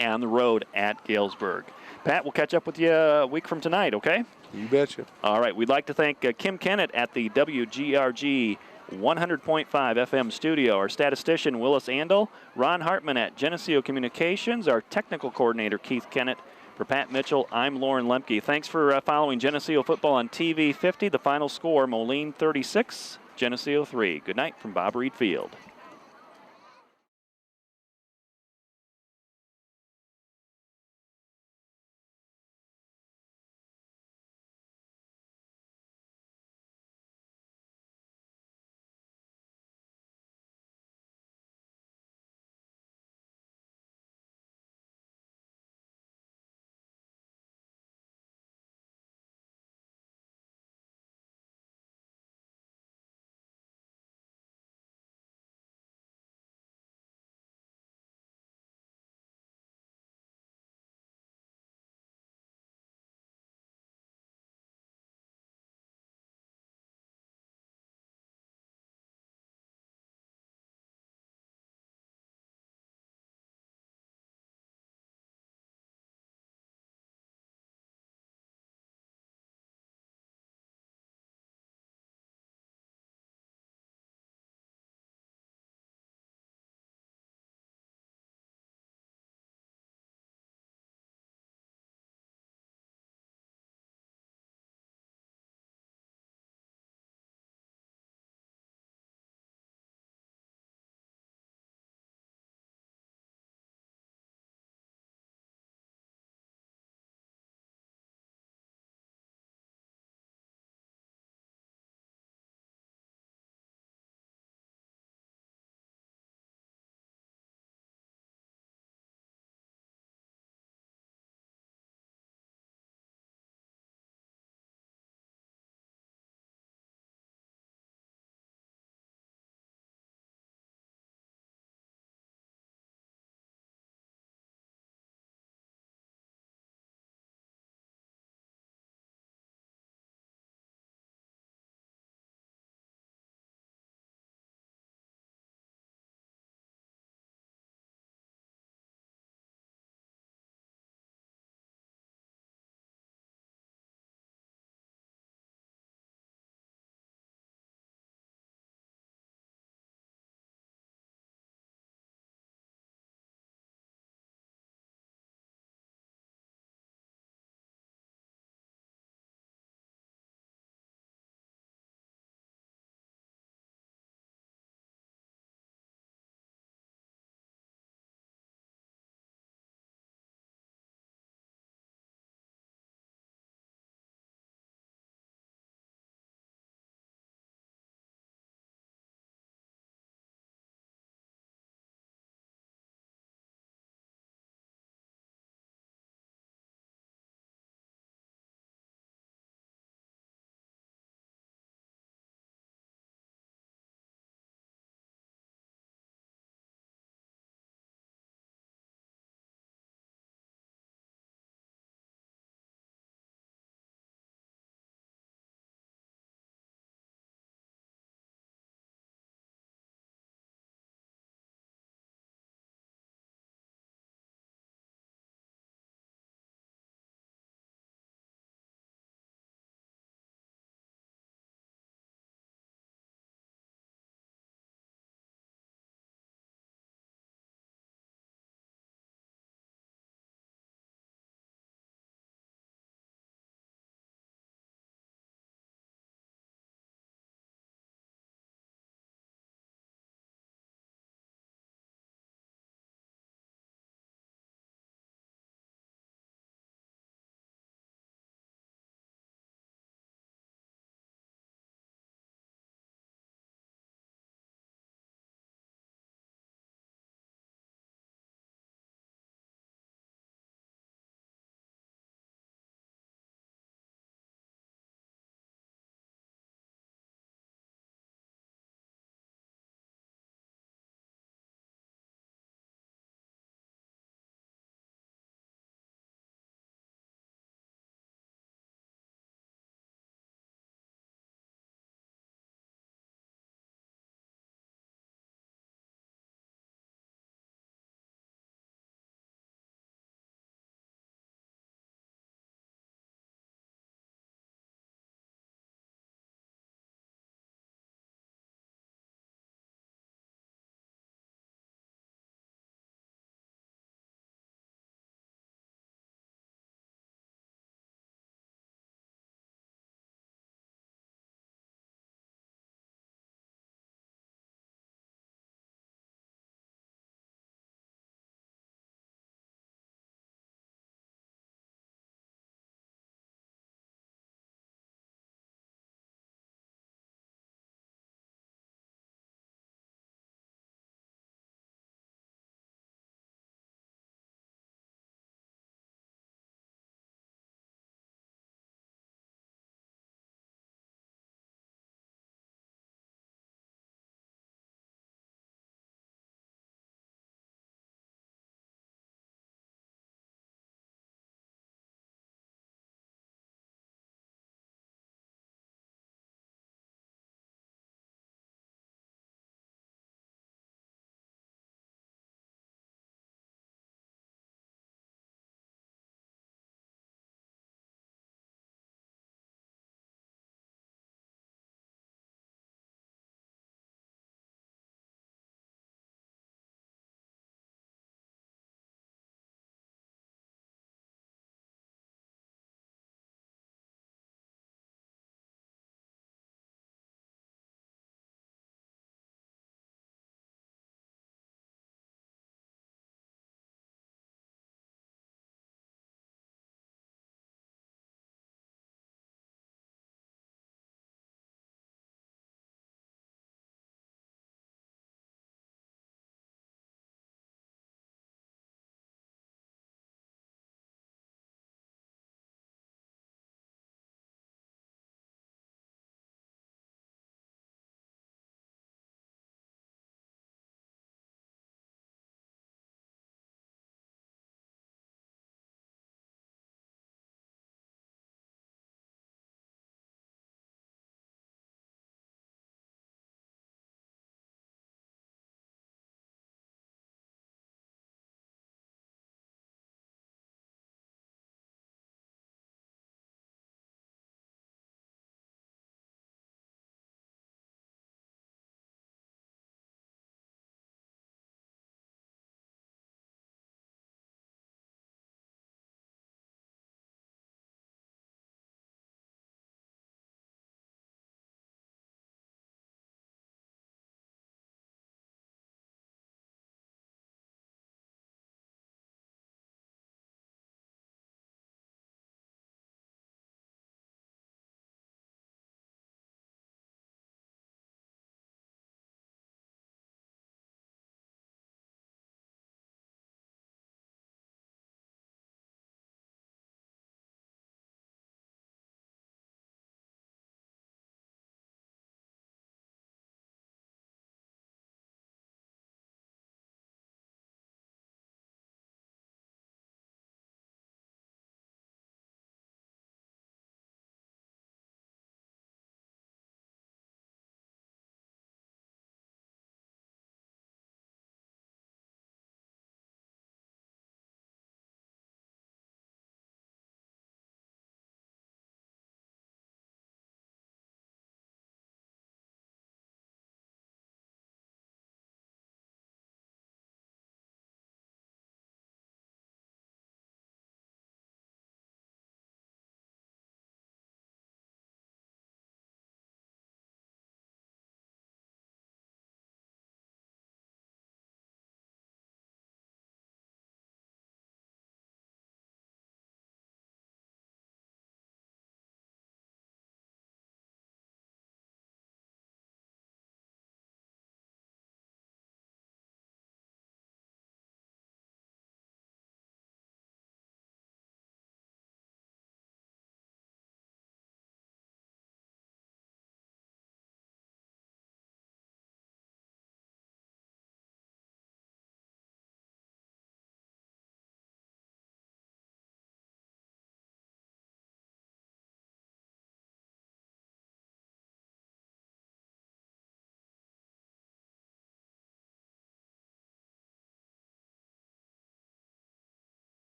on the road at Galesburg. Pat, we'll catch up with you a week from tonight, okay? You betcha. All right, we'd like to thank Kim Kennett at the WGRG 100.5 FM studio, our statistician Willis Andel, Ron Hartman at Geneseo Communications, our technical coordinator Keith Kennett. For Pat Mitchell, I'm Lauren Lemke. Thanks for following Geneseo football on TV 50. The final score, Moline 36, Geneseo 3. Good night from Bob Reed Field.